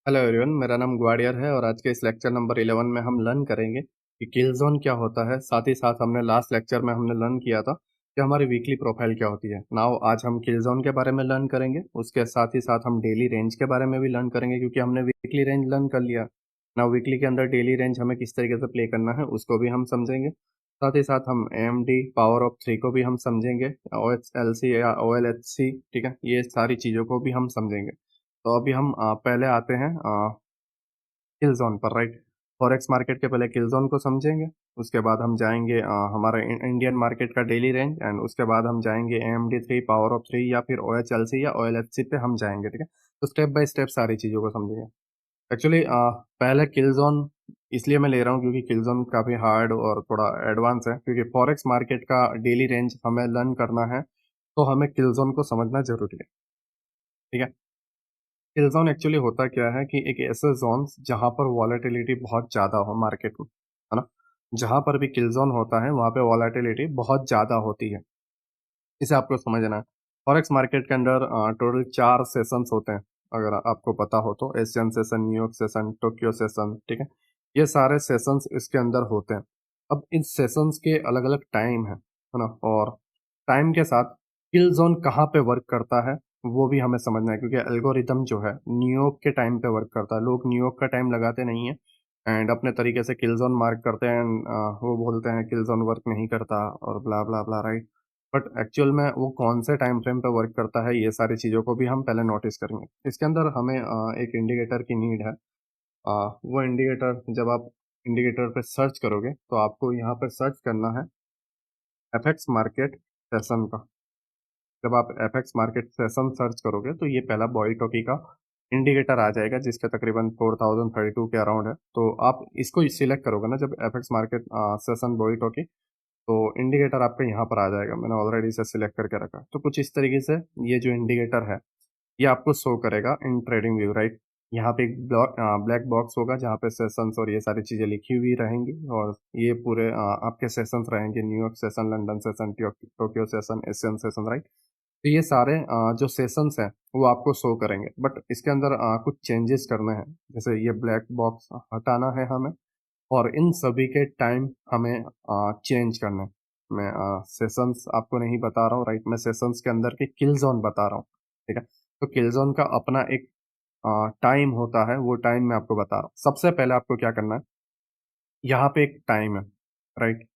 Hello everyone, मेरा नाम ग्वाडियर है और आज के इस लेक्चर नंबर 11 में हम लर्न करेंगे कि किल जोन क्या होता है। साथ ही साथ हमने लास्ट लेक्चर में हमने लर्न किया था कि हमारी वीकली प्रोफाइल क्या होती है। नाउ आज हम किल जोन के बारे में लर्न करेंगे, उसके साथ ही साथ हम डेली रेंज के बारे में भी लर्न करेंगे क्योंकि हमने वीकली रेंज लर्न कर लिया। नाउ वीकली के अंदर डेली रेंज हमें किस तरीके से प्ले करना है उसको भी हम समझेंगे। साथ ही साथ हम AMD पावर ऑफ 3 को भी हम समझेंगे, OHLC या OLHC, ठीक है, ये सारी चीज़ों को भी हम समझेंगे। तो अभी हम पहले आते हैं किल जोन पर, राइट। फॉरेक्स मार्केट के पहले किल जोन को समझेंगे। उसके बाद हम जाएंगे हमारे इंडियन मार्केट का डेली रेंज, एंड उसके बाद हम जाएंगे AMD 3 पावर ऑफ 3 या फिर OHLC या OLHC पे हम जाएंगे, ठीक है। तो स्टेप बाय स्टेप सारी चीज़ों को समझेंगे। एक्चुअली पहले किल जोन इसलिए मैं ले रहा हूँ क्योंकि किल जोन काफ़ी हार्ड और थोड़ा एडवांस है, क्योंकि फॉरेक्स मार्केट का डेली रेंज हमें लर्न करना है तो हमें किल जोन को समझना जरूरी है, ठीक है। किल जोन एक्चुअली होता क्या है कि एक ऐसे जोन जहां पर वॉलेटिलिटी बहुत ज़्यादा हो मार्केट में, है ना। जहां पर भी किल जोन होता है वहां पे वॉलेटिलिटी बहुत ज़्यादा होती है, इसे आपको समझना है। फॉरेक्स मार्केट के अंदर टोटल 4 सेशंस होते हैं, अगर आपको पता हो तो। Asian session, New York session, Tokyo session, ठीक है। ये सारे सेशंस इसके अंदर होते हैं। अब इन सेशंस के अलग अलग टाइम है ना, और टाइम के साथ किल जोन कहाँ पे वर्क करता है वो भी हमें समझना है, क्योंकि एल्गोरिदम जो है न्यूयॉर्क के टाइम पे वर्क करता है। लोग न्यूयॉर्क का टाइम लगाते नहीं है एंड अपने तरीके से किल जोन मार्क करते हैं and, वो बोलते हैं किल जोन वर्क नहीं करता और ब्ला ब्ला ब्ला, राइट। बट एक्चुअल में वो कौन से टाइम फ्रेम पे वर्क करता है ये सारी चीज़ों को भी हम पहले नोटिस करेंगे। इसके अंदर हमें एक इंडिकेटर की नीड है। वो इंडिकेटर जब आप इंडिकेटर पे सर्च करोगे तो आपको यहाँ पर सर्च करना है एफएक्स मार्केट सेशन का। जब आप एफएक्स मार्केट सेशन सर्च करोगे तो ये पहला बॉयटोकी का इंडिकेटर आ जाएगा जिसका तकरीबन 4032 के अराउंड है। तो आप इसको सिलेक्ट करोगे ना जब एफएक्स मार्केट सेशन बॉयटोकी, तो इंडिकेटर आपका यहाँ पर आ जाएगा। मैंने ऑलरेडी इसे सिलेक्ट करके रखा है। तो कुछ इस तरीके से ये जो इंडिकेटर है ये आपको शो करेगा इन ट्रेडिंग व्यू, राइट। यहाँ पे एक ब्लैक बॉक्स होगा जहाँ पे सेशंस और ये सारी चीज़ें लिखी हुई रहेंगी, और ये पूरे आपके सेशंस रहेंगे, New York session, London session, Tokyo session, Asian session, right. तो ये सारे जो सेशंस हैं वो आपको शो करेंगे, बट इसके अंदर कुछ चेंजेस करने हैं। जैसे ये ब्लैक बॉक्स हटाना है हमें, और इन सभी के टाइम हमें चेंज करना है। मैं सेशंस आपको नहीं बता रहा हूँ, राइट। मैं सेशंस के अंदर के किल जोन बता रहा हूँ, ठीक है। तो किल जोन का अपना एक टाइम होता है, वो टाइम मैं आपको बता रहा हूँ। सबसे पहले आपको क्या करना है, यहाँ पे एक टाइम है, राइट।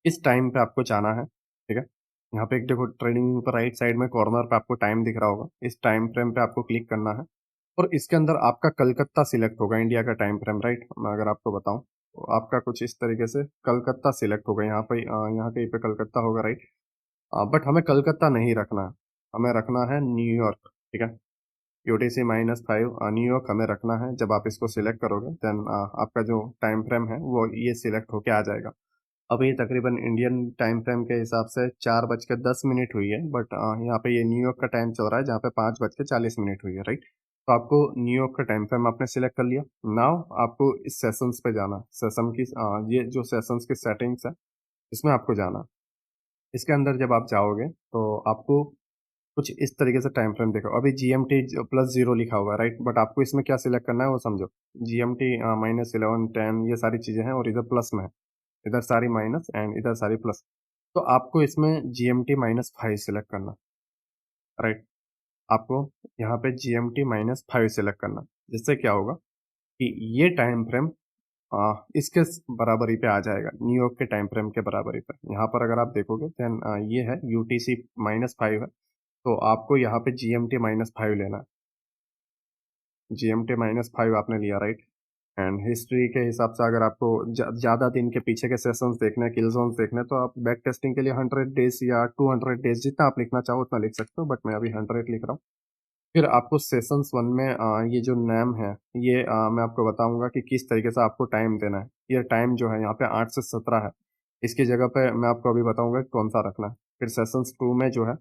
इस टाइम पे आपको जाना है, ठीक है। यहाँ पे एक देखो ट्रेडिंग पर राइट साइड में कॉर्नर पे आपको टाइम दिख रहा होगा। इस टाइम फ्रेम पे आपको क्लिक करना है और इसके अंदर आपका कलकत्ता सिलेक्ट होगा, इंडिया का टाइम फ्रेम, राइट। मैं अगर आपको बताऊं तो आपका कुछ इस तरीके से कलकत्ता सिलेक्ट होगा। यहाँ पे यहाँ कहीं पे कलकत्ता होगा, राइट। बट हमें कलकत्ता नहीं रखना है, हमें रखना है न्यूयॉर्क, ठीक है। UTC-5 न्यूयॉर्क हमें रखना है। जब आप इसको सिलेक्ट करोगे देन आपका जो टाइम फ्रेम है वो ये सिलेक्ट होके आ जाएगा। अभी तकरीबन इंडियन टाइम फ्रेम के हिसाब से 4:10 हुई है, बट यहाँ पे ये न्यूयॉर्क का टाइम चल रहा है जहाँ पे 5:40 हुई है, राइट। तो आपको न्यूयॉर्क का टाइम फ्रेम आपने सिलेक्ट कर लिया। नाउ आपको इस सेशंस पे जाना, सेशन की ये जो सेशंस की सेटिंग्स है इसमें आपको जाना। इसके अंदर जब आप जाओगे तो आपको कुछ इस तरीके से टाइम फ्रेम देखो। अभी GMT +0 लिखा हुआ है, राइट। बट आपको इसमें क्या सिलेक्ट करना है वो समझो। GMT -11, 10 ये सारी चीज़ें हैं, और इधर प्लस में है, इधर सारी माइनस एंड इधर सारी प्लस। तो आपको इसमें GMT-5 सिलेक्ट करना, राइट। आपको यहाँ पे GMT-5 सिलेक्ट करना, जिससे क्या होगा कि ये टाइम फ्रेम इसके बराबरी पे आ जाएगा, न्यूयॉर्क के टाइम फ्रेम के बराबरी पे। यहाँ पर अगर आप देखोगे देन ये है UTC-5 है, तो आपको यहाँ पे GMT-5 लेना है। GMT-5 आपने लिया, राइट। एंड हिस्ट्री के हिसाब से अगर आपको ज़्यादा दिन के पीछे के सेशंस देखने हैं, किल जोन्स देखने हैं, तो आप बैक टेस्टिंग के लिए 100 डेज या 200 डेज जितना आप लिखना चाहो उतना लिख सकते हो, बट मैं अभी 100 लिख रहा हूँ। फिर आपको सेशंस 1 में ये जो नेम है ये मैं आपको बताऊंगा कि किस तरीके से आपको टाइम देना है। ये टाइम जो है यहाँ पे 8 से 17 है, इसकी जगह पे मैं आपको अभी बताऊंगा कि कौन सा रखना है। फिर सेशंस 2 में जो है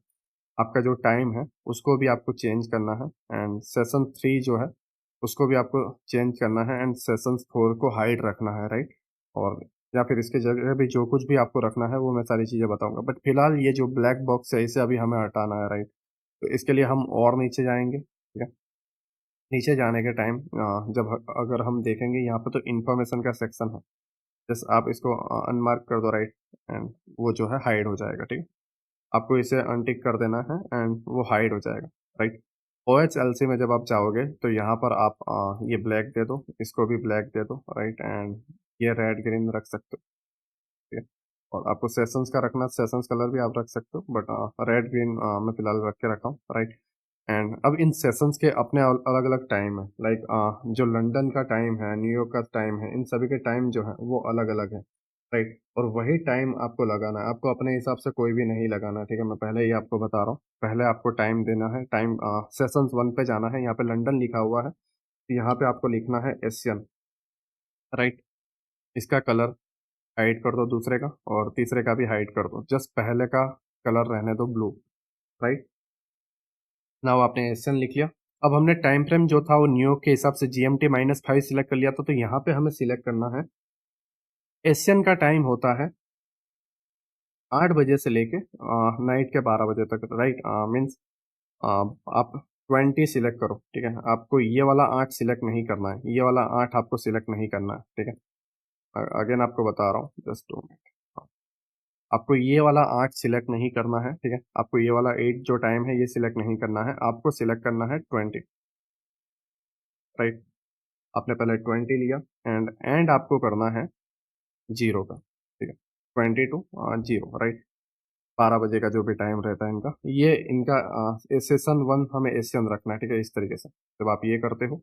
आपका जो टाइम है उसको भी आपको चेंज करना है, एंड सेशन 3 जो है उसको भी आपको चेंज करना है, एंड सेशन 4 को हाइड रखना है, राइट। और या फिर इसके जगह भी जो कुछ भी आपको रखना है वो मैं सारी चीज़ें बताऊंगा, बट फिलहाल ये जो ब्लैक बॉक्स है इसे अभी हमें हटाना है, राइट। तो इसके लिए हम और नीचे जाएंगे, ठीक है। नीचे जाने के टाइम जब अगर हम देखेंगे यहाँ पे तो इन्फॉर्मेशन का सेक्शन है। जस्ट आप इसको अनमार्क कर दो, राइट, एंड वो जो है हाइड हो जाएगा, ठीक है। आपको इसे अनटिक कर देना है एंड वो हाइड हो जाएगा, राइट। OHLC में जब आप जाओगे तो यहाँ पर आप ये ब्लैक दे दो, इसको भी ब्लैक दे दो, राइट, एंड ये रेड ग्रीन रख सकते हो, ठीक है। और आपको सेशंस का रखना, सेशंस कलर भी आप रख सकते हो, बट रेड ग्रीन मैं फिलहाल रख के रखा हूँ, राइट। एंड अब इन सेशंस के अपने अलग अलग टाइम है, लाइक जो लंदन का टाइम है, न्यूयॉर्क का टाइम है, इन सभी के टाइम जो है वो अलग अलग है, राइट। और वही टाइम आपको लगाना है, आपको अपने हिसाब से कोई भी नहीं लगाना है, ठीक है। मैं पहले ही आपको बता रहा हूँ, पहले आपको टाइम देना है, टाइम सेशंस 1 पे जाना है, यहाँ पे लंदन लिखा हुआ है, यहाँ पे आपको लिखना है एशियन, राइट। इसका कलर हाइड कर दो दूसरे का, और तीसरे का भी हाइड कर दो, जस्ट पहले का कलर रहने दो ब्लू, राइट। नाउ आपने एशियन लिख लिया। अब हमने टाइम फ्रेम जो था वो न्यूयॉर्क के हिसाब से GMT-5 सिलेक्ट कर लिया था, तो यहाँ पे हमें सिलेक्ट करना है एशियन का टाइम होता है 8 बजे से लेके नाइट के 12 बजे तक, राइट। मीन्स आप 20 सिलेक्ट करो, ठीक है। आपको ये वाला 8 सिलेक्ट नहीं करना है, ये वाला 8 आपको सिलेक्ट नहीं करना है, ठीक है। अगेन आपको बता रहा हूँ, जस्ट 2 मिनट। आपको ये वाला 8 सिलेक्ट नहीं करना है, ठीक है। आपको ये वाला 8 जो टाइम है ये सिलेक्ट नहीं करना है, आपको सिलेक्ट करना है 20, राइट। आपने पहले 20 लिया, एंड आपको करना है जीरो का, ठीक है। 22 जीरो, राइट। 12 बजे का जो भी टाइम रहता है इनका, ये इनका सेशन 1 हमें एशियन रखना है, ठीक है। इस तरीके से जब आप ये करते हो,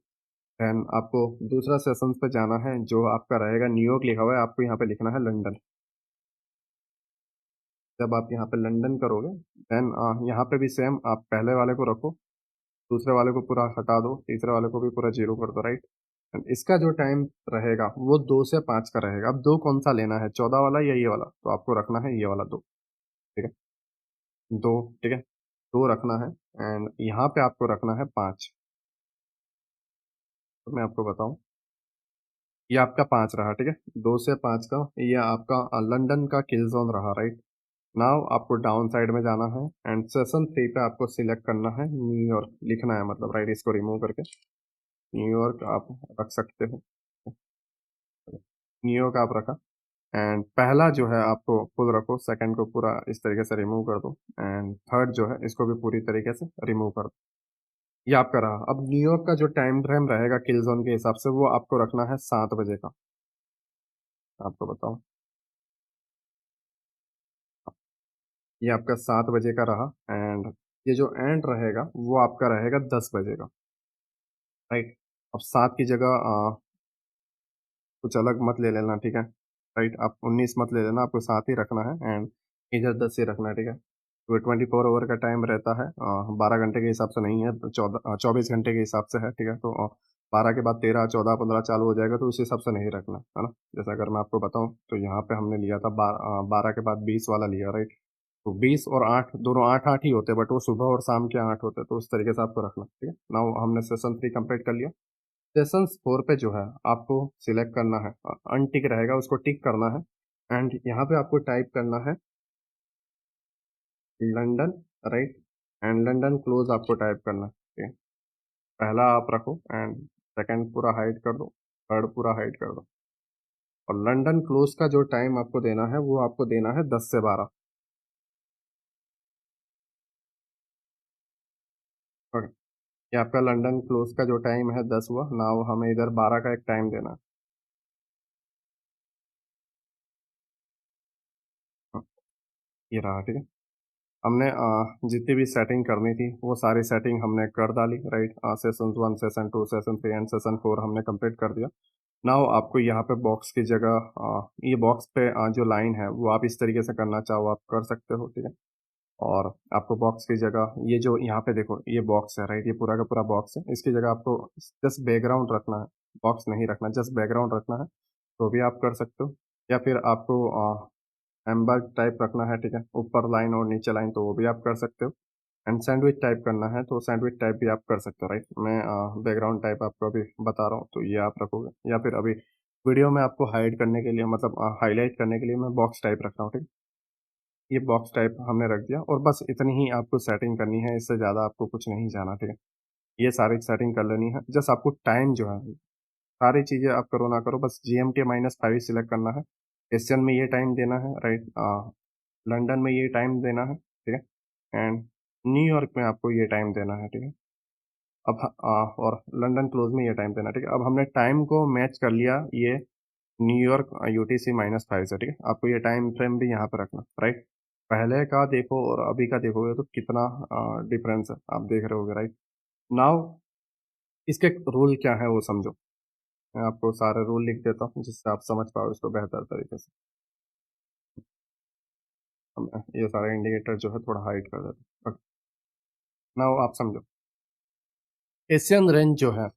देन आपको दूसरा सेशन पे जाना है, जो आपका रहेगा न्यूयॉर्क लिखा हुआ है, आपको यहाँ पे लिखना है लंदन। जब आप यहाँ पे लंदन करोगे, देन यहाँ पे भी सेम आप पहले वाले को रखो, दूसरे वाले को पूरा हटा दो, तीसरे वाले को भी पूरा जीरो कर दो, राइट। एंड इसका जो टाइम रहेगा वो 2 से 5 का रहेगा। अब दो कौन सा लेना है, 14 वाला या ये वाला, तो आपको रखना है ये वाला 2, ठीक है। 2, ठीक है, 2 रखना है। एंड यहाँ पे आपको रखना है 5। तो मैं आपको बताऊं, ये आपका 5 रहा, ठीक है। 2 से 5 का ये आपका लंदन का किल जोन रहा, राइट। नाउ आपको डाउन साइड में जाना है, एंड सेशन 3 पे आपको सिलेक्ट करना है न्यूयॉर्क लिखना है, मतलब, राइट। इसको रिमूव करके न्यूयॉर्क आप रख सकते हो, न्यूयॉर्क आप रखा। एंड पहला जो है आपको खुद रखो, सेकंड को पूरा इस तरीके से रिमूव कर दो, एंड थर्ड जो है इसको भी पूरी तरीके से रिमूव कर दो। ये आपका रहा। अब न्यूयॉर्क का जो टाइम फ्रेम रहेगा किल जोन के हिसाब से, वो आपको रखना है 7 बजे का। आपको बताओ, ये आपका 7 बजे का रहा। एंड ये जो एंड रहेगा वो आपका रहेगा 10 बजे का, राइट। अब 7 की जगह कुछ अलग मत ले लेना, ठीक है, राइट। आप 19 मत ले लेना, आपको 7 ही रखना है, एंड इधर 10 ही रखना है, ठीक है। तो 24 ओवर का टाइम रहता है, 12 घंटे के हिसाब से नहीं है, 24 घंटे के हिसाब से है, ठीक है। तो 12 के बाद 13, 14, 15 चालू हो जाएगा, तो उस हिसाब से नहीं रखना है ना। जैसे अगर मैं आपको बताऊं तो यहाँ पे हमने लिया था 12 के बाद 20 वाला लिया, राइट। तो 20 और 8 दोनों 8 8 ही होते, बट वो सुबह और शाम के 8 होते, तो उस तरीके से आपको रखना, ठीक है। नाउ हमने सेशन 3 कंप्लीट कर लिया। सेशन 4 पे जो है आपको सिलेक्ट करना है, अनटिक रहेगा उसको टिक करना है, एंड यहाँ पे आपको टाइप करना है London, right. And London close आपको टाइप करना है, ठीक है। पहला आप रखो, एंड सेकंड पूरा हाइड कर दो, थर्ड पूरा हाइड कर दो। और लंदन क्लोज का जो टाइम आपको देना है वो आपको देना है 10 से 12। ओके, ये आपका लंदन क्लोज का जो टाइम है 10 हुआ। नाउ हमें इधर 12 का एक टाइम देना है। हाँ, ये रहा, ठीक है। हमने जितनी भी सेटिंग करनी थी वो सारी सेटिंग हमने कर डाली, right. Session 1, session 2, session 3 and session 4 हमने कंप्लीट कर दिया। नाउ आपको यहाँ पे बॉक्स की जगह ये बॉक्स पे जो लाइन है वो आप इस तरीके से करना चाहो आप कर सकते हो, ठीक है। और आपको बॉक्स की जगह ये जो यहाँ पे देखो ये बॉक्स है, राइट। ये पूरा का पूरा बॉक्स है, इसकी जगह आपको जस्ट बैकग्राउंड रखना है, बॉक्स नहीं रखना, जस्ट बैकग्राउंड रखना है, तो भी आप कर सकते हो। या फिर आपको एम्बर टाइप रखना है, ठीक है, ऊपर लाइन और नीचे लाइन, तो वो भी आप कर सकते हो। एंड सैंडविच टाइप करना है तो सैंडविच टाइप भी आप कर सकते हो, राइट। मैं बैकग्राउंड टाइप आपको अभी बता रहा हूँ, तो ये आप रखोगे। या फिर अभी वीडियो में आपको हाइड करने के लिए, मतलब हाईलाइट करने के लिए मैं बॉक्स टाइप रख रहा हूँ, ठीक। ये बॉक्स टाइप हमने रख दिया, और बस इतनी ही आपको सेटिंग करनी है, इससे ज़्यादा आपको कुछ नहीं जाना, ठीक है। ये सारी सेटिंग कर लेनी है। जस्ट आपको टाइम जो है, सारी चीज़ें आप करो ना करो, बस GMT-5 सिलेक्ट करना है। एशियन में ये टाइम देना है, राइट। लंदन में ये टाइम देना है, ठीक है। एंड न्यूयॉर्क में आपको ये टाइम देना है, ठीक है। अब और लंदन क्लोज में ये टाइम देना है, ठीक है। अब हमने टाइम को मैच कर लिया ये न्यूयॉर्क UTC-5 से, ठीक है। आपको ये टाइम फ्रेम भी यहाँ पे रखना, राइट। पहले का देखो और अभी का देखोगे तो कितना डिफरेंस है, आप देख रहे होगे, राइट। नाउ इसके रूल क्या है वो समझो। मैं आपको सारे रूल लिख देता हूँ जिससे आप समझ पाओ इसको बेहतर तरीके से। ये सारे इंडिकेटर जो है थोड़ा हाइड कर देता हूँ। नाउ आप समझो, एशियन रेंज जो है,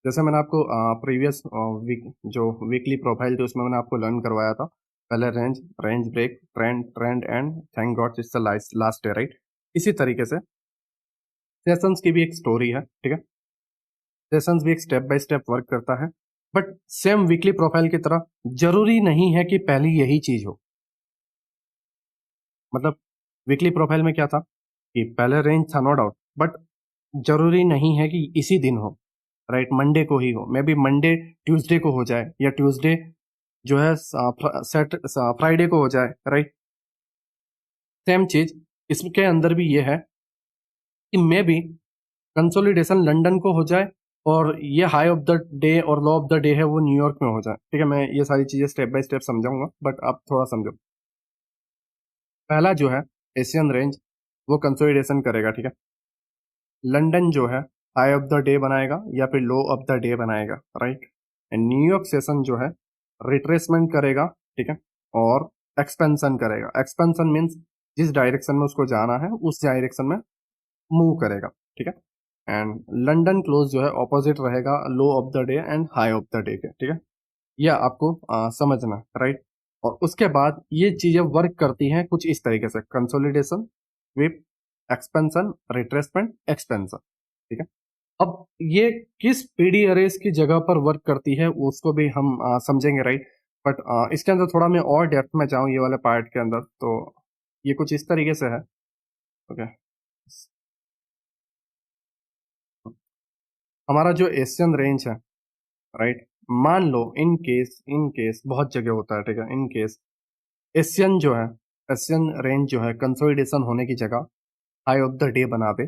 जैसे मैंने आपको प्रीवियस वीक जो वीकली प्रोफाइल थी उसमें मैंने आपको लर्न करवाया था। पहले range, range break, trend, trend and thank God it's the last day, right. इसी तरीके से सेशंस की भी एक स्टोरी है, ठीक है। सेशंस भी एक स्टेप बाय स्टेप वर्क करता है, बट सेम वीकली प्रोफाइल की तरह जरूरी नहीं है कि पहली यही चीज हो। मतलब वीकली प्रोफाइल में क्या था कि पहले रेंज था, नो डाउट, बट जरूरी नहीं है कि इसी दिन हो, राइट। मंडे को ही हो, मे बी मंडे ट्यूसडे को हो जाए, या ट्यूसडे जो है सेट फ्राइडे को हो जाए, राइट। सेम चीज इसके अंदर भी ये है कि मे बी कंसोलिडेशन लंदन को हो जाए और ये हाई ऑफ द डे और लो ऑफ द डे है वो न्यूयॉर्क में हो जाए, ठीक है। मैं ये सारी चीजें स्टेप बाय स्टेप समझाऊंगा, बट आप थोड़ा समझो। पहला जो है एशियन रेंज, वो कंसोलिडेशन करेगा, ठीक है। लंदन जो है हाई ऑफ द डे बनाएगा या फिर लो ऑफ द डे बनाएगा, राइट। एंड न्यूयॉर्क सेशन जो है रिट्रेसमेंट करेगा, ठीक है, और एक्सपेंशन करेगा। एक्सपेंशन मीन्स जिस डायरेक्शन में उसको जाना है उस डायरेक्शन में मूव करेगा, ठीक है। एंड लंदन क्लोज जो है ऑपोजिट रहेगा low of the day and high of the day के, ठीक है। यह आपको समझना, राइट। और उसके बाद ये चीजें वर्क करती हैं कुछ इस तरीके से, consolidation, sweep, expansion, retracement, expansion, ठीक है। अब ये किस पीडी अरेज की जगह पर वर्क करती है उसको भी हम समझेंगे, राइट। बट इसके अंदर थोड़ा मैं और डेप्थ में जाऊं ये वाले पार्ट के अंदर, तो ये कुछ इस तरीके से है, ओके। हमारा जो एशियन रेंज है, राइट, मान लो इन केस बहुत जगह होता है, ठीक है। इन केस एशियन जो है, एशियन रेंज जो है कंसोलिडेशन होने की जगह हाई ऑफ द डे बना दे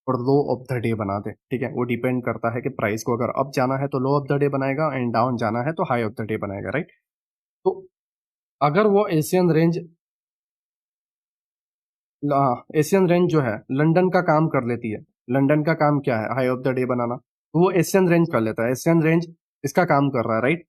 और लो ऑफ द डे बना दे, ठीक है। वो डिपेंड करता है कि प्राइस को अगर अप जाना है तो लो ऑफ द डे बनाएगा एंड डाउन जाना है तो हाई ऑफ द डे बनाएगा, राइट। तो अगर वो एशियन रेंज जो है लंदन का काम कर लेती है, लंदन का काम क्या है, हाई ऑफ द डे बनाना, तो वो एशियन रेंज कर लेता है। एशियन रेंज इसका काम कर रहा है, राइट।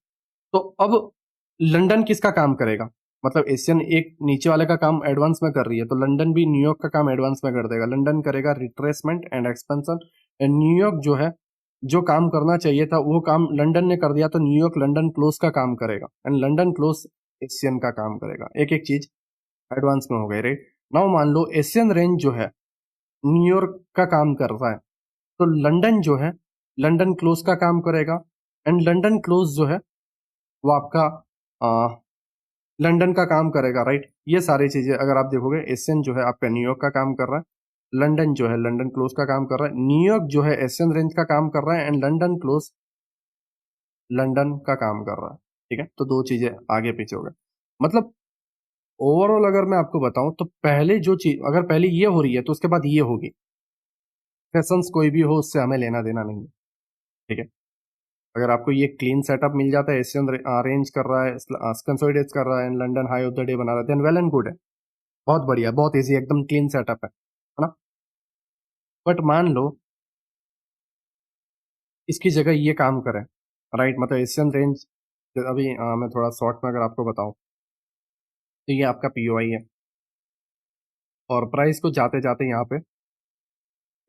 तो अब लंदन किसका काम करेगा, मतलब एशियन एक नीचे वाले का काम एडवांस में कर रही है तो लंदन भी न्यूयॉर्क का काम एडवांस में कर देगा। लंदन करेगा retracement and expansion, and New York जो है जो काम करना चाहिए था वो काम लंदन ने कर दिया तो न्यूयॉर्क लंदन क्लोज का काम करेगा एंड लंदन क्लोज एशियन का काम करेगा। एक एक चीज एडवांस में हो गई, राइट। नाउ मान लो एशियन रेंज जो है न्यूयॉर्क का काम कर रहा है, तो लंदन जो है लंदन क्लोज का काम करेगा एंड लंदन क्लोज जो है वो आपका लंदन का काम करेगा, राइट। ये सारी चीजें अगर आप देखोगे, एशियन जो है आपका न्यूयॉर्क का काम कर रहा है, लंदन जो है लंदन क्लोज का काम कर रहा है, न्यूयॉर्क जो है एशियन रेंज का काम कर रहा है एंड लंदन क्लोज लंदन का काम कर रहा है, ठीक है। तो दो चीजें आगे पीछे हो गए। मतलब ओवरऑल अगर मैं आपको बताऊं तो पहले जो चीज अगर पहले ये हो रही है तो उसके बाद ये होगी। सेशंस कोई भी हो उससे हमें लेना देना नहीं है, ठीक है। अगर आपको ये क्लीन सेटअप मिल जाता है, एशियन रेंज कर रहा है, कंसोलिडेट कर रहा है and London high of the day बना रहा है, देन वेल एंड गुड है, बहुत बढ़िया, बहुत इजी, एकदम क्लीन सेटअप है ना। बट मान लो इसकी जगह ये काम करें, राइट, मतलब एशियन रेंज अभी मैं थोड़ा शॉर्ट में अगर आपको बताऊं तो ये आपका POI है और प्राइस को जाते जाते यहाँ पे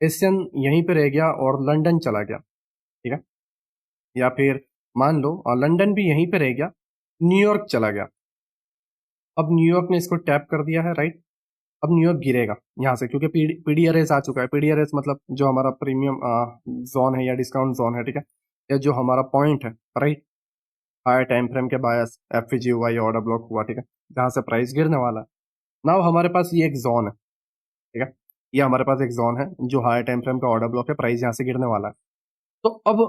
एशियन यहीं पे रह गया और लंदन चला गया, ठीक है। या फिर मान लो और लंदन भी यहीं पे रह गया, न्यूयॉर्क चला गया। अब न्यूयॉर्क ने इसको टैप कर दिया है, राइट। अब न्यूयॉर्क गिरेगा यहाँ से क्योंकि PDRS आ चुका है। PDRS मतलब जो हमारा प्रीमियम जोन है या डिस्काउंट जोन है, ठीक है, या जो हमारा पॉइंट है, राइट। हायर टाइम फ्रेम के बायस FVGY ऑर्डर ब्लॉक हुआ, ठीक है, जहां से प्राइस गिरने वाला है। नाउ हमारे पास ये एक जोन है, ठीक है। ये हमारे पास एक जोन है जो हाई टाइम फ्रेम का ऑर्डर ब्लॉक है, प्राइस यहाँ से गिरने वाला है। तो अब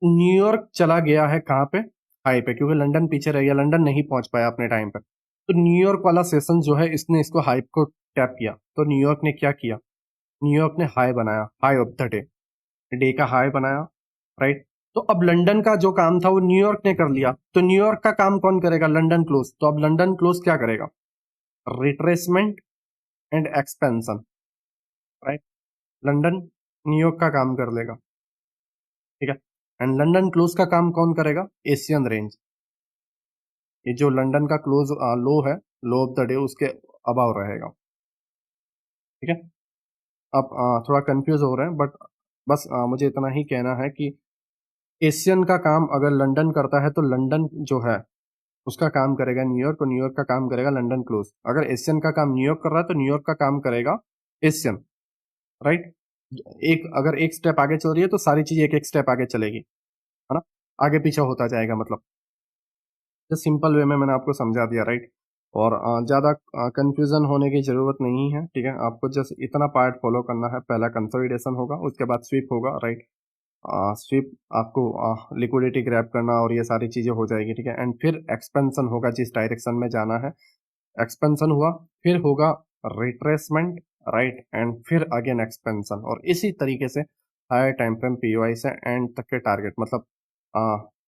न्यूयॉर्क चला गया है कहाँ पे, हाई पे, क्योंकि लंदन पीछे रह गया, लंदन नहीं पहुंच पाया अपने टाइम पे। तो न्यूयॉर्क वाला सेशन जो है इसने इसको हाई को टैप किया, तो न्यूयॉर्क ने क्या किया, न्यूयॉर्क ने हाई बनाया, high of the day, day का हाई बनाया, राइट। तो अब लंदन का जो काम था वो न्यूयॉर्क ने कर लिया, तो न्यूयॉर्क का काम कौन करेगा, लंदन क्लोज। तो अब लंदन क्लोज क्या करेगा, retracement and expansion, right. London New York का काम कर लेगा, ठीक है। एंड लंदन क्लोज का काम कौन करेगा, एशियन रेंज। ये जो लंदन का क्लोज लो है, लो ऑफ द डे उसके अबाव रहेगा, ठीक है। आप थोड़ा कंफ्यूज हो रहे हैं, बट बस मुझे इतना ही कहना है कि एशियन का काम अगर लंदन करता है तो लंदन जो है उसका काम करेगा न्यूयॉर्क, और न्यूयॉर्क का काम करेगा लंदन क्लोज। अगर एशियन का काम न्यूयॉर्क कर रहा है तो न्यूयॉर्क का काम करेगा एशियन, राइट। एक अगर एक स्टेप आगे चल रही है तो सारी चीज एक एक स्टेप आगे चलेगी, है ना, आगे पीछे होता जाएगा, मतलब सिंपल वे में मैंने आपको समझा दिया, राइट। और ज़्यादा कंफ्यूजन होने की ज़रूरत नहीं है, ठीक है। आपको जस्ट इतना पार्ट फॉलो करना है, पहला कंसोलिडेशन होगा, उसके बाद स्वीप होगा, राइट। स्वीप आपको लिक्विडिटी ग्रैब करना और ये सारी चीज़ें हो जाएगी, ठीक है। एंड फिर एक्सपेंशन होगा, जिस डायरेक्शन में जाना है, एक्सपेंशन हुआ, फिर होगा रिट्रेसमेंट, राइट, एंड फिर अगेन एक्सपेंशन, और इसी तरीके से हायर टाइम फ्रेम पीओआई से एंड तक के टारगेट, मतलब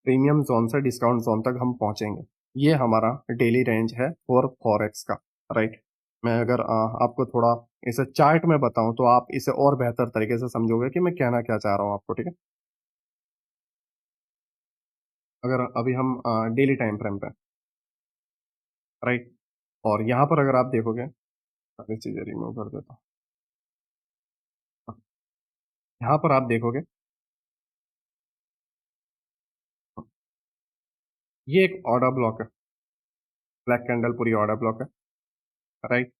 प्रीमियम जोन से डिस्काउंट जोन तक हम पहुंचेंगे। ये हमारा डेली रेंज है फॉर फॉरेक्स का, राइट। मैं अगर आपको थोड़ा इसे चार्ट में बताऊं तो आप इसे और बेहतर तरीके से समझोगे कि मैं कहना क्या चाह रहा हूं आपको, ठीक है। अगर अभी हम डेली टाइम फ्रेम पे, राइट, और यहाँ पर अगर आप देखोगे, सारी चीजें रिमूव कर देता हूँ, यहाँ पर आप देखोगे ये एक ऑर्डर ब्लॉक है, ब्लैक कैंडल पूरी ऑर्डर ब्लॉक है, राइट।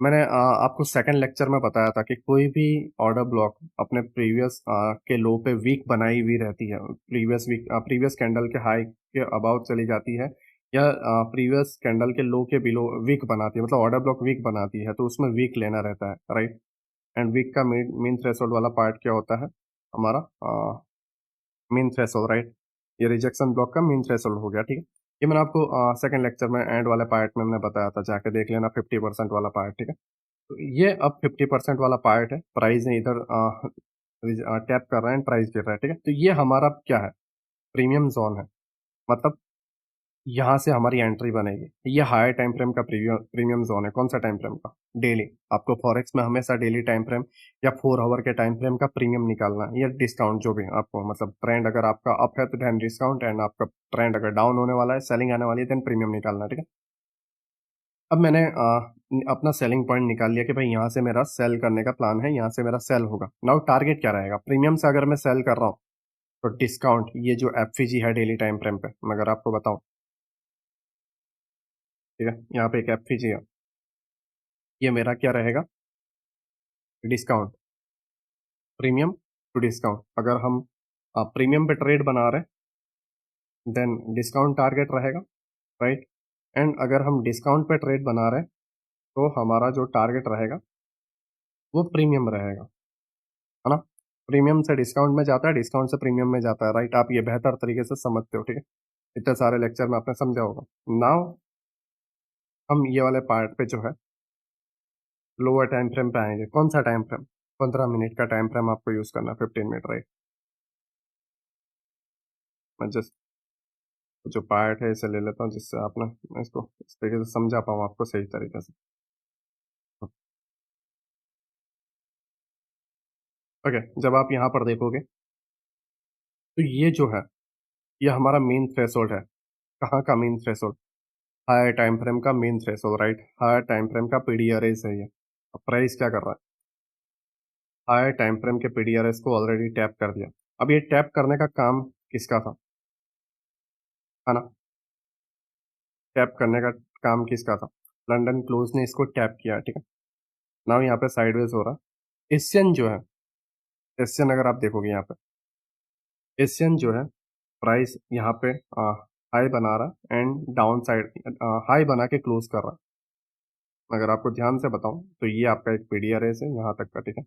मैंने आपको सेकंड लेक्चर में बताया था कि कोई भी ऑर्डर ब्लॉक अपने प्रीवियस के लो पे वीक बनाई हुई रहती है, प्रीवियस वीक प्रीवियस कैंडल के हाई के अबाउट चली जाती है, या प्रीवियस कैंडल के लो के बिलो वीक बनाती है, मतलब ऑर्डर ब्लॉक वीक बनाती है, तो उसमें वीक लेना रहता है, राइट। एंड वीक का मेन थ्रेशोल्ड वाला पार्ट क्या होता है, हमारा मेन थ्रेशोल्ड, राइट। ये रिजेक्शन ब्लॉक का मेन थ्रेशोल्ड हो गया, ठीक है। ये मैंने आपको सेकंड लेक्चर में एंड वाले पार्ट में मैंने बताया था, जाके देख लेना, 50% वाला पार्ट, ठीक है। तो ये अब 50% वाला पार्ट है, प्राइस ने इधर टैप कर रहा है एंड प्राइस गिर रहा है, ठीक है। तो ये हमारा क्या है, प्रीमियम जोन है, मतलब यहाँ से हमारी एंट्री बनेगी। ये हायर टाइम फ्रेम का प्रीमियम जोन है, कौन सा टाइम फ्रेम का, डेली। आपको फॉरेक्स में हमेशा डेली टाइम फ्रेम या 4 आवर के टाइम फ्रेम का प्रीमियम निकालना है, या डिस्काउंट जो भी आपको, मतलब ट्रेंड अगर आपका अप है तो देन डिस्काउंट, एंड आपका ट्रेंड अगर डाउन होने वाला है, सेलिंग आने वाली है, देन प्रीमियम निकालना है, ठीक है। अब मैंने अपना सेलिंग पॉइंट निकाल लिया कि भाई यहाँ से मेरा सेल करने का प्लान है, यहाँ से मेरा सेल होगा। नाउ टारगेट क्या रहेगा, प्रीमियम से अगर मैं सेल कर रहा हूँ तो डिस्काउंट, ये जो एफवीजी है डेली टाइम फ्रेम पे, मैं अगर आपको बताऊं, ठीक है, यहाँ पे एक एफवीजी है, ये मेरा क्या रहेगा, डिस्काउंट, प्रीमियम टू डिस्काउंट। अगर हम प्रीमियम पे ट्रेड बना रहे हैं देन डिस्काउंट टारगेट रहेगा, राइट। एंड अगर हम डिस्काउंट पे ट्रेड बना रहे हैं तो हमारा जो टारगेट रहेगा वो प्रीमियम रहेगा, है ना। प्रीमियम से डिस्काउंट में जाता है, डिस्काउंट से प्रीमियम में जाता है, राइट। आप ये बेहतर तरीके से समझते हो, ठीक है। इतने सारे लेक्चर में आपने समझा होगा। नाउ हम ये वाले पार्ट पे जो है लोअर टाइम फ्रेम पे आएंगे। कौन सा टाइम फ्रेम, 15 मिनट का टाइम फ्रेम आपको यूज करना है, 15 मिनट, राइट। मैं जस्ट जो पार्ट है इसे ले लेता हूँ, जिससे आप ना, मैं इसको इस तरीके से समझा पाऊँ आपको सही तरीके से। ओके, जब आप यहाँ पर देखोगे तो ये जो है ये हमारा मेन थ्रेशोल्ड है। कहाँ का main threshold, higher time frame का main threshold, right. Higher time frame का पीडीआरएस है ये। अब प्राइस क्या कर रहा है, हायर टाइम फ्रेम के पीडीआरएस को ऑलरेडी टैप कर दिया। अब ये टैप करने का काम किसका था, है ना, टैप करने का काम किसका था, लंदन क्लोज ने इसको टैप किया, ठीक है। नाउ यहाँ पे साइडवेज हो रहा है। एशियन जो है, एशियन अगर आप देखोगे यहाँ पे, एशियन जो है प्राइस यहाँ पे हाई बना रहा है एंड डाउन साइड हाई बना के क्लोज कर रहा है, अगर आपको ध्यान से बताऊं तो ये आपका एक पीडी अरेज है यहाँ तक का, ठीक है।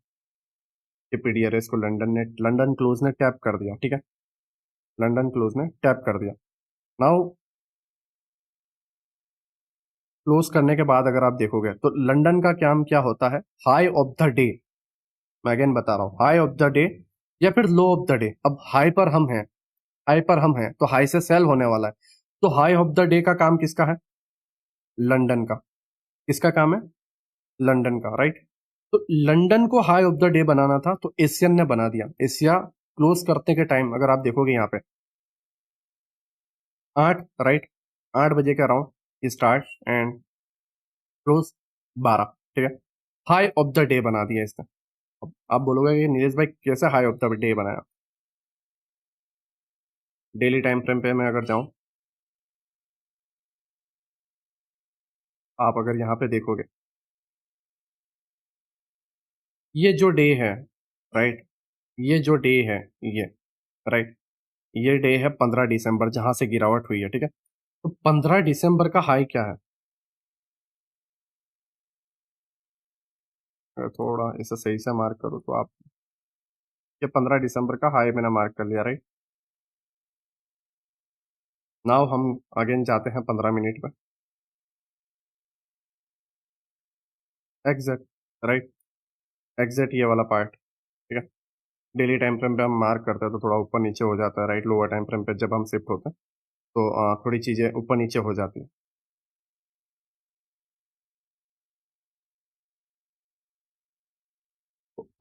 ये पीडी अरेज को लंदन क्लोज ने टैप कर दिया, ठीक है। लंदन क्लोज ने टैप कर दिया। नाउ क्लोज करने के बाद अगर आप देखोगे तो लंदन का काम क्या होता है, हाई ऑफ द डे। मैं अगेन बता रहा हूँ, हाई ऑफ द डे या फिर लो ऑफ द डे। अब हाई पर हम हैं, हाई पर हम हैं तो हाई से सेल होने वाला है। तो हाई ऑफ द डे का काम किसका है, लंदन का। किसका काम है, लंदन का, राइट। तो लंदन को हाई ऑफ द डे बनाना था तो एशियन ने बना दिया। एशिया क्लोज करने के टाइम अगर आप देखोगे यहाँ पे 8, राइट, 8 बजे के अराउंड स्टार्ट एंड क्लोज 12, ठीक है। हाई ऑफ द डे बना दिया इसने। अब आप बोलोगे कि नीरज भाई कैसे हाई ऑफ द डे बनाया। डेली टाइम फ्रेम पे मैं अगर जाऊं, आप अगर यहाँ पे देखोगे ये जो डे है, राइट, ये जो डे है, ये, राइट, ये डे है 15 दिसंबर जहां से गिरावट हुई है, ठीक है। तो 15 दिसंबर का हाई क्या है, अगर थोड़ा इसे सही से मार्क करो तो आप, ये 15 दिसंबर का हाई मैंने मार्क कर लिया, राइट। नाउ हम अगेन जाते हैं 15 मिनट में, एग्जैक्ट, राइट, एग्जैक्ट ये वाला पार्ट, ठीक है। डेली टाइम फ्रेम पे हम मार्क करते हैं तो थोड़ा ऊपर नीचे हो जाता है, राइट। लोअर टाइम फ्रेम पे जब हम शिफ्ट होते हैं तो थोड़ी चीजें ऊपर नीचे हो जाती है।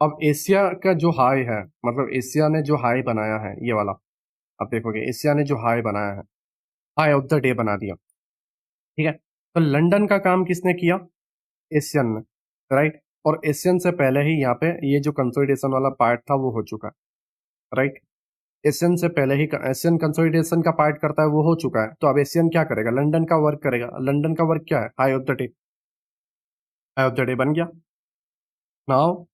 अब एशिया का जो हाई है, मतलब एशिया ने जो हाई बनाया है ये वाला, आप देखोगे एशिया ने जो हाई बनाया है, हाई ऑफ द डे बना दिया, ठीक है। तो लंदन का काम किसने किया, एशियन ने, राइट। और एशियन से पहले ही यहाँ पे ये जो कंसोलिडेशन वाला पार्ट था वो हो चुका है, राइट। एशियन से पहले ही एशियन कंसोलिडेशन का पार्ट करता है वो हो चुका है। तो अब एशियन क्या करेगा, लंदन का वर्क करेगा। लंदन का वर्क क्या है, high of the day, high of the day बन गया। नाउ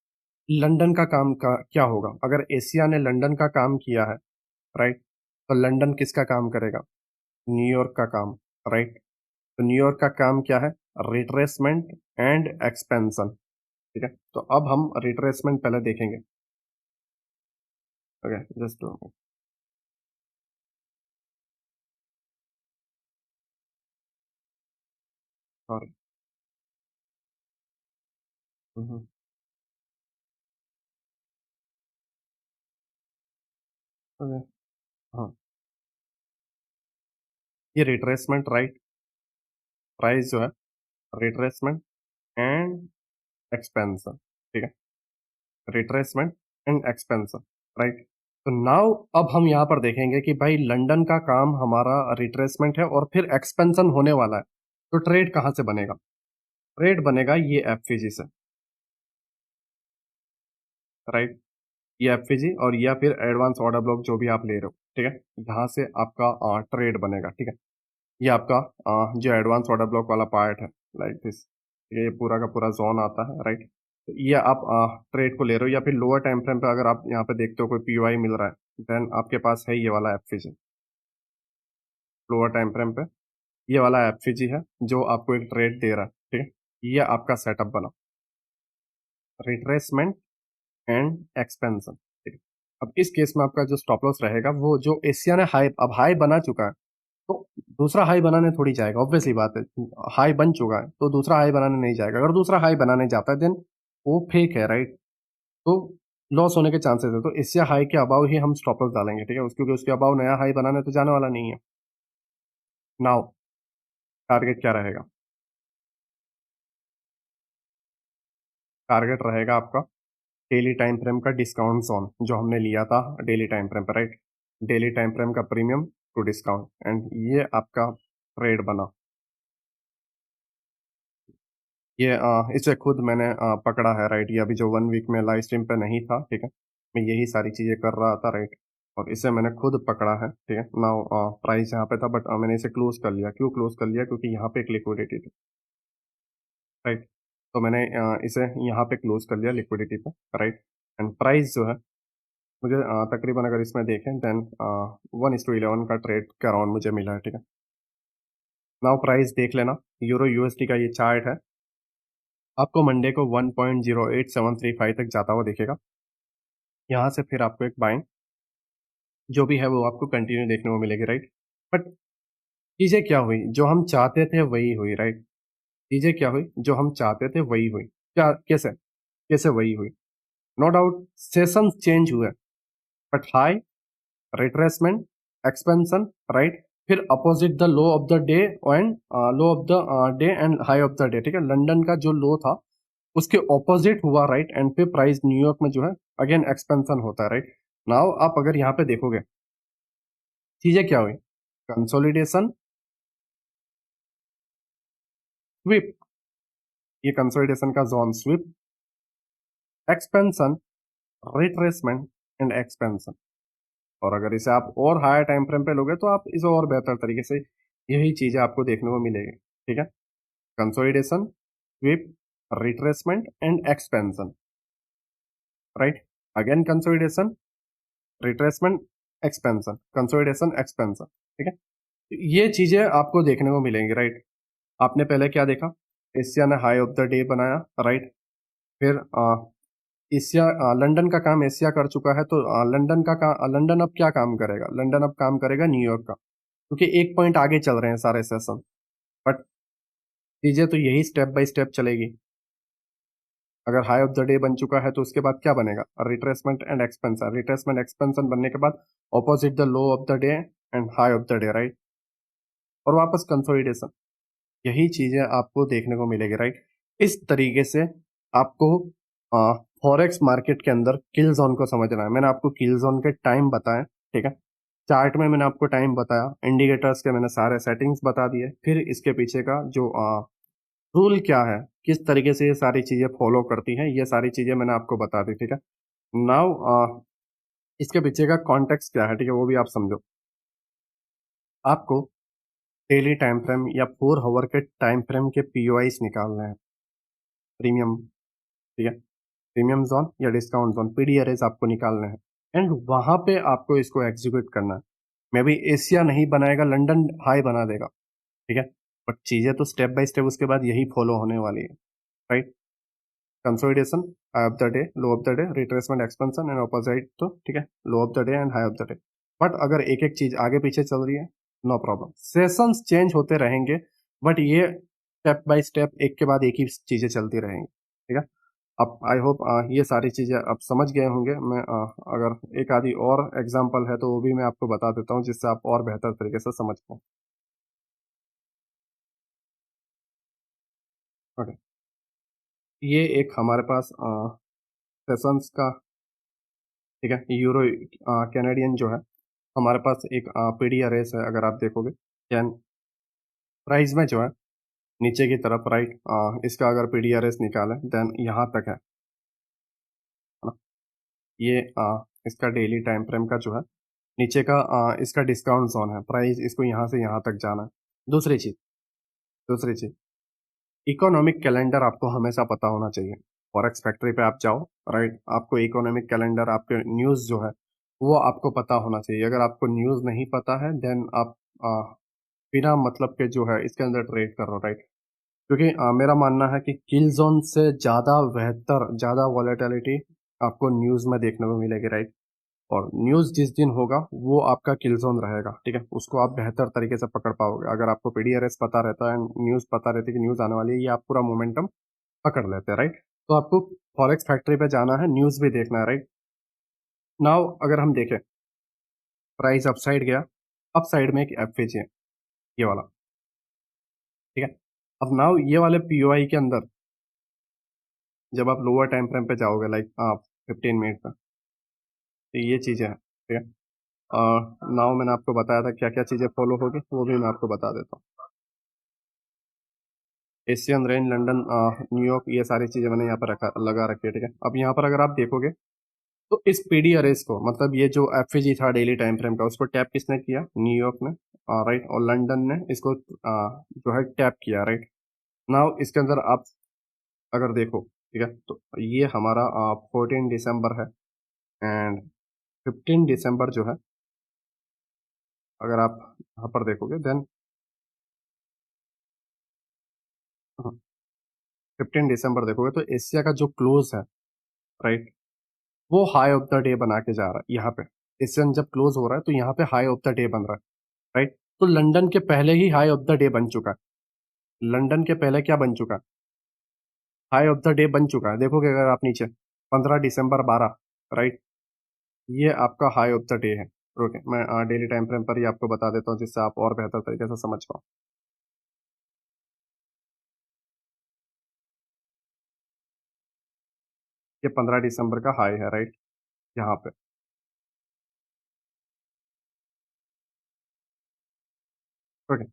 लंदन का काम का क्या होगा, अगर एशिया ने लंदन का काम किया है, राइट, तो लंदन किसका काम करेगा, न्यूयॉर्क का काम, राइट। तो न्यूयॉर्क का काम क्या है, रिट्रेसमेंट एंड एक्सपेंशन, ठीक है। तो अब हम रिट्रेसमेंट पहले देखेंगे, ओके, जस्ट सॉरी, ओके, हाँ, ये रिट्रेसमेंट, राइट, प्राइस जो है, रिट्रेसमेंट एंड एक्सपेंशन, ठीक है, रिट्रेसमेंट एंड एक्सपेंशन, राइट। तो नाउ अब हम यहाँ पर देखेंगे कि भाई लंदन का काम हमारा रिट्रेसमेंट है और फिर एक्सपेंशन होने वाला है। तो ट्रेड कहाँ से बनेगा, ट्रेड बनेगा ये एफपीजी से, राइट। ये एफपीजी और या फिर एडवांस ऑर्डर ब्लॉक जो भी आप ले रहे हो, ठीक है, यहाँ से आपका ट्रेड बनेगा, ठीक है। ये आपका जो एडवांस ऑर्डर ब्लॉक वाला पार्ट है, लाइक दिस, ये पूरा का पूरा जोन आता है, राइट। तो ये आप ट्रेड को ले रहे हो या फिर लोअर टाइम फ्रेम पे अगर आप यहाँ पे देखते हो कोई पीओआई मिल रहा है देन आपके पास है ये वाला एफपीजी। लोअर टाइम फ्रेम पे ये वाला एफपीजी है जो आपको एक ट्रेड दे रहा है, ठीक है। ये आपका सेटअप बना, रिट्रेसमेंट एंड एक्सपेंशन, ठीक है। अब इस केस में आपका जो स्टॉप लॉस रहेगा वो जो एशिया ने हाई, अब हाई बना चुका है तो दूसरा हाई बनाने थोड़ी जाएगा, ऑब्वियसली बात है। हाई बन चुका है तो दूसरा हाई बनाने नहीं जाएगा। अगर दूसरा हाई बनाने जाता है देन वो फेक है, राइट। तो लॉस होने के चांसेस है। तो इससे हाई के अबाव ही हम स्टॉप लॉस डालेंगे, ठीक है, क्योंकि उसके अबाव नया हाई बनाने तो जाने वाला नहीं है। नाउ टारगेट क्या रहेगा, टारगेट रहेगा आपका डेली टाइम फ्रेम का डिस्काउंट जोन जो हमने लिया था डेली टाइम फ्रेम पर, राइट। डेली टाइम फ्रेम का प्रीमियम टू डिस्काउंट एंड ये आपका ट्रेड बना। ये इसे खुद मैंने पकड़ा है, राइट। ये अभी जो 1 वीक में लाइव स्ट्रीम पे नहीं था, ठीक है, मैं यही सारी चीजें कर रहा था, राइट। और इसे मैंने खुद पकड़ा है, ठीक है। नाउ प्राइस यहाँ पे था बट मैंने इसे क्लोज कर लिया। क्यों क्लोज कर लिया, क्योंकि यहाँ पे एक लिक्विडिटी थी, राइट। तो मैंने इसे यहाँ पे क्लोज कर लिया लिक्विडिटी पे, राइट। एंड प्राइस जो है मुझे तकरीबन अगर इसमें देखें देन 1:11 का ट्रेड के अराउंड मुझे मिला है, ठीक है। नाउ प्राइस देख लेना, यूरो यूएसडी का ये चार्ट है, आपको मंडे को 1.08735 तक जाता हुआ दिखेगा। यहाँ से फिर आपको एक बाइंग जो भी है वो आपको कंटिन्यू देखने को मिलेगी, राइट। बट चीज़ें क्या हुई, जो हम चाहते थे वही हुई, राइट। चीज़ें क्या हुई, जो हम चाहते थे वही हुई। क्या, कैसे कैसे वही हुई? नो डाउट सेशन चेंज हुए, but high retracement, expansion, right. फिर opposite the low of the day and low of the day and high of the day, ठीक है। लंदन का जो लो था उसके ऑपोजिट हुआ, राइट। एंड फिर प्राइस न्यूयॉर्क में जो है अगेन एक्सपेंशन होता है, राइट। नाउ आप अगर यहाँ पे देखोगे चीजें क्या हुई, कंसोलिडेशन, स्विप, ये कंसोलिडेशन का zone, sweep, expansion, retracement and expansion. और अगर इसे आप और हायर टाइम फ्रेम पे लोगे तो आप इसे और बेहतर तरीके से यही चीजें आपको देखने को मिलेगी, ठीक है। Consolidation, sweep, retracement and expansion, right. Again consolidation, retracement, expansion, consolidation, expansion, ठीक है। ये चीजें आपको देखने को मिलेंगी, राइट। आपने पहले क्या देखा, एशिया ने हाई ऑफ द डे बनाया, राइट। फिर एशिया, लंदन का काम एशिया कर चुका है, तो लंदन अब क्या काम करेगा, लंदन अब काम करेगा न्यूयॉर्क का, क्योंकि एक पॉइंट आगे चल रहे हैं सारे सेशन। बट चीजें तो यही स्टेप बाय स्टेप चलेगी। अगर हाई ऑफ द डे बन चुका है तो उसके बाद क्या बनेगा, retracement and expansion, retracement expansion बनने के बाद opposite the low of the day and high of the day, right. और वापस कंसोलिडेशन, यही चीजें आपको देखने को मिलेगी, राइट। इस तरीके से आपको फॉरेक्स मार्केट के अंदर किल जोन को समझना है। मैंने आपको किल जोन के टाइम बताए, ठीक है। चार्ट में मैंने आपको टाइम बताया, इंडिकेटर्स के मैंने सारे सेटिंग्स बता दिए, फिर इसके पीछे का जो रूल क्या है, किस तरीके से ये सारी चीजें फॉलो करती हैं, ये सारी चीजें मैंने आपको बता दी, ठीक है। नाउ इसके पीछे का कॉन्टेक्स्ट क्या है, ठीक है, वो भी आप समझो। आपको डेली टाइम फ्रेम या 4 आवर के टाइम फ्रेम के पीओआईस निकालने हैं, प्रीमियम, ठीक है, प्रीमियम जोन या डिस्काउंट जोन, पीडीआरएस आपको निकालने हैं। एंड वहां पे आपको इसको एग्जीक्यूट करना है। मे बी एशिया नहीं बनाएगा, लंदन हाई बना देगा, ठीक है। बट चीजें तो स्टेप बाय स्टेप उसके बाद यही फॉलो होने वाली है, right. Consolidation, high of the day, low of the day, retracement, expansion and opposite, तो ठीक है, low of the day and high of the day. But अगर एक एक चीज आगे पीछे चल रही है, नो प्रॉब्लम, सेशंस चेंज होते रहेंगे, बट ये स्टेप बाय स्टेप एक के बाद एक ही चीजें चलती रहेंगी, ठीक है। अब आई होप ये सारी चीजें आप समझ गए होंगे। मैं अगर एक आधी और एग्जांपल है तो वो भी मैं आपको बता देता हूँ, जिससे आप और बेहतर तरीके से समझ पाओ। ओके, ये एक हमारे पास सेशंस का, ठीक है, यूरो कैनेडियन जो है, हमारे पास एक पीडीआरएस है। अगर आप देखोगे कैन प्राइस में जो है नीचे की तरफ, राइट, इसका अगर पीडीआरएस निकालें देन यहाँ तक है ना। ये इसका डेली टाइम फ्रेम का जो है नीचे का इसका डिस्काउंट जोन है, प्राइस इसको यहाँ से यहाँ तक जाना है। दूसरी चीज, दूसरी चीज, इकोनॉमिक कैलेंडर आपको हमेशा पता होना चाहिए। फॉरेक्स फैक्ट्री पे आप जाओ, राइट, आपको इकोनॉमिक कैलेंडर, आपके न्यूज़ जो है वो आपको पता होना चाहिए। अगर आपको न्यूज़ नहीं पता है देन आप बिना मतलब के जो है इसके अंदर ट्रेड कर रहे हो, राइट। क्योंकि मेरा मानना है कि किल जोन से ज़्यादा बेहतर, ज़्यादा वॉलेटिलिटी आपको न्यूज़ में देखने को मिलेगी, राइट। और न्यूज़ जिस दिन होगा वो आपका किल जोन रहेगा, ठीक है, उसको आप बेहतर तरीके से पकड़ पाओगे। अगर आपको पीडीआरएस पता रहता है, न्यूज़ पता रहती है कि न्यूज़ आने वाली है, ये आप पूरा मोमेंटम पकड़ लेते हैं, राइट। तो आपको फॉरेक्स फैक्ट्री पे जाना है, न्यूज़ भी देखना है, राइट। नाउ अगर हम देखें, प्राइस अपसाइड गया, अपसाइड में एक एफएजी है, ये वाला, ठीक है। अब नाउ ये वाले पीओआई के अंदर जब आप लोअर टाइम फ्रेम पे जाओगे, लाइक 15 मिनट का, तो ये चीज़ें हैं, ठीक है। नाउ मैंने आपको बताया था क्या क्या चीज़ें फॉलो होगी, वो भी मैं आपको बता देता हूँ। एशियन रेंज, लंदन, न्यूयॉर्क, ये सारी चीज़ें मैंने यहाँ पर रखा लगा रखी है, ठीक है। अब यहाँ पर अगर आप देखोगे तो इस पीडीआरएस को, मतलब ये जो एफईजी था डेली टाइम फ्रेम का, उसको टैप किसने किया, न्यूयॉर्क ने, राइट, और लंदन ने इसको जो है टैप किया, राइट। नाउ इसके अंदर आप अगर देखो, ठीक है, तो ये हमारा 14 दिसंबर है एंड 15 दिसंबर जो है, अगर आप यहाँ पर देखोगे देन 15 दिसंबर देखोगे तो एशिया का जो क्लोज है, राइट, वो हाई ऑफ द डे बना के जा रहा है यहाँ पे। एशियन जब क्लोज हो रहा है तो यहाँ पे हाई ऑफ द डे बन रहा है, राइट। तो लंदन के पहले ही हाई ऑफ द डे बन चुका है। लंदन के पहले क्या बन चुका है? हाई ऑफ द डे बन चुका है। देखोगे अगर आप नीचे 15 दिसंबर 12, राइट, ये आपका हाई ऑफ द डे है। ओके, मैं डेली टाइम फ्रेम पर ही आपको बता देता हूँ जिससे आप और बेहतर तरीके से समझ पाओ। ये 15 दिसंबर का हाई है, राइट, यहाँ पे। ओके,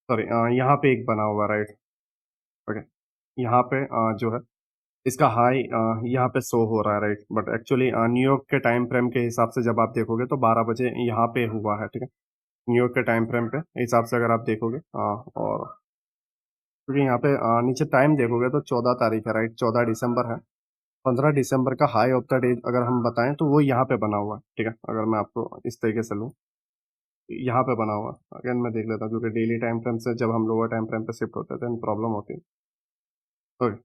सॉरी, यहाँ पे एक बना हुआ, राइट। ओके, यहाँ पे जो है इसका हाई यहाँ पे शो हो रहा है, राइट, बट एक्चुअली न्यूयॉर्क के टाइम फ्रेम के हिसाब से जब आप देखोगे तो 12 बजे यहाँ पे हुआ है, ठीक है। न्यूयॉर्क के टाइम फ्रेम पे हिसाब से अगर आप देखोगे, और क्योंकि यहाँ पे नीचे टाइम देखोगे तो 14 तारीख है, राइट, 14 दिसंबर है। 15 दिसंबर का हाई ऑफ द डे अगर हम बताएं तो वो यहाँ पे बना हुआ है, ठीक है। अगर मैं आपको इस तरीके से लूँ, यहाँ पे बना हुआ है। अगेन मैं देख लेता हूँ क्योंकि डेली टाइम फ्रेम से जब हम लोअर टाइम फ्रेम पे शिफ्ट होते हैं तो प्रॉब्लम होती है। ओके,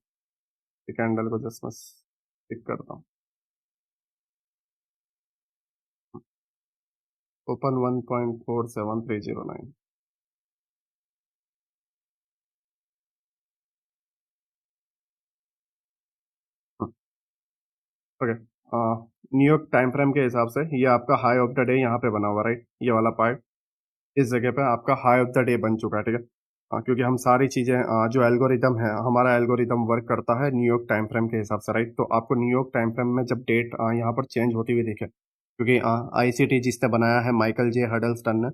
कैंडल को जस्ट मैं पिक करता हूँ। Open 1.47309। Okay, New York time frame के हिसाब से ये आपका हाई ऑफ द डे यहाँ पे बना हुआ, राइट, ये वाला पार्ट इस जगह पे आपका हाई ऑफ द डे बन चुका है, ठीक है। क्योंकि हम सारी चीज़ें जो एल्गोरिदम है, हमारा एल्गोरिदम वर्क करता है न्यूयॉर्क टाइम फ्रेम के हिसाब से, राइट। तो आपको न्यूयॉर्क टाइम फ्रेम में जब डेट यहाँ पर चेंज होती हुई दिखे, क्योंकि आईसीटी जिसने बनाया है माइकल जे हडल्स्टन ने,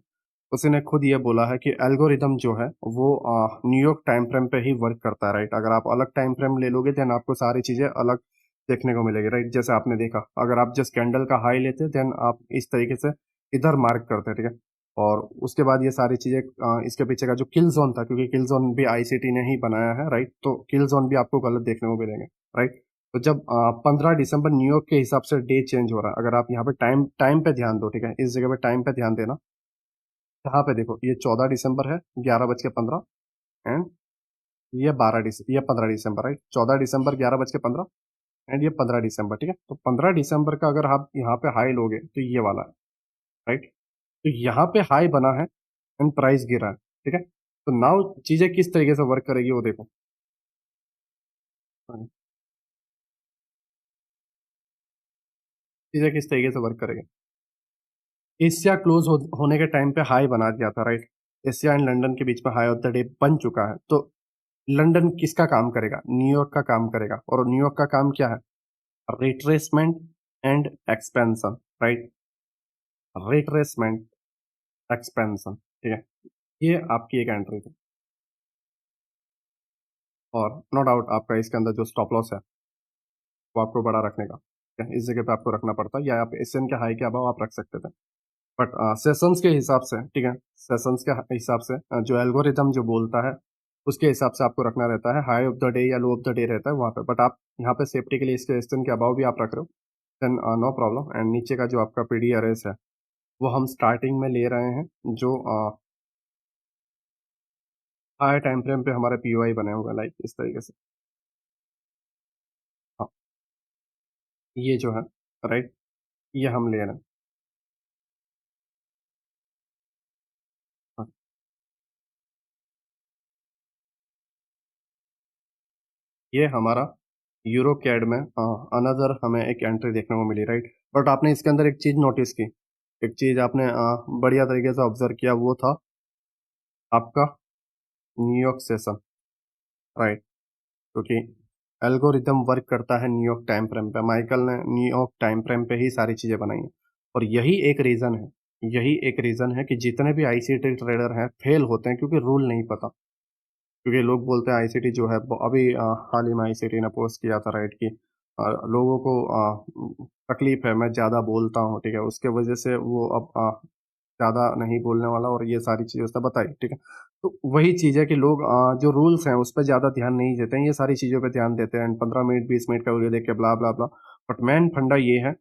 उसने खुद ये बोला है कि एल्गोरिदम जो है वो न्यूयॉर्क टाइम फ्रेम पे ही वर्क करता है, राइट। अगर आप अलग टाइम फ्रेम ले लोगे देन आपको सारी चीज़ें अलग देखने को मिलेगी, राइट। जैसे आपने देखा, अगर आप जस्ट कैंडल का हाई लेते देन आप इस तरीके से इधर मार्क करते, ठीक है। और उसके बाद ये सारी चीज़ें इसके पीछे का जो किल जोन था, क्योंकि किल जोन भी आईसीटी ने ही बनाया है, राइट, तो किल जोन भी आपको गलत देखने को मिलेंगे, राइट। तो जब 15 दिसंबर न्यूयॉर्क के हिसाब से डे चेंज हो रहा है, अगर आप यहाँ पे टाइम टाइम पे ध्यान दो, ठीक है, इस जगह पे टाइम पे ध्यान देना। यहाँ पे देखो, ये 14 दिसंबर है, 11:15, एंड ये 12 दिसंबर, ये 15 दिसंबर, राइट। 14 दिसंबर 11:15, एंड ये 15 दिसंबर, ठीक है। तो 15 दिसंबर का अगर आप यहाँ पे हाई लोगे तो ये वाला है, राइट। तो यहाँ पे हाई बना है एंड प्राइस गिरा है, ठीक है। तो नाउ चीजें किस तरीके से वर्क करेगी वो देखो। हाँ, चीजें किस तरीके से वर्क करेगी। एशिया क्लोज होने के टाइम पे हाई बना दिया था, राइट। एशिया एंड लंदन के बीच में हाई ऑफ द डे बन चुका है। तो लंदन किसका काम करेगा? न्यूयॉर्क का काम करेगा। और न्यूयॉर्क का काम क्या है? Retracement and expansion, right. Retracement, expansion, ठीक है। ये आपकी एक एंट्री थी। और नो डाउट आपका इसके अंदर जो स्टॉप लॉस है वो आपको बड़ा रखने का, ठीक है, इस जगह पे आपको रखना पड़ता है, या आप एशियन के हाई के अभाव आप रख सकते थे। बट सेशंस के हिसाब से, ठीक है, सेशंस के हिसाब से जो एल्गोरिदम जो बोलता है उसके हिसाब से आपको रखना रहता है। हाई ऑफ द डे या लो ऑफ द डे रहता है वहाँ पे, बट आप यहाँ पे सेफ्टी के लिए इसके एशियन के अभाव भी आप रख रहे हो, देन नो प्रॉब्लम। एंड नीचे का जो आपका पीडी अरेस है वो हम स्टार्टिंग में ले रहे हैं, जो हाई टाइम फ्रेम पे हमारे पीओआई बने हुए लाइक इस तरीके से। हाँ, ये जो है, राइट, ये हम ले रहे हैं। हाँ, ये हमारा यूरो कैड में अनदर हमें एक एंट्री देखने को मिली, राइट। बट आपने इसके अंदर एक चीज नोटिस की, एक चीज आपने बढ़िया तरीके से ऑब्जर्व किया, वो था आपका न्यूयॉर्क सेशन, राइट। क्योंकि एल्गोरिदम वर्क करता है न्यूयॉर्क टाइम फ्रेम पे, माइकल ने न्यूयॉर्क टाइम फ्रेम पे ही सारी चीजें बनाई हैं। और यही एक रीजन है, यही एक रीजन है कि जितने भी आईसीटी ट्रेडर हैं फेल होते हैं, क्योंकि रूल नहीं पता। क्योंकि लोग बोलते हैं आईसीटी जो है अभी हाल ही में आईसीटी ने पोस्ट किया था, राइट, कि लोगों को तकलीफ है, मैं ज़्यादा बोलता हूँ, ठीक है, उसके वजह से वो अब ज़्यादा नहीं बोलने वाला, और ये सारी चीज़ें उसने बताई, ठीक है। तो वही चीज़ है कि लोग जो रूल्स हैं उस पर ज़्यादा ध्यान नहीं देते हैं, ये सारी चीज़ों पे ध्यान देते हैं, 15 मिनट 20 मिनट का वीडियो देख के ब्ला ब्ला ब्ला। बट मेन फंडा ये है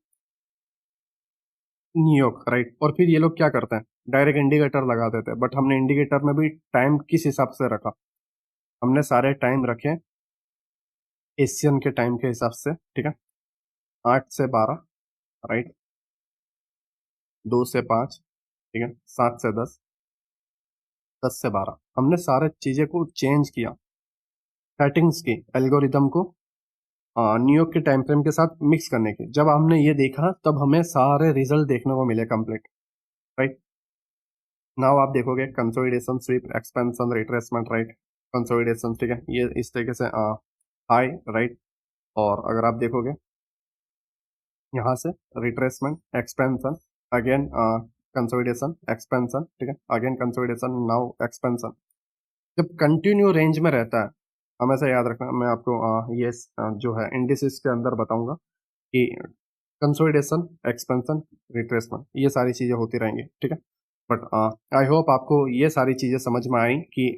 न्यूयॉर्क, राइट। और फिर ये लोग क्या करते हैं, डायरेक्ट इंडिकेटर लगा देते हैं, बट हमने इंडिकेटर में भी टाइम किस हिसाब से रखा? हमने सारे टाइम रखे एशियन के टाइम के हिसाब से, ठीक है, 8 से 12, राइट, 2 से 5, ठीक है, 7 से 10, 10 से 12, हमने सारे चीजें को चेंज किया, सेटिंग्स की, एल्गोरिदम को न्यूयॉर्क के टाइम फ्रेम के साथ मिक्स करने की। जब हमने ये देखा तब हमें सारे रिजल्ट देखने को मिले कंप्लीट, राइट। नाउ आप देखोगे consolidation, sweep, expansion, retracement, right, consolidation, ठीक है, ये इस तरीके से हाई, राइट। और अगर आप देखोगे यहाँ से retracement, expansion, again consolidation, expansion, ठीक है, अगेन कंसोलिडेशन, नाउ एक्सपेंशन। जब कंटिन्यू रेंज में रहता है, हमेशा याद रखना, मैं आपको ये जो है इंडिसेस के अंदर बताऊंगा कि कंसोलिडेशन, एक्सपेंशन, रिट्रेसमेंट, ये सारी चीजें होती रहेंगी, ठीक है। बट आई होप आपको ये सारी चीजें समझ में आई कि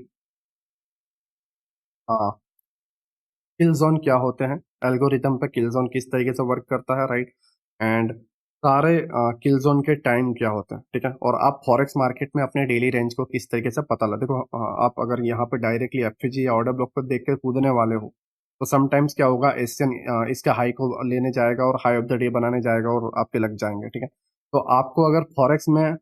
किल जोन क्या होते हैं, एल्गोरिदम पे किल जोन किस तरीके से वर्क करता है, राइट, एंड सारे किल जोन के टाइम क्या होते हैं, ठीक है। और आप फॉरेक्स मार्केट में अपने डेली रेंज को किस तरीके से पता लगा, देखो आप अगर यहाँ पे डायरेक्टली एफजी या ऑर्डर ब्लॉक पर देख के कूदने वाले हो तो समटाइम्स क्या होगा, एशियन इसके हाई को लेने जाएगा और हाई ऑफ द डे बनाने जाएगा और आपके लग जाएंगे, ठीक है। तो आपको अगर फॉरेक्स में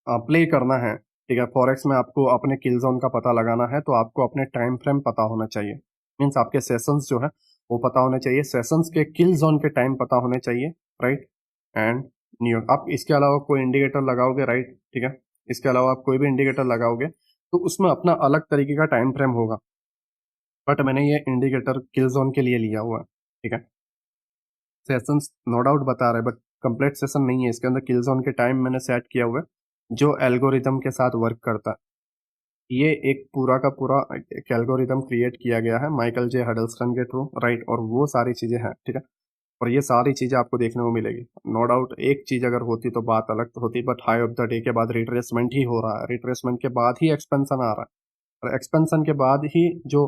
प्ले करना है, ठीक है, फॉरेक्स में आपको अपने किल जोन का पता लगाना है तो आपको अपने टाइम फ्रेम पता होना चाहिए, मीन्स आपके सेशंस जो है वो पता होने चाहिए, सेशंस के किल जोन के टाइम पता होने चाहिए, राइट। एंड न्यू आप इसके अलावा कोई इंडिकेटर लगाओगे, राइट, ठीक है, इसके अलावा आप कोई भी इंडिकेटर लगाओगे तो उसमें अपना अलग तरीके का टाइम फ्रेम होगा, बट मैंने ये इंडिकेटर किल जोन के लिए लिया हुआ है, ठीक है। सेशंस नो डाउट बता रहे बट कंप्लीट सेशन नहीं है, इसके अंदर किल जोन के टाइम मैंने सेट किया हुआ है जो एल्गोरिदम के साथ वर्क करता है। ये एक पूरा का पूरा एक एल्गोरिदम क्रिएट किया गया है माइकल जे हडल्स्टन के थ्रू, राइट, और वो सारी चीजें हैं, ठीक है। और ये सारी चीजें आपको देखने को मिलेगी, नो डाउट एक चीज अगर होती तो बात अलग होती, but high of the day के बाद रिट्रेसमेंट ही हो रहा है, रिट्रेसमेंट के बाद ही एक्सपेंशन आ रहा है, और एक्सपेंशन के बाद ही जो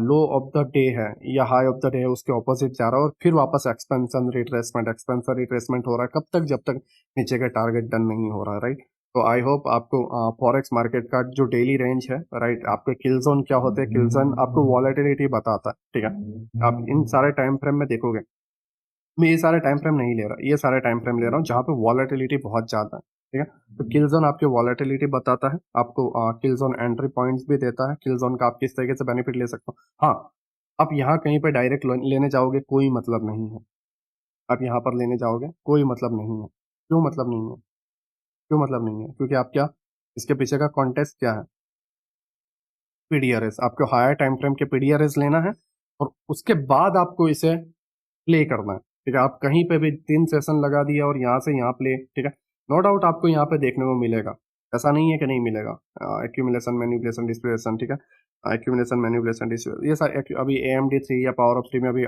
लो ऑफ द डे है या हाई ऑफ द डे है उसके ऑपोजिट जा रहा है और फिर वापस एक्सपेंशन रिट्रेसमेंट, एक्सपेंशन रिट्रेसमेंट हो रहा है, कब तक, जब तक नीचे का टारगेट डन नहीं हो रहा है, राइट। तो आई होप आपको फॉरेक्स मार्केट का जो डेली रेंज है, राइट, आपके किल जोन क्या होते हैं, किल जोन आपको वॉलेटिलिटी बताता है, ठीक है। आप इन सारे टाइम फ्रेम में देखोगे, मैं ये सारे टाइम फ्रेम नहीं ले रहा, ये सारे टाइम फ्रेम ले रहा हूँ जहाँ पे वॉलेटिलिटी बहुत ज्यादा है, ठीक है। तो किल जोन आपके वॉलेटिलिटी बताता है, आपको किल जोन एंट्री पॉइंट्स भी देता है, किल जोन का आप किस तरीके से बेनिफिट ले सकते हो। हाँ, आप यहाँ कहीं पे डायरेक्ट लेने जाओगे कोई मतलब नहीं है, आप यहाँ पर लेने जाओगे कोई मतलब नहीं है, क्यों मतलब नहीं है, क्यों मतलब नहीं है, क्योंकि आप क्या, इसके पीछे का कॉन्टेक्स्ट क्या है, पीडीआरएस, आपको हायर टाइम फ्रेम के पीडीआरएस लेना है और उसके बाद आपको इसे प्ले करना है, ठीक है। आप कहीं पे भी 3 सेशन लगा दिया और यहाँ से यहाँ प्ले, ठीक है, नो डाउट आपको यहाँ पे देखने को मिलेगा, ऐसा नहीं है कि नहीं मिलेगा, एक्यूमुलेशन, मैनिपुलेशन, डिस्प्लेशन, ठीक है, एक्यूमुलेशन, मैनिपुलेशन, ये सारे अभी AMD 3 या पावर ऑफ 3 में अभी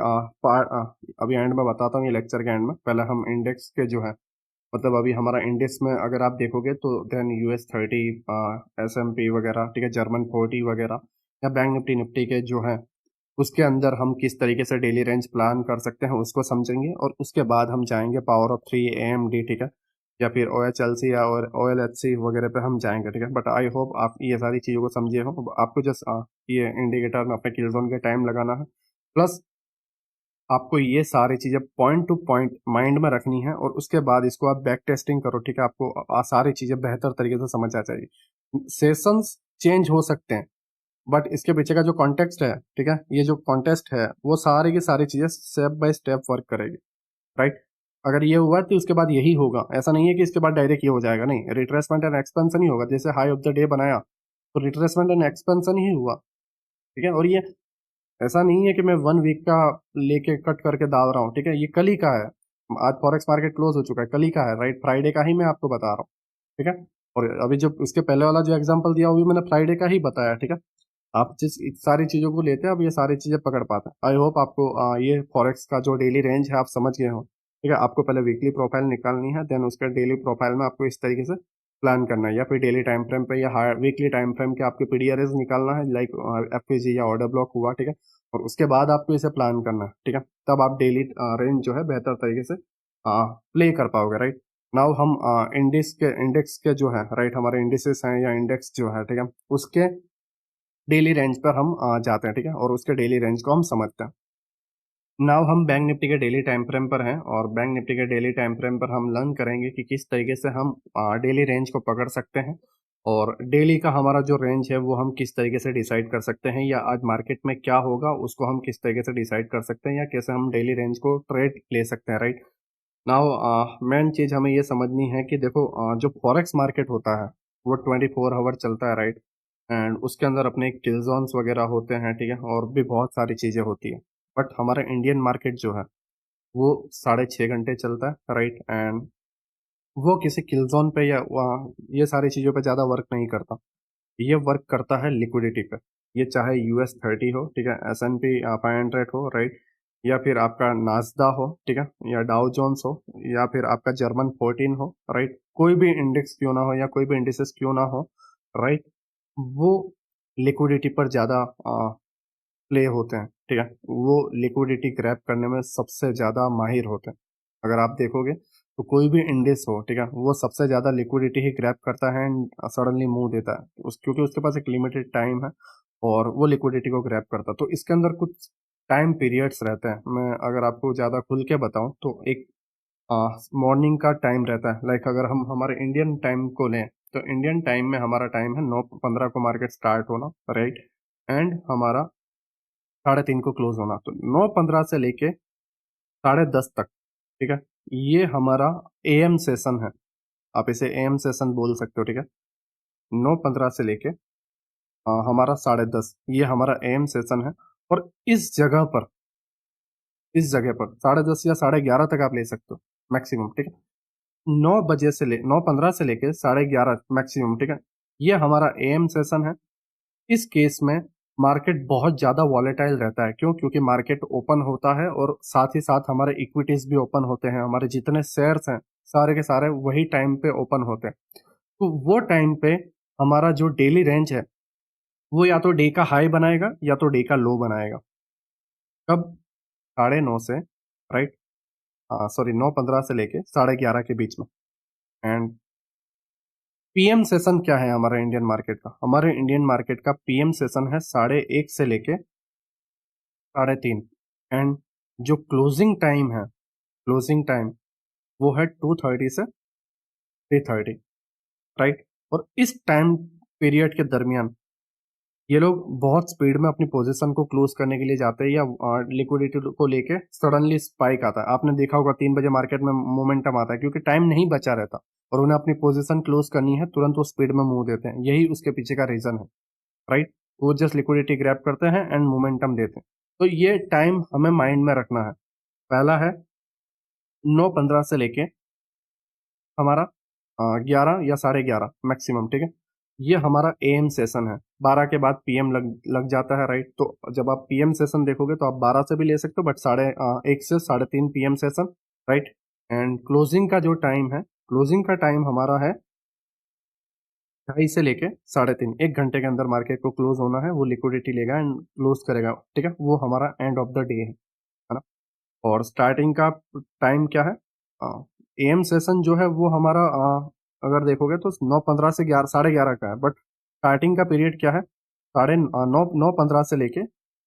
अभी एंड में बताता हूँ, ये लेक्चर के एंड में, पहले हम इंडेक्स के जो है, मतलब अभी हमारा इंडेक्स में अगर आप देखोगे तो देन US 30, SMP वगैरह, ठीक है, जर्मन 40 वगैरह, या बैंक निफ्टी निफ्टी के जो है उसके अंदर हम किस तरीके से डेली रेंज प्लान कर सकते हैं उसको समझेंगे, और उसके बाद हम जाएंगे पावर ऑफ 3, AMD, ठीक है, या फिर OHLC या और OLHC वगैरह पे हम जाएंगे, ठीक है। बट आई होप आप ये सारी चीज़ों को समझे हो, आपको जस्ट ये इंडिकेटर में अपने किल जोन के टाइम लगाना है, प्लस आपको ये सारी चीज़ें पॉइंट टू पॉइंट माइंड में रखनी है और उसके बाद इसको आप बैक टेस्टिंग करो, ठीक है, आपको सारी चीज़ें बेहतर तरीके से समझ आ जाएगी। सेशंस चेंज हो सकते हैं बट इसके पीछे का जो कॉन्टेक्स्ट है, ठीक है, ये जो कॉन्टेक्स्ट है वो सारी की सारी चीजें स्टेप बाय स्टेप वर्क करेगी, राइट। अगर ये हुआ तो उसके बाद यही होगा, ऐसा नहीं है कि इसके बाद डायरेक्ट ये हो जाएगा, नहीं, रिट्रेसमेंट एंड एक्सपेंशन ही होगा, जैसे हाई ऑफ द डे बनाया तो रिट्रेसमेंट एंड एक्सपेंशन ही हुआ, ठीक है। और ये ऐसा नहीं है कि मैं 1 वीक का लेके कट करके डाल रहा हूँ, ठीक है, ये कल ही का है, आज फॉरेक्स मार्केट क्लोज हो चुका है, कल ही का है, राइट, फ्राइडे का ही मैं आपको बता रहा हूँ, ठीक है। और अभी जो उसके पहले वाला जो एग्जाम्पल दिया वो भी मैंने फ्राइडे का ही बताया, ठीक है। आप जिस सारी चीज़ों को लेते हैं अब ये सारी चीज़ें पकड़ पाते हैं। आई होप आपको ये फॉरेक्स का जो डेली रेंज है आप समझ गए हो, ठीक है। आपको पहले वीकली प्रोफाइल निकालनी है, देन उसके डेली प्रोफाइल में आपको इस तरीके से प्लान करना है, या फिर डेली टाइम फ्रेम पे या वीकली टाइम फ्रेम के आपके पीडीआरएस निकालना है, लाइक एफपीजी या ऑर्डर ब्लॉक हुआ, ठीक है। और उसके बाद आपको इसे प्लान करना है, ठीक है, तब आप डेली रेंज जो है बेहतर तरीके से प्ले कर पाओगे, राइट। नाउ हम इंडेक्स के जो है, राइट, हमारे इंडिसेस हैं या इंडेक्स जो है, ठीक है, उसके डेली रेंज पर हम जाते हैं, ठीक है, और उसके डेली रेंज को हम समझते हैं। नाउ हम बैंक निफ्टी के डेली टाइम फ्रेम पर हैं, और बैंक निफ्टी के डेली टाइम फ्रेम पर हम लर्न करेंगे कि किस तरीके से हम डेली रेंज को पकड़ सकते हैं, और डेली का हमारा जो रेंज है वो हम किस तरीके से डिसाइड कर सकते हैं, या आज मार्केट में क्या होगा उसको हम किस तरीके से डिसाइड कर सकते हैं, या कैसे हम डेली रेंज को ट्रेड ले सकते हैं, राइट। नाउ मेन चीज़ हमें ये समझनी है कि देखो, जो फॉरेक्स मार्केट होता है वो 24 आवर चलता है, राइट। एंड उसके अंदर अपने किल जोन्स वगैरह होते हैं, ठीक है, और भी बहुत सारी चीज़ें होती है। बट हमारा इंडियन मार्केट जो है वो 6.5 घंटे चलता है, राइट। एंड वो किसी किल जोन पे या वहाँ ये सारी चीज़ों पे ज़्यादा वर्क नहीं करता। ये वर्क करता है लिक्विडिटी पे। ये चाहे US 30 हो, ठीक है, S&P 500 हो, राइट, या फिर आपका नास्डा हो, ठीक है, या डाउ जोन्स हो, या फिर आपका जर्मन 14 हो, राइट। कोई भी इंडेक्स क्यों ना हो या कोई भी इंडिसेस क्यों ना हो, राइट, वो लिक्विडिटी पर ज़्यादा प्ले होते हैं, ठीक है। वो लिक्विडिटी ग्रैब करने में सबसे ज़्यादा माहिर होते हैं। अगर आप देखोगे तो कोई भी इंडेक्स हो, ठीक है, वो सबसे ज़्यादा लिक्विडिटी ही ग्रैब करता है एंड सडनली मूव देता है, क्योंकि उसके पास एक लिमिटेड टाइम है और वो लिक्विडिटी को ग्रैब करता है। तो इसके अंदर कुछ टाइम पीरियड्स रहते हैं। मैं अगर आपको ज़्यादा खुल के बताऊं तो एक मॉर्निंग का टाइम रहता है। लाइक अगर हम हमारे इंडियन टाइम को लें तो इंडियन टाइम में हमारा टाइम है 9:15 को मार्केट स्टार्ट होना, राइट, एंड हमारा 3:30 को क्लोज होना। तो 9:15 से लेके 10:30 तक, ठीक है, ये हमारा AM सेशन है। आप इसे AM सेशन बोल सकते हो, ठीक है। 9:15 से लेके हमारा 10:30 ये हमारा AM सेशन है। और इस जगह पर 10:30 या 11:30 तक आप ले सकते हो मैक्सिमम, ठीक है। 9:15 से लेके 11:30 मैक्सिमम, ठीक है, ये हमारा AM सेशन है। इस केस में मार्केट बहुत ज़्यादा वॉलेटाइल रहता है। क्यों? क्योंकि मार्केट ओपन होता है और साथ ही साथ हमारे इक्विटीज भी ओपन होते हैं। हमारे जितने शेयर्स हैं सारे के सारे वही टाइम पे ओपन होते हैं। तो वो टाइम पे हमारा जो डेली रेंज है वो या तो डे का हाई बनाएगा या तो डे का लो बनाएगा। कब? 9:30 से, राइट, सॉरी, 9:15 से लेके 11:30 के बीच में। एंड PM सेशन क्या है हमारा इंडियन मार्केट का? हमारे इंडियन मार्केट का PM सेशन है 1:30 से लेके 3:30। एंड जो क्लोजिंग टाइम वो है 2:30 से 3:30, राइट। और इस टाइम पीरियड के दरमियान ये लोग बहुत स्पीड में अपनी पोजीशन को क्लोज करने के लिए जाते हैं, या लिक्विडिटी को लेके सडनली स्पाइक आता है। आपने देखा होगा 3 बजे मार्केट में मोमेंटम आता है क्योंकि टाइम नहीं बचा रहता और उन्हें अपनी पोजीशन क्लोज करनी है, तुरंत वो स्पीड में मूव देते हैं। यही उसके पीछे का रीजन है, राइट। वो जस्ट लिक्विडिटी ग्रैब करते हैं एंड मोमेंटम देते हैं। तो ये टाइम हमें माइंड में रखना है। पहला है 9:15 से लेके हमारा 11 या 11:30 मैक्सिमम, ठीक है, ये हमारा AM सेशन है। 12 के बाद PM लग जाता है, राइट। तो जब आप PM सेशन देखोगे तो आप 12 से भी ले सकते हो, बट 1:30 से 3:30 PM session, right. And closing का टाइम हमारा है 2:30 से लेके 3:30। 1 घंटे के अंदर मार्केट को क्लोज होना है। वो लिक्विडिटी लेगा एंड क्लोज करेगा, ठीक है। वो हमारा एंड ऑफ द डे है ना। और स्टार्टिंग का टाइम क्या है? AM सेशन जो है वो हमारा अगर देखोगे तो 9:15 से 11:30 का है, बट स्टार्टिंग का पीरियड क्या है? 9:15 से लेके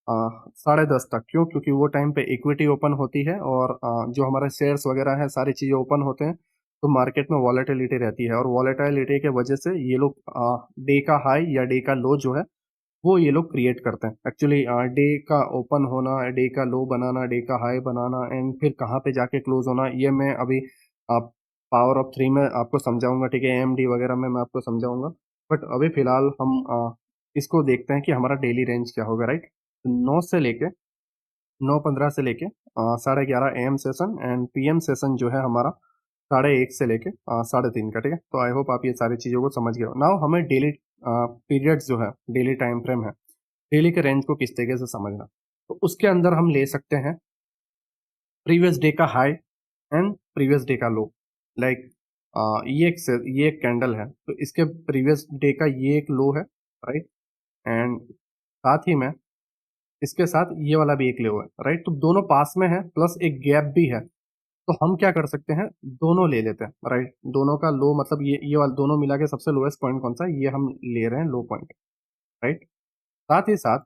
10:30 तक। क्यों? क्योंकि वो टाइम पे इक्विटी ओपन होती है और जो हमारे शेयर्स वगैरह है सारी चीज़ें ओपन होते हैं। तो मार्केट में वॉलेटिलिटी रहती है और वॉलेटिलिटी के वजह से ये लोग डे का हाई या डे का लो जो है वो ये लोग क्रिएट करते हैं। एक्चुअली डे का ओपन होना, डे का लो बनाना, डे का हाई बनाना एंड फिर कहाँ पे जाके क्लोज होना, ये मैं अभी आप पावर ऑफ 3 में आपको समझाऊंगा, ठीक है। AMD वगैरह में मैं आपको समझाऊंगा। बट अभी फिलहाल हम इसको देखते हैं कि हमारा डेली रेंज क्या होगा, राइट। 9:15 से लेके 11:30 AM session and PM session जो है हमारा 1:30 से लेके 3:30 का, ठीक है। तो आई होप आप ये सारी चीज़ों को समझ गए हो। नाउ हमें डेली पीरियड्स जो है, डेली टाइम फ्रेम है, डेली के रेंज को किस तरीके से समझना। तो उसके अंदर हम ले सकते हैं प्रीवियस डे का हाई एंड प्रीवियस डे का लो। लाइक ये एक कैंडल है तो इसके प्रीवियस डे का ये एक लो है, राइट। एंड साथ ही में इसके साथ ये वाला भी एक लो है, राइट। तो दोनों पास में है प्लस एक गैप भी है। तो हम क्या कर सकते हैं, दोनों ले लेते हैं, राइट। दोनों का लो मतलब ये वाला दोनों मिला के सबसे लोएस्ट पॉइंट कौन सा है, ये हम ले रहे हैं लो पॉइंट, राइट। साथ ही साथ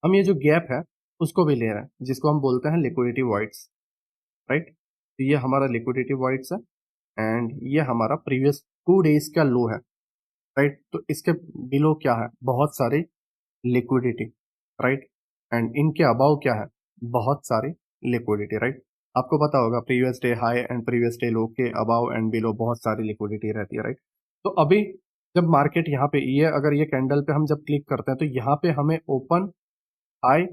हम ये जो गैप है उसको भी ले रहे हैं, जिसको हम बोलते हैं लिक्विडिटी वॉइड्स, राइट। तो ये हमारा लिक्विडिटी वॉइड्स है एंड ये हमारा प्रीवियस 2 डेज का लो है, राइट। तो इसके बिलो क्या है, बहुत सारी लिक्विडिटी, राइट। एंड इनके अबाव क्या है, बहुत सारी लिक्विडिटी, राइट। आपको पता होगा previous day high and previous day लो के अबाव एंड बिलो बहुत सारी लिक्विडिटी रहती है, राइट। तो अभी जब मार्केट यहाँ पे ये अगर ये कैंडल पे हम जब क्लिक करते हैं तो यहाँ पे हमें open, high,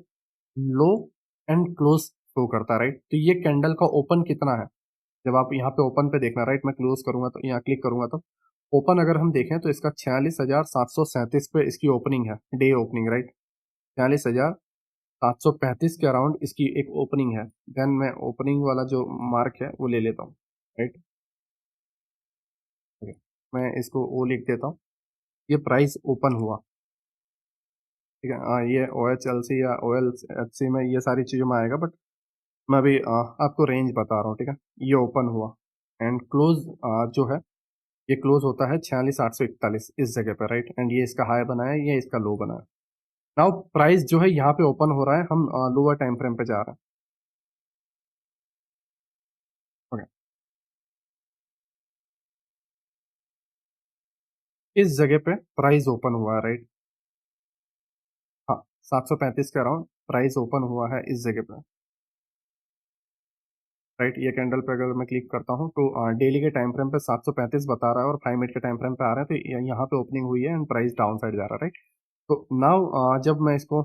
low and close show करता है, राइट। तो ये कैंडल का ओपन कितना है, जब आप यहाँ पे ओपन पे देखना, राइट। मैं क्लोज करूंगा तो यहाँ क्लिक करूंगा तो ओपन अगर हम देखें तो इसका 46,737 पे इसकी ओपनिंग है, डे ओपनिंग, राइट। 46,735 के अराउंड इसकी एक ओपनिंग है। देन मैं ओपनिंग वाला जो मार्क है वो ले लेता हूँ, राइट। मैं इसको ओ लिख देता हूँ। ये प्राइस ओपन हुआ, ठीक है। ये ओ एच एल सी या ओ एल एच सी में ये सारी चीज़ों में आएगा, बट मैं अभी आपको रेंज बता रहा हूँ, ठीक है। ये ओपन हुआ एंड क्लोज जो है ये क्लोज होता है 46,841 इस जगह पे, राइट। एंड ये इसका हाई बनाया, ये इसका लो बनाया। नाउ प्राइस जो है यहाँ पे ओपन हो रहा है, हम लोअर टाइम फ्रेम पे जा रहे हैं, ओके। इस जगह पे प्राइस ओपन हुआ है, राइट। हाँ, 735 के अराउंड प्राइस ओपन हुआ है इस जगह पे, राइट। ये कैंडल पे अगर मैं क्लिक करता हूँ तो डेली के टाइम फ्रेम पे 735 बता रहा है और 5 मिनट के टाइम फ्रेम पे आ रहा है, तो यहाँ पे ओपनिंग हुई है एंड प्राइस डाउन साइड जा रहा है, राइट। तो नाउ जब मैं इसको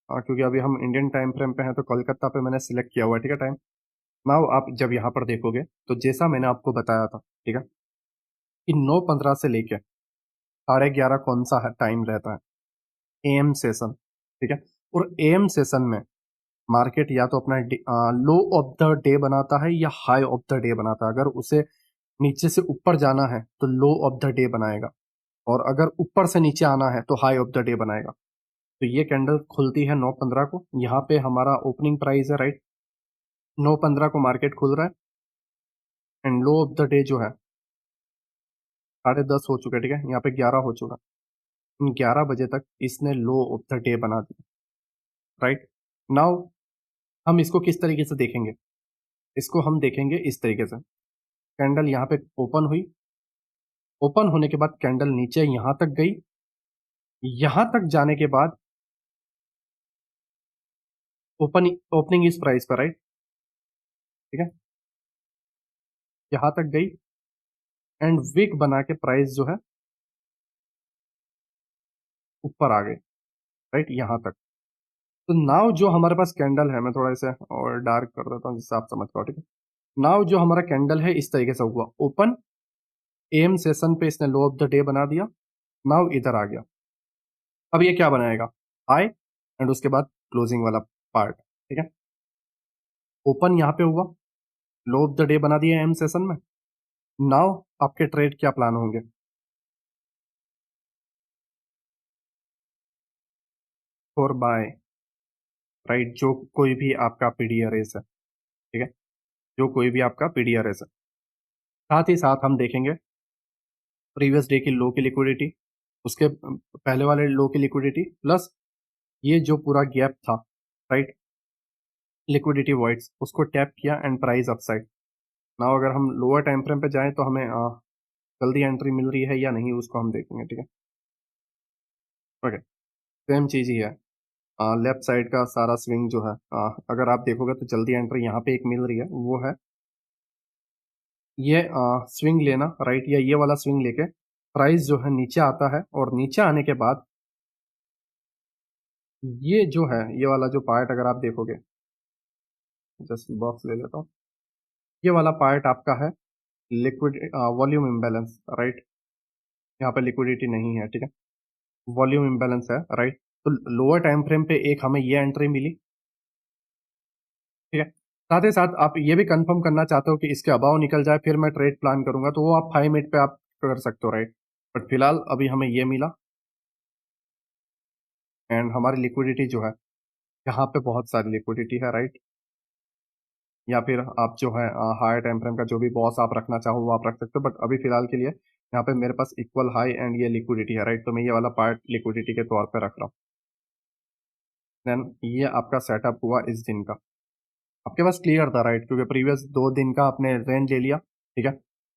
क्योंकि अभी हम इंडियन टाइम फ्रेम पे हैं तो कोलकाता पे मैंने सिलेक्ट किया हुआ है, ठीक है, टाइम। नाउ आप जब यहाँ पर देखोगे तो जैसा मैंने आपको बताया था, ठीक है, कि 9:15 से लेके 11:30 कौन सा टाइम रहता है, एएम सेशन, ठीक है। और एएम सेशन में मार्केट या तो अपना लो ऑफ द डे बनाता है या हाई ऑफ द डे बनाता है। अगर उसे नीचे से ऊपर जाना है तो लो ऑफ द डे बनाएगा, और अगर ऊपर से नीचे आना है तो हाई ऑफ द डे बनाएगा। तो ये कैंडल खुलती है 9:15 को, यहाँ पे हमारा ओपनिंग प्राइस है, राइट। 9:15 को मार्केट खुल रहा है and low of the day जो है 10:30 हो चुका है, ठीक है। यहाँ पे 11 हो चुका है। 11 बजे तक इसने लो ऑफ द डे बना दिया, राइट। नाउ हम इसको किस तरीके से देखेंगे, इसको हम देखेंगे इस तरीके से। कैंडल यहाँ पे ओपन हुई, ओपन होने के बाद कैंडल नीचे यहाँ तक गई, यहाँ तक जाने के बाद ओपनिंग इस प्राइस पर, राइट, ठीक है। यहाँ तक गई एंड विक बना के प्राइस जो है ऊपर आ गई, राइट, यहाँ तक। तो नाउ जो हमारे पास कैंडल है, मैं थोड़ा इसे और डार्क कर देता हूँ जिससे आप समझ पाओ, ठीक है। नाउ जो हमारा कैंडल है इस तरीके से हुआ, ओपन, एम सेशन पे इसने लो ऑफ द डे बना दिया, नाउ इधर आ गया। अब ये क्या बनाएगा, हाई एंड उसके बाद क्लोजिंग वाला पार्ट, ठीक है। ओपन यहाँ पे हुआ, लो ऑफ द डे बना दिया एम सेशन में। नाउ आपके ट्रेड क्या प्लान होंगे, फॉर बाय, राइट, जो कोई भी आपका पीडीआरएस है, ठीक है, जो कोई भी आपका पीडीआरएस है। साथ ही साथ हम देखेंगे प्रीवियस डे की लो की लिक्विडिटी, उसके पहले वाले लो की लिक्विडिटी, प्लस ये जो पूरा गैप था, राइट, लिक्विडिटी वॉइड्स, उसको टैप किया एंड प्राइस अपसाइड। नाउ अगर हम लोअर टाइम फ्रेम पे जाएं तो हमें जल्दी एंट्री मिल रही है या नहीं उसको हम देखेंगे, ठीक है। ओके, सेम चीज़ ही है। लेफ्ट साइड का सारा स्विंग जो है, अगर आप देखोगे तो जल्दी एंट्री यहाँ पे एक मिल रही है, वो है ये स्विंग लेना, राइट, या ये वाला स्विंग लेके प्राइस जो है नीचे आता है, और नीचे आने के बाद ये जो है ये वाला जो पार्ट अगर आप देखोगे, जस्ट बॉक्स ले लेता हूँ, ये वाला पार्ट आपका है लिक्विड वॉल्यूम इम्बैलेंस, राइट। यहाँ पे लिक्विडिटी नहीं है, ठीक है, वॉल्यूम इम्बैलेंस है, राइट। तो लोअर टाइम फ्रेम पे एक हमें ये एंट्री मिली, ठीक है। साथ ही साथ आप ये भी कंफर्म करना चाहते हो कि इसके अबाव निकल जाए फिर मैं ट्रेड प्लान करूंगा, तो वो आप 5 मिनट पे आप कर सकते हो, राइट। बट फिलहाल अभी हमें ये मिला एंड हमारी लिक्विडिटी जो है यहाँ पे बहुत सारी लिक्विडिटी है, राइट। या फिर आप जो है हायर टाइम फ्रेम का जो भी बॉस आप रखना चाहो वो आप रख सकते हो, बट अभी फिलहाल के लिए यहाँ पे मेरे पास इक्वल हाई एंड ये लिक्विडिटी है, राइट। तो मैं ये वाला पार्ट लिक्विडिटी के तौर पे रख रहा हूँ। देन ये आपका सेटअप हुआ इस दिन का। आपके पास क्लियर था राइट, क्योंकि प्रीवियस 2 दिन का आपने रेंज ले लिया, ठीक है,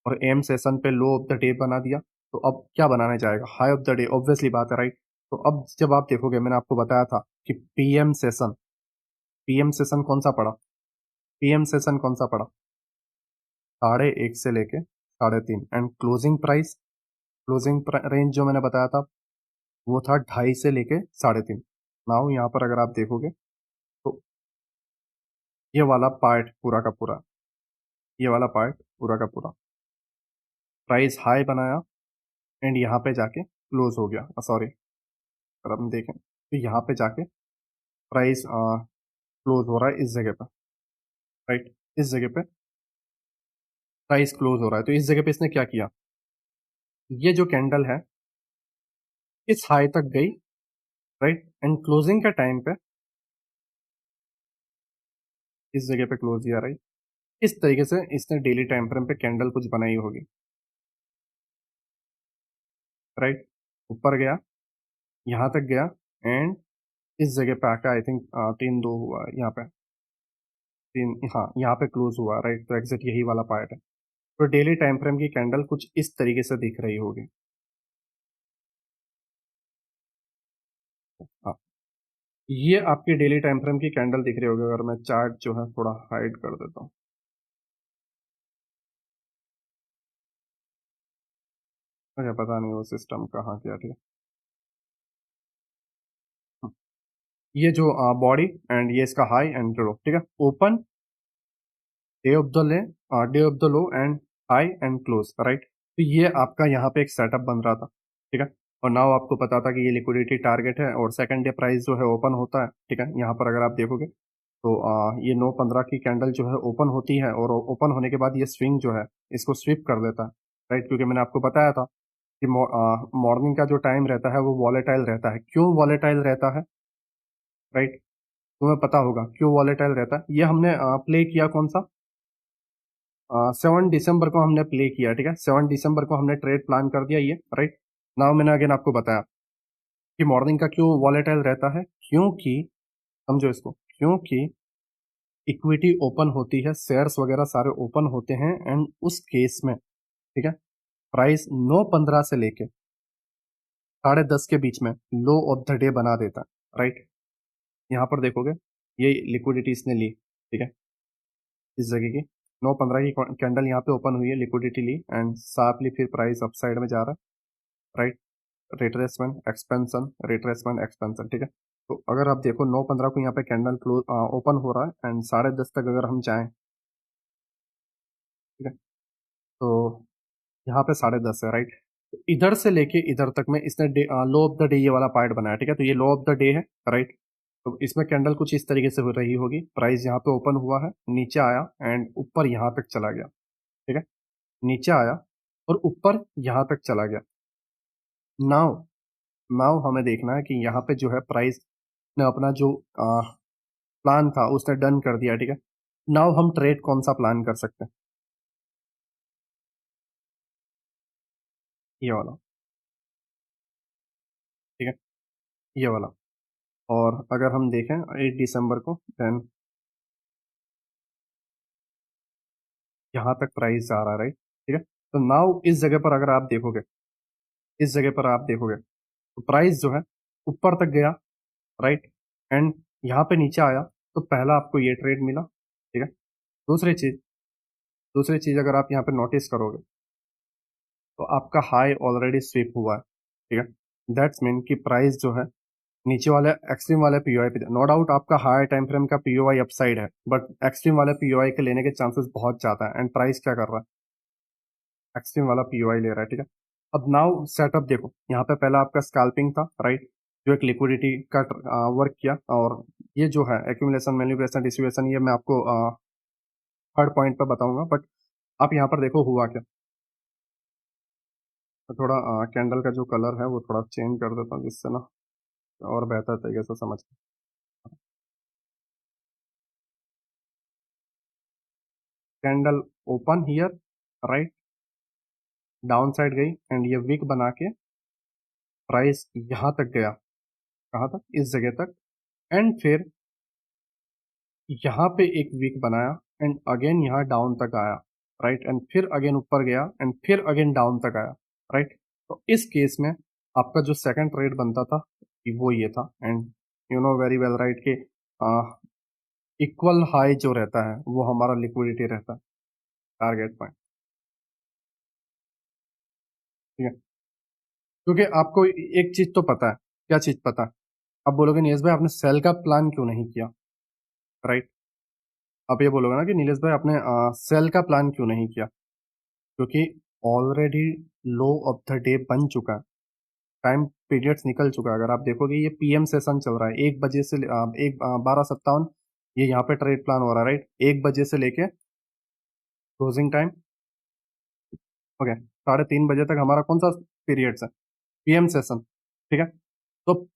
और एम सेशन पे लो ऑफ द डे बना दिया। तो अब क्या बनाने जाएगा, high of the day, obviously बात है राइट। तो अब जब आप देखोगे, मैंने आपको बताया था कि पीएम सेशन कौन सा पड़ा, पीएम सेशन कौन सा पड़ा, 1:30 से लेके 3:30, एंड क्लोजिंग रेंज जो मैंने बताया था वो था 2:30 से लेके 3:30। नाउ यहाँ पर अगर आप देखोगे तो ये वाला पार्ट पूरा का पूरा, ये वाला पार्ट पूरा का पूरा प्राइस हाई बनाया एंड यहाँ पे जाके क्लोज हो गया, सॉरी, अगर हम देखें तो यहाँ पे जाके प्राइस क्लोज हो रहा है इस जगह पे, राइट, इस जगह पे प्राइस क्लोज हो रहा है। तो इस जगह पे इसने क्या किया, ये जो कैंडल है इस हाई तक गई, राइट, एंड क्लोजिंग के टाइम पे इस जगह पे क्लोज दिया, राइट। इस तरीके से इसने डेली टाइम फ्रेम पे कैंडल कुछ बनाई होगी, राइट, ऊपर गया, यहाँ तक गया, एंड इस जगह पे आकर आई थिंक 3-2 हुआ यहाँ पे, तीन, हाँ, यहाँ पे क्लोज हुआ, राइट। तो एग्जैक्ट यही वाला पार्ट है। तो डेली टाइम फ्रेम की कैंडल कुछ इस तरीके से दिख रही होगी। हाँ, ये आपकी डेली टाइम फ्रेम की कैंडल दिख रही होगी। अगर मैं चार्ट जो है थोड़ा हाइड कर देता हूँ, मुझे पता नहीं वो सिस्टम कहाँ गया, ठीक है। हाँ, ये जो बॉडी एंड ये इसका हाई एंड लो, ठीक है, ओपन, डे ऑफ द ले day of the low and high and close, right. तो ये आपका यहाँ पे एक सेटअप बन रहा था, ठीक है। और नाउ आपको पता था कि ये लिक्विडिटी टारगेट है और सेकंड डे प्राइस जो है ओपन होता है, ठीक है। यहाँ पर अगर आप देखोगे तो ये 9:15 की कैंडल जो है ओपन होती है, और ओपन होने के बाद ये स्विंग जो है इसको स्विप कर देता है, राइट। क्योंकि मैंने आपको बताया था कि मॉर्निंग का जो टाइम रहता है वो वॉलेटाइल रहता है। क्यों वॉलेटाइल रहता है, राइट, तुम्हें पता होगा क्यों वॉलेटाइल रहता है। ये हमने प्ले किया कौन सा, 7 दिसंबर को हमने प्ले किया, ठीक है। 7 दिसंबर को हमने ट्रेड प्लान कर दिया ये, राइट। नाउ मैंने अगेन आपको बताया कि मॉर्निंग का क्यों वॉलेटाइल रहता है, क्योंकि, समझो इसको, क्योंकि इक्विटी ओपन होती है, शेयर्स वगैरह सारे ओपन होते हैं, एंड उस केस में, ठीक है, प्राइस 9:15 से लेके 10:30 के बीच में लो ऑफ द डे बना देता है, राइट। यहाँ पर देखोगे ये लिक्विडिटी इसने ली, ठीक है, इस जगह की 9:15 की कैंडल यहाँ पे ओपन हुई है, लिक्विडिटी ली, एंड शार्पली फिर प्राइस अपसाइड में जा रहा है, राइट। रिट्रेसमेंट एक्सपेंशन, ठीक है। तो अगर आप देखो 9:15 को यहाँ पे कैंडल क्लोज ओपन हो रहा है, एंड 10:30 तक अगर हम जाएं, ठीक है, तो यहाँ पे 10:30 है, राइट। तो इधर से लेके इधर तक में इसने लो ऑफ द डे ये वाला पार्ट बनाया, ठीक है। तो ये लो ऑफ द डे है, राइट। तो इसमें कैंडल कुछ इस तरीके से हो रही होगी, प्राइस यहाँ पे ओपन हुआ है, नीचे आया एंड ऊपर यहाँ तक चला गया, ठीक है, नीचे आया और ऊपर यहाँ तक चला गया। नाउ नाउ हमें देखना है कि यहाँ पे जो है प्राइस ने अपना जो प्लान था उसने डन कर दिया, ठीक है। नाउ हम ट्रेड कौन सा प्लान कर सकते हैं, ये वाला, ठीक है, ये वाला। और अगर हम देखें 8 दिसंबर को, देन यहाँ तक प्राइस आ रहा है, राइट, ठीक है। तो नाउ इस जगह पर अगर आप देखोगे, इस जगह पर आप देखोगे तो प्राइस जो है ऊपर तक गया, राइट, एंड यहाँ पे नीचे आया। तो पहला आपको ये ट्रेड मिला, ठीक है। दूसरी चीज दूसरी चीज अगर आप यहाँ पे नोटिस करोगे तो आपका हाई ऑलरेडी स्वीप हुआ है, ठीक है। दैट्स मीन कि प्राइस जो है नीचे वाले एक्सट्रीम वाले पीओआई पे, नो डाउट आपका हाई टाइम फ्रेम का पीओआई अपसाइड है, बट एक्सट्रीम वाले पीओआई के लेने के चांसेस बहुत ज्यादा है, एंड प्राइस क्या कर रहा है, एक्सट्रीम वाला पीओआई ले रहा है, ठीक है। अब नाउ सेटअप देखो, यहाँ पे पहला आपका स्कैल्पिंग था, राइट, जो एक लिक्विडिटी का वर्क किया, और ये जो है एक्यूमुलेशन, मैनिपुलेशन, डिस्ट्रीब्यूशन, ये मैं आपको थर्ड पॉइंट पे बताऊंगा। बट आप यहाँ पर देखो हुआ क्या। तो थोड़ा कैंडल का जो कलर है वो थोड़ा चेंज कर देता हूँ, जिससे ना और बेहतर तरीके से समझ। Candle open here, right, down side गई, एंड ये विक बना के प्राइस यहाँ तक गया, कहाँ तक, इस जगह तक, एंड फिर यहाँ पे एक वीक बनाया एंड अगेन यहाँ डाउन तक आया, राइट, एंड फिर अगेन ऊपर गया एंड फिर अगेन डाउन तक आया, राइट। तो इस केस में आपका जो सेकंड ट्रेड बनता था कि वो ये था, and you know very well right कि इक्वल हाई जो रहता है वो हमारा लिक्विडिटी रहता है, टारगेट पॉइंट, ठीक है। क्योंकि आपको एक चीज तो पता है, क्या चीज पता है? आप बोलोगे नीलेश भाई आपने सेल का प्लान क्यों नहीं किया, राइट। आप ये बोलोगे ना कि नीलेश भाई आपने सेल का प्लान क्यों नहीं किया, क्योंकि already low of the day बन चुका है, टाइम पीरियड्स निकल चुका है। अगर आप देखोगे ये पीएम सेशन चल रहा है 1 बजे से 12:57 ये यहाँ पे ट्रेड प्लान हो रहा है, राइट। 1 बजे से लेके क्लोजिंग टाइम, ओके, 3:30 बजे तक हमारा कौन सा पीरियड्स है, पीएम सेशन, ठीक है। तो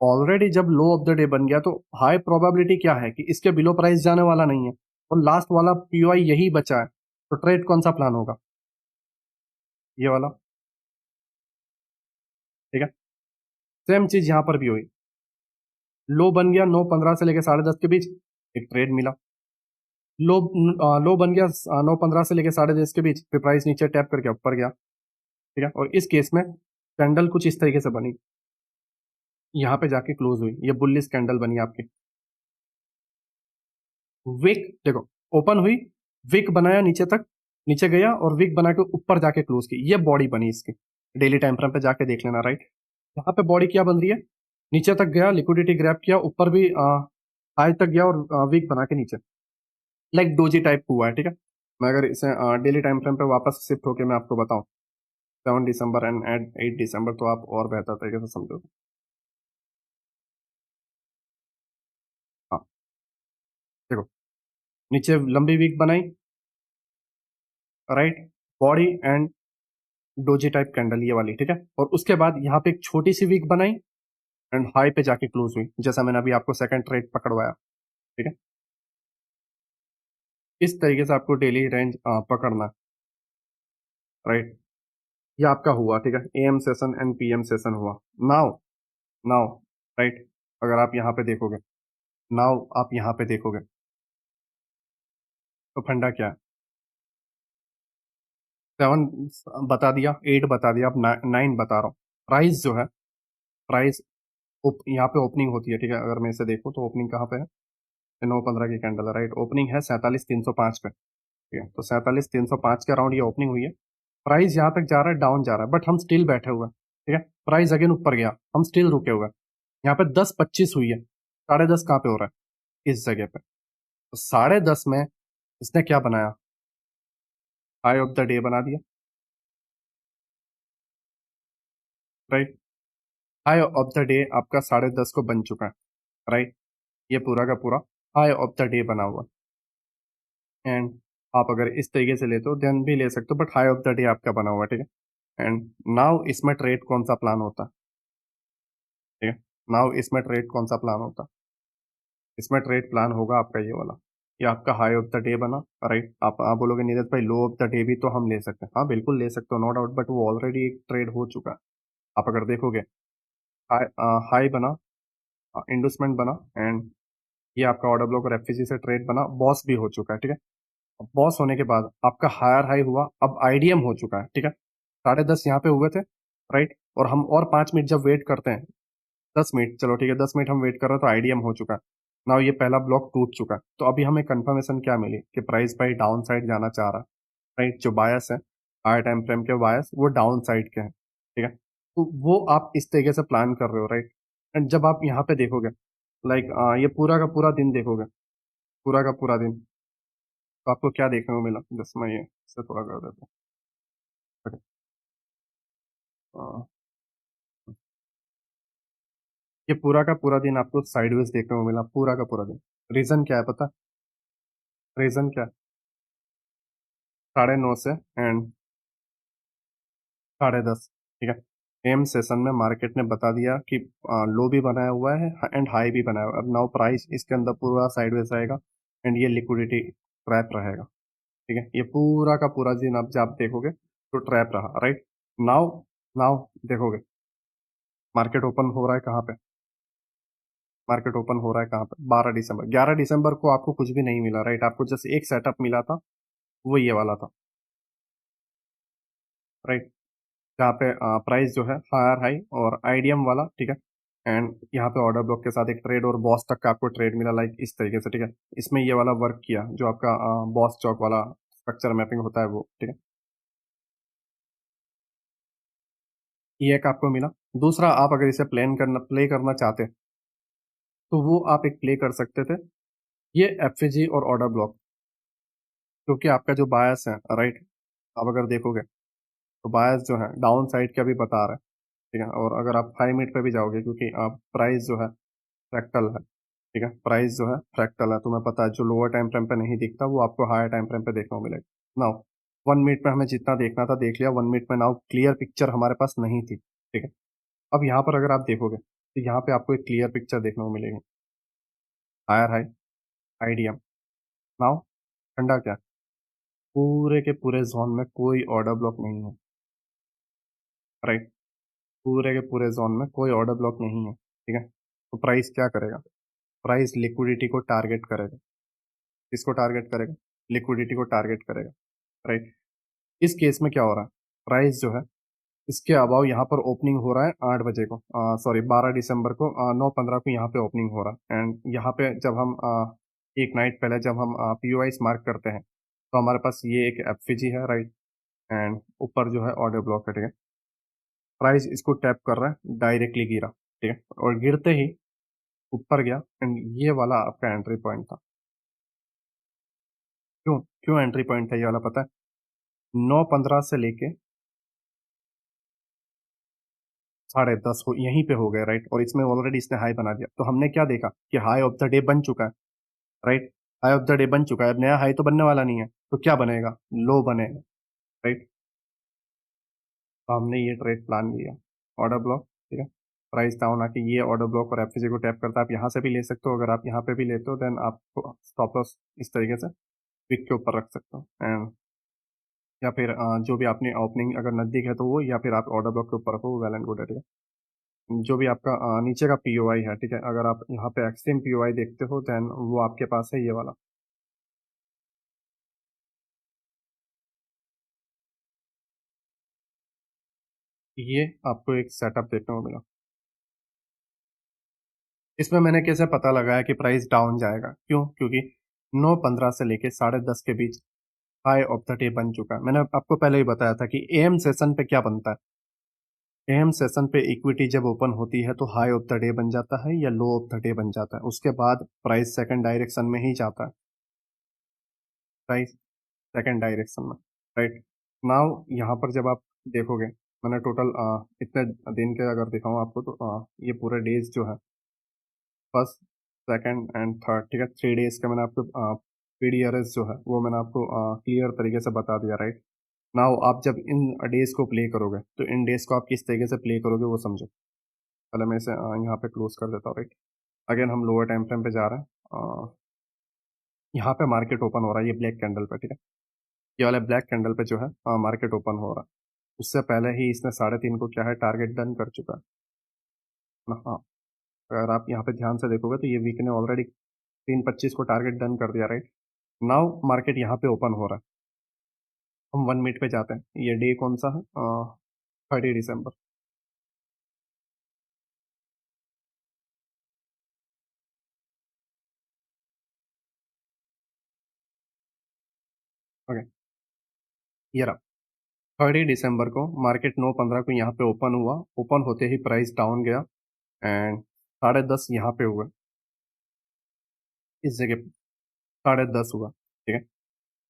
ऑलरेडी जब लो ऑफ द डे बन गया तो हाई प्रोबेबिलिटी क्या है कि इसके बिलो प्राइस जाने वाला नहीं है, और लास्ट वाला पीओआई यही बचा है, तो ट्रेड कौन सा प्लान होगा, ये वाला, ठीक है। सेम चीज यहां पर भी हुई, लो बन गया 9:15 से लेकर 10:30 के बीच, एक ट्रेड मिला। लो लो बन गया 9:15 से लेकर 10:30 के बीच, फिर प्राइस नीचे टैप करके ऊपर गया, ठीक है। और इस केस में कैंडल कुछ इस तरीके से बनी, यहाँ पे जाके क्लोज हुई, ये बुलिश कैंडल बनी आपकी। विक देखो, ओपन हुई, विक बनाया नीचे तक, नीचे गया और विक बना के ऊपर जाके क्लोज की, ये बॉडी बनी इसकी, डेली टाइम फ्रेम पे जाके देख लेना, राइट। यहाँ पे बॉडी क्या बन रही है, नीचे तक गया, लिक्विडिटी ग्रैब किया, ऊपर भी हाई तक गया और वीक बना के नीचे, लाइक डोजी टाइप हुआ है, ठीक है। मैं अगर इसे डेली टाइम फ्रेम पे वापस शिफ्ट होके मैं आपको बताऊं 7 दिसंबर एंड 8 दिसंबर, तो आप और बेहतर तरीके से समझोगे। हाँ, देखो, नीचे लंबी वीक बनाई, right, body and doji type candle ये वाली, ठीक है। और उसके बाद यहाँ पे एक छोटी सी वीक बनाई एंड हाई पे जाके क्लोज हुई, जैसा मैंने अभी आपको सेकंड ट्रेड पकड़वाया, ठीक है। इस तरीके से आपको डेली रेंज पकड़ना है, राइट। ये आपका हुआ, ठीक है, am session and PM session हुआ। नाउ नाउ राइट, अगर आप यहाँ पे देखोगे, नाउ आप यहाँ पे देखोगे तो फंडा क्या है, 7 बता दिया, 8 बता दिया, अब 9 बता रहा हूँ। प्राइस जो है, प्राइस यहाँ पे ओपनिंग होती है, ठीक है। अगर मैं इसे देखूँ तो ओपनिंग कहाँ पे है, 9:15 की कैंडल है, राइट। ओपनिंग है 47,305 पे, ठीक है। तो 47,305 के अराउंड ये ओपनिंग हुई है। प्राइस यहाँ तक जा रहा है, डाउन जा रहा है, बट हम स्टिल बैठे हुए हैं, ठीक है। प्राइस अगेन ऊपर गया, हम स्टिल रुके हुए हैं। यहाँ पे 10:25 हुई है, 10:30 कहाँ पे हो रहा है, इस जगह पे। तो 10:30 में इसने क्या बनाया, हाई ऑफ द डे बना दिया, right. High of the day आपका 10:30 को बन चुका है, राइट। ये पूरा का पूरा हाई ऑफ द डे बना हुआ, एंड आप अगर इस तरीके से लेते हो देन भी ले सकते हो, but high of the day आपका बना हुआ है, ठीक है। एंड नाउ इसमें ट्रेड कौन सा प्लान होता है, ठीक है। नाउ इसमें ट्रेड कौन सा प्लान होता है, इसमें ट्रेड प्लान होगा आपका ये वाला, ये आपका हाई ऑफ द डे बना, राइट। आप बोलोगे नीरज भाई लो ऑफ द डे भी तो हम ले सकते हैं, हाँ बिल्कुल ले सकते हो, नो डाउट, बट वो ऑलरेडी एक ट्रेड हो चुका है। आप अगर देखोगे, हाई हाई बना, इंडस्टमेंट बना, एंड ये आपका ऑर्डर ब्लॉक और एफपीसी से ट्रेड बना, बॉस भी हो चुका है, ठीक है। बॉस होने के बाद आपका हायर हाई हुआ, अब आईडीएम हो चुका है, ठीक है। 10:30 यहाँ पे हुए थे, राइट। और हम और 5 मिनट जब वेट करते हैं, 10 मिनट, चलो ठीक है, 10 मिनट हम वेट कर रहे हैं तो आईडीएम हो चुका है। नाउ ये पहला ब्लॉक टूट चुका है, तो अभी हमें कंफर्मेशन क्या मिली कि प्राइस भाई डाउन साइड जाना चाह रहा है, राइट। जो बायस है, हायर टाइम फ्रेम के बायस, वो डाउन साइड के हैं, ठीक है। तो वो आप इस तरीके से प्लान कर रहे हो, राइट। एंड जब आप यहाँ पे देखोगे, लाइक ये पूरा का पूरा दिन देखोगे, पूरा का पूरा दिन, तो आपको क्या देखने को मिला, जैसे मैं ये इससे थोड़ा कर देता हूँ, okay। ये पूरा का पूरा दिन आपको साइडवेज देखने को मिला, पूरा का पूरा दिन। रीजन क्या है पता, रीजन क्या है, 9:30 से एंड 10:30, ठीक है। एम सेशन में मार्केट ने बता दिया कि लो भी बनाया हुआ है एंड हाई भी बनाया हुआ है, अब नाउ प्राइस इसके अंदर पूरा साइडवेज रहेगा एंड ये लिक्विडिटी ट्रैप रहेगा, ठीक है। ये पूरा का पूरा दिन आप जब देखोगे तो ट्रैप रहा, राइट। नाउ नाउ देखोगे मार्केट ओपन हो रहा है कहाँ पे, मार्केट ओपन हो रहा है कहाँ पे? 12 दिसंबर। 11 दिसंबर को आपको कुछ भी नहीं मिला, राइट? आपको जस्ट एक सेटअप मिला था, वो ये वाला था, राइट? जहाँ पे प्राइस जो है हायर हाई और आईडीएम वाला, ठीक है। एंड यहाँ पे ऑर्डर ब्लॉक के साथ एक ट्रेड और बॉस तक का आपको ट्रेड मिला, लाइक इस तरीके से, ठीक है। इसमें ये वाला वर्क किया जो आपका बॉस चौक वाला स्ट्रक्चर मैपिंग होता है वो, ठीक है। ये एक आपको मिला। दूसरा, आप अगर इसे प्ले करना चाहते तो वो आप एक प्ले कर सकते थे, ये एफजी और ऑर्डर ब्लॉक, क्योंकि आपका जो बायस है, राइट, आप अगर देखोगे तो बायस जो है डाउन साइड का भी बता रहा है, ठीक है। और अगर आप 5 मिनट पे भी जाओगे, क्योंकि आप प्राइस जो है फ्रैक्टल है, ठीक है, प्राइस जो है फ्रैक्टल है, तुम्हें पता है जो लोअर टाइम फ्रेम पे नहीं दिखता वो आपको हायर टाइम फ्रेम पे देखने को मिलेगा। नाउ 1 मिनट में हमें जितना देखना था देख लिया, 1 मिनट में नाउ क्लियर पिक्चर हमारे पास नहीं थी, ठीक है। अब यहाँ पर अगर आप देखोगे तो यहाँ पे आपको एक क्लियर पिक्चर देखने को मिलेगी, हायर हाई, आईडीएम। नाउ ठंडा क्या, पूरे के पूरे जोन में कोई ऑर्डर ब्लॉक नहीं है, राइट? पूरे के पूरे जोन में कोई ऑर्डर ब्लॉक नहीं है, ठीक है। तो प्राइस क्या करेगा? प्राइस लिक्विडिटी को टारगेट करेगा। किसको टारगेट करेगा? लिक्विडिटी को टारगेट करेगा, राइट। इस केस में क्या हो रहा है, प्राइस जो है इसके अबाव यहाँ पर ओपनिंग हो रहा है 8 बजे को, सॉरी 12 दिसंबर को, 9:15 को यहाँ पे ओपनिंग हो रहा है। एंड यहाँ पे जब हम एक नाइट पहले जब हम पीओआई मार्क करते हैं तो हमारे पास ये एक एफजी है, राइट। एंड ऊपर जो है ऑर्डर ब्लॉक है, ठीक है। प्राइस इसको टैप कर रहा है, डायरेक्टली गिरा, ठीक है। और गिरते ही ऊपर गया, एंड ये वाला आपका एंट्री पॉइंट था। क्यों क्यों एंट्री पॉइंट था ये वाला, पता है? 9:15 से लेके 10:30 हो यहीं पे हो गए, राइट। और इसमें ऑलरेडी इसने हाई बना दिया, तो हमने क्या देखा कि हाई ऑफ द डे बन चुका है, right. High of the day बन चुका है, अब नया हाई तो बनने वाला नहीं है, तो क्या बनेगा? लो बनेगा, राइट। तो हमने ये ट्रेड प्लान लिया, ऑर्डर ब्लॉक, ठीक है। प्राइस डाउन आके ये ऑर्डर ब्लॉक और एफजी को टैप करता है, आप यहाँ से भी ले सकते हो, अगर आप यहाँ पे भी लेते हो देन आप स्टॉप लॉस इस तरीके से विक के ऊपर रख सकते हो। एंड या फिर जो भी आपने ओपनिंग अगर नजदीक है तो वो, या फिर आप ऑर्डर ब्लॉक के ऊपर रखो, वो वेल एंड गुड है, ठीक है। जो भी आपका नीचे का पीओआई है, ठीक है, अगर आप यहाँ पे एक्सट्रीम पीओआई देखते हो देन वो आपके पास है ये वाला। ये आपको एक सेटअप देखने को मिला। इसमें मैंने कैसे पता लगाया कि प्राइस डाउन जाएगा? क्यों? क्योंकि 9:15 से लेके 10:30 के बीच हाई ऑफ द डे बन चुका है। मैंने आपको पहले ही बताया था कि एम सेशन पे क्या बनता है। एम सेशन पे इक्विटी जब ओपन होती है तो हाई ऑफ द डे बन जाता है या लो ऑफ द डे बन जाता है, उसके बाद प्राइस सेकंड डायरेक्शन में ही जाता है, प्राइस सेकंड डायरेक्शन में, राइट। नाउ यहाँ पर जब आप देखोगे, मैंने टोटल इतने दिन के अगर दिखाऊं आपको तो ये पूरे डेज जो है फर्स्ट, सेकंड एंड थर्ड, ठीक है, 3 डेज का मैंने आपको पीडीआरएस जो है वो मैंने आपको क्लियर तरीके से बता दिया, राइट। नाउ आप जब इन डेज को प्ले करोगे तो इन डेज को आप किस तरीके से प्ले करोगे वो समझो। पहले मैं इसे यहाँ पे क्लोज कर देता हूँ, राइट। अगेन हम लोअर टाइम फ्रेम पे जा रहे हैं, यहाँ पे मार्केट ओपन हो रहा है ये ब्लैक कैंडल पे, ठीक है। ये वाले ब्लैक कैंडल पे जो है मार्केट ओपन हो रहा है, उससे पहले ही इसने 3:30 को क्या है टारगेट डन कर चुका है ना। हाँ, अगर आप यहाँ पे ध्यान से देखोगे तो ये वीक ने ऑलरेडी 3:25 को टारगेट डन कर दिया, राइट। नाउ मार्केट यहाँ पे ओपन हो रहा है, हम 1 मिनट पे जाते हैं, ये डे कौन सा है? 30 दिसंबर। ओके, ये रहा 30 दिसंबर को मार्केट 9:15 को यहाँ पे ओपन हुआ, ओपन होते ही प्राइस डाउन गया, एंड 10:30 यहाँ पे हुआ, इस जगह पे 10:30 हुआ, ठीक है।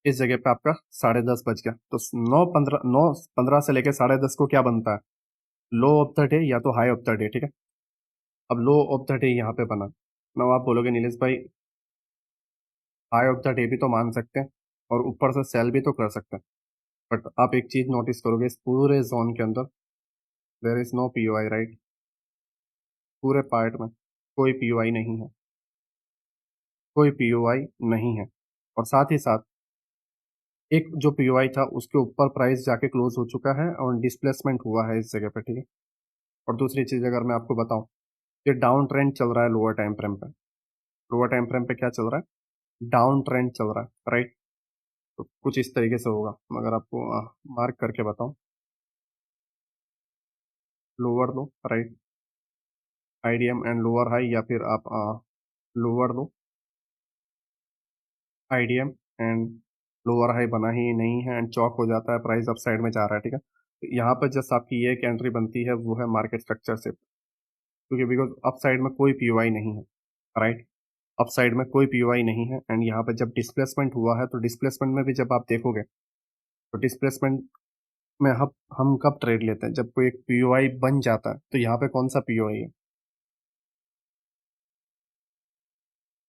इस जगह पे आपका 10:30 बज गया, तो 9:15 से लेके 10:30 को क्या बनता है? लो ऑफ द डे या तो हाई ऑफ द डे, ठीक है। अब लो ऑफ द डे यहाँ पे बना, ना आप बोलोगे नीलेश भाई हाई ऑफ द डे भी तो मान सकते हैं और ऊपर से सेल भी तो कर सकते हैं, बट आप एक चीज नोटिस करोगे इस पूरे जोन के अंदर there is no POI, right. पूरे पार्ट में कोई पीओआई नहीं है, कोई पीओआई नहीं है। और साथ ही साथ एक जो पीओआई था उसके ऊपर प्राइस जाके क्लोज हो चुका है और डिस्प्लेसमेंट हुआ है इस जगह पे, ठीक है। और दूसरी चीज अगर मैं आपको बताऊं ये डाउन ट्रेंड चल रहा है लोअर टाइम फ्रेम पे। लोअर टाइम फ्रेम पे क्या चल रहा है, डाउन ट्रेंड चल रहा है, राइट। तो कुछ इस तरीके से होगा, मगर आपको मार्क करके बताऊं, lower low, right, IDM and lower high, या फिर आप lower low IDM and lower high बना ही नहीं है एंड चौक हो जाता है, प्राइस अप साइड में जा रहा है, ठीक है। तो यहाँ पर जस्ट आपकी ये एक एंट्री बनती है, वो है मार्केट स्ट्रक्चर से, क्योंकि बिकॉज अप साइड में कोई पीओआई नहीं है, राइट। अप साइड में कोई पीओआई नहीं है एंड यहाँ पर जब डिस्प्लेसमेंट हुआ है, तो डिस्प्लेसमेंट में भी जब आप देखोगे, तो डिस्प्लेसमेंट में हम कब ट्रेड लेते हैं, जब कोई एक पीओआई बन जाता है। तो यहाँ पे कौन सा पीओआई है,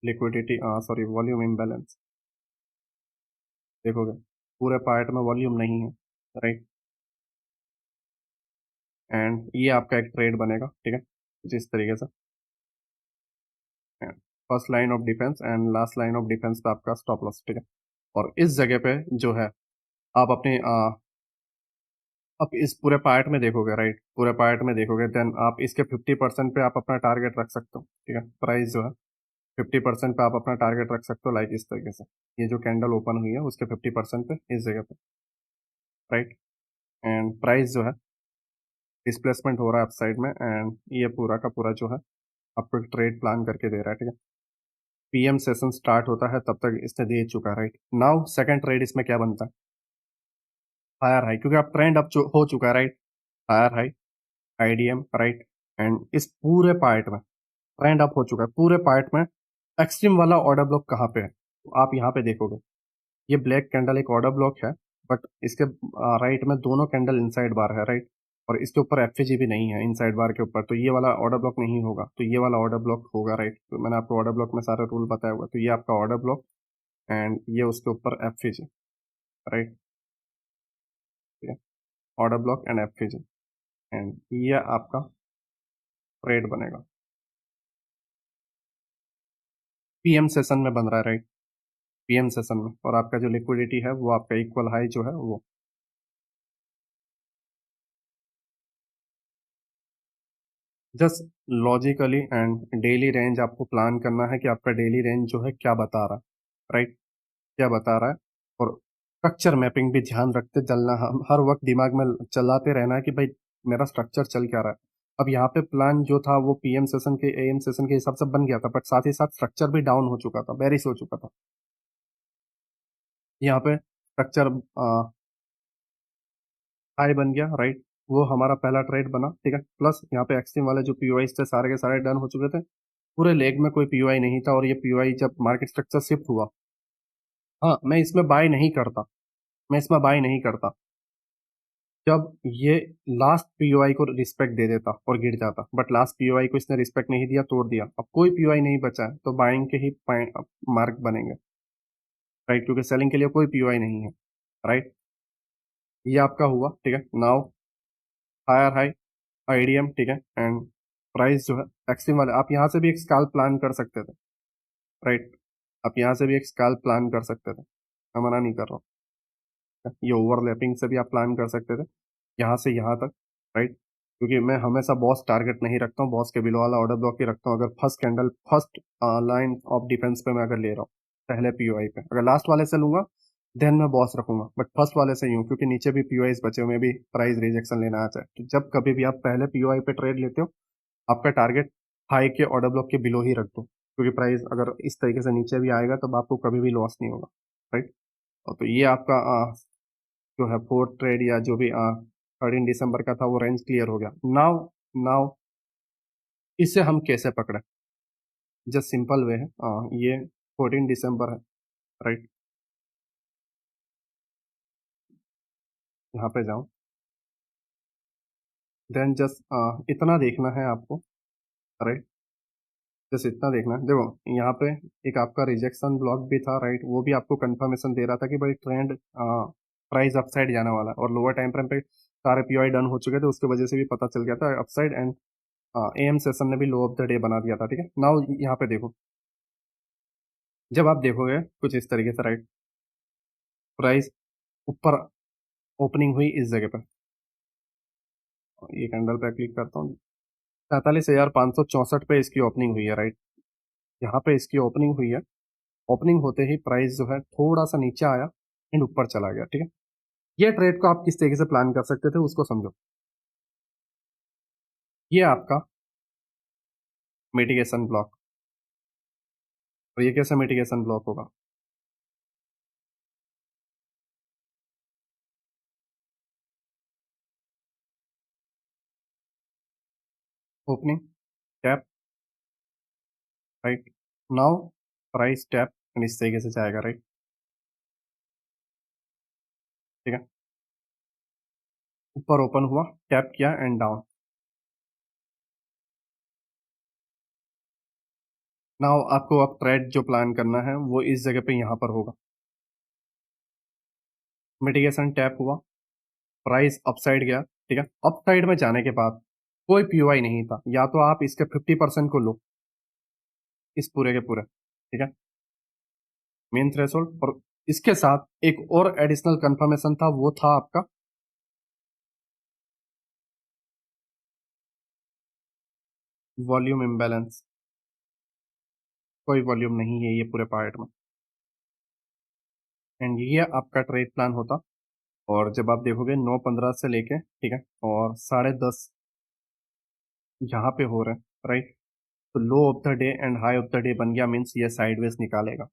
लिक्विडिटी, सॉरी, वॉल्यूम इम्बैलेंस, देखोगे पूरे पार्ट में वॉल्यूम नहीं है, राइट। एंड ये आपका एक ट्रेड बनेगा, ठीक है, जिस तरीके से first line of defence and last line of defence पे आपका स्टॉप लॉस, ठीक है। और इस जगह पे जो है, आप अपने अब इस पूरे पार्ट में देखोगे, राइट, पूरे पार्ट में देखोगे, देन आप इसके 50% पे आप अपना टारगेट रख सकते हो, ठीक है। प्राइस जो है 50% पे आप अपना टारगेट रख सकते हो, लाइक इस तरीके से, ये जो कैंडल ओपन हुई है उसके 50% पे इस जगह पे, राइट। एंड प्राइस जो है डिस्प्लेसमेंट हो रहा है अप साइड में, एंड ये पूरा का पूरा जो है आपको एक ट्रेड प्लान करके दे रहा है, ठीक है। पीएम सेशन स्टार्ट होता है तब तक इसने दे चुका है, राइट। नाउ सेकंड ट्रेड इसमें क्या बनता है, हायर हाई, क्योंकि अब ट्रेंड अब हो चुका है, right. Higher high, IDM, right. And इस पूरे पार्ट में ट्रेंड अप हो चुका है, पूरे पार्ट में एक्सट्रीम वाला ऑर्डर ब्लॉक कहाँ पे है, तो आप यहाँ पे देखोगे, ये ब्लैक कैंडल एक ऑर्डर ब्लॉक है, बट इसके राइट में दोनों कैंडल इनसाइड बार है, राइट। और इसके ऊपर एफएजी भी नहीं है इनसाइड बार के ऊपर, तो ये वाला ऑर्डर ब्लॉक नहीं होगा, तो ये वाला ऑर्डर ब्लॉक होगा, राइट। तो मैंने आपको ऑर्डर ब्लॉक में सारे रूल बताया हुआ, तो ये आपका ऑर्डर ब्लॉक एंड ये उसके ऊपर FAG, right, order block and FAG, and ये आपका ट्रेड बनेगा, पीएम सेशन में बन रहा है, राइट, पीएम सेशन में। और आपका जो लिक्विडिटी है वो आपका इक्वल हाई जो है वो, just logically and daily range आपको प्लान करना है कि आपका डेली रेंज जो है क्या बता रहा है, राइट, क्या बता रहा है। और स्ट्रक्चर मैपिंग भी ध्यान रखते चलना, हम हर वक्त दिमाग में चलाते रहना है कि भाई मेरा स्ट्रक्चर चल क्या रहा है। अब यहाँ पे प्लान जो था वो पीएम सेशन के एएम सेशन के हिसाब से बन गया था, बट साथ ही साथ स्ट्रक्चर भी डाउन हो चुका था, बेरिश हो चुका था। यहाँ पे स्ट्रक्चर हाई बन गया, राइट, वो हमारा पहला ट्रेड बना, ठीक है। प्लस यहाँ पे एक्सट्रीम वाले जो पीओआई थे सारे के सारे डन हो चुके थे, पूरे लेग में कोई पीओआई नहीं था, और ये पीओआई जब मार्केट स्ट्रक्चर शिफ्ट हुआ, हाँ, मैं इसमें बाय नहीं करता, मैं इसमें बाय नहीं करता जब ये लास्ट पीओआई को रिस्पेक्ट दे देता और गिर जाता, बट लास्ट पीओआई को इसने रिस्पेक्ट नहीं दिया, तोड़ दिया, अब कोई पीओआई नहीं बचा है, तो बाइंग के ही मार्क बनेंगे, राइट, क्योंकि सेलिंग के लिए कोई पीओआई नहीं है, राइट। ये आपका हुआ, ठीक है। नाउ हायर हाई, आईडीएम, ठीक है, एंड प्राइस जो है एक्सट्रीम वाले, आप यहाँ से भी एक स्कैल्प प्लान कर सकते थे, राइट, आप यहाँ से भी एक स्कैल्प प्लान कर सकते थे, मैं मना नहीं कर रहा हूँ, ये ओवरलैपिंग से भी आप प्लान कर सकते थे, यहाँ से यहाँ तक, राइट। क्योंकि मैं हमेशा बॉस टारगेट नहीं रखता हूँ, बॉस के बिलो वाला ऑर्डर ब्लॉक ही रखता हूँ, अगर first candle first line of defence पे मैं अगर ले रहा हूँ, पहले पीओआई पे, अगर लास्ट वाले से लूंगा देन मैं बॉस रखूंगा, बट फर्स्ट वाले से यूं, क्योंकि नीचे भी पीओआई बचे हुए, में भी प्राइस रिजेक्शन लेना आ जाए, तो जब कभी भी आप पहले पीओआई पे ट्रेड लेते हो, आपका टारगेट हाई के ऑर्डर ब्लॉक के बिलो ही रख दो, क्योंकि प्राइस अगर इस तरीके से नीचे भी आएगा तब आपको कभी भी लॉस नहीं होगा, राइट। तो ये आपका जो है फोर्थ ट्रेड, या जो भी 13 दिसंबर का था, वो रेंज क्लियर हो गया। नाउ नाउ इसे हम कैसे पकड़े, जस्ट सिंपल वे है, ये 14 दिसंबर है, राइट, यहाँ पे जाऊँ, देन जस्ट इतना देखना है आपको, राइट, जस्ट इतना देखना है, देखो यहाँ पे एक आपका रिजेक्शन ब्लॉक भी था, राइट, वो भी आपको कंफर्मेशन दे रहा था कि भाई ट्रेंड प्राइस अपसाइड जाने वाला है, और लोअर टाइम फ्रेम पे सारे पीओआई डन हो चुके थे, उसकी वजह से भी पता चल गया था अपसाइड, एंड एएम सेशन ने भी लो ऑफ द डे बना दिया था, ठीक है। नाउ यहाँ पे देखो, जब आप देखोगे कुछ इस तरीके से, राइट, प्राइस ऊपर ओपनिंग हुई इस जगह पे, ये कैंडल पे क्लिक करता हूँ, 43,564 पे इसकी ओपनिंग हुई है, राइट। यहाँ पे इसकी ओपनिंग हुई है। ओपनिंग होते ही प्राइस जो है थोड़ा सा नीचे आया एंड ऊपर चला गया, ठीक है। ये ट्रेड को आप किस तरीके से प्लान कर सकते थे उसको समझो। ये आपका मिटिगेशन ब्लॉक, और ये कैसे मिटिगेशन ब्लॉक होगा? Opening, tap, right. Now price tap and इस तरीके से जाएगा, राइट। ठीक है, ऊपर ओपन हुआ, टैप किया एंड डाउन। नाउ आपको अब ट्रेड जो प्लान करना है वो इस जगह पे यहाँ पर होगा। मिटिगेशन टैप हुआ, प्राइस अपसाइड गया, ठीक है। अपसाइड में जाने के बाद कोई पीओआई नहीं था, या तो आप इसके 50% को लो, इस पूरे के पूरे, ठीक है, मेन थ्रेशोल्ड। और इसके साथ एक और एडिशनल कंफर्मेशन था, वो था आपका वॉल्यूम इम्बैलेंस। कोई वॉल्यूम नहीं है ये पूरे पार्ट में, एंड ये आपका ट्रेड प्लान होता। और जब आप देखोगे 9:15 से लेके, ठीक है, और 10:30 यहाँ पे हो रहे हैं, राइट। तो low of the day and high of the day बन गया, मीन्स ये साइडवेज निकालेगा,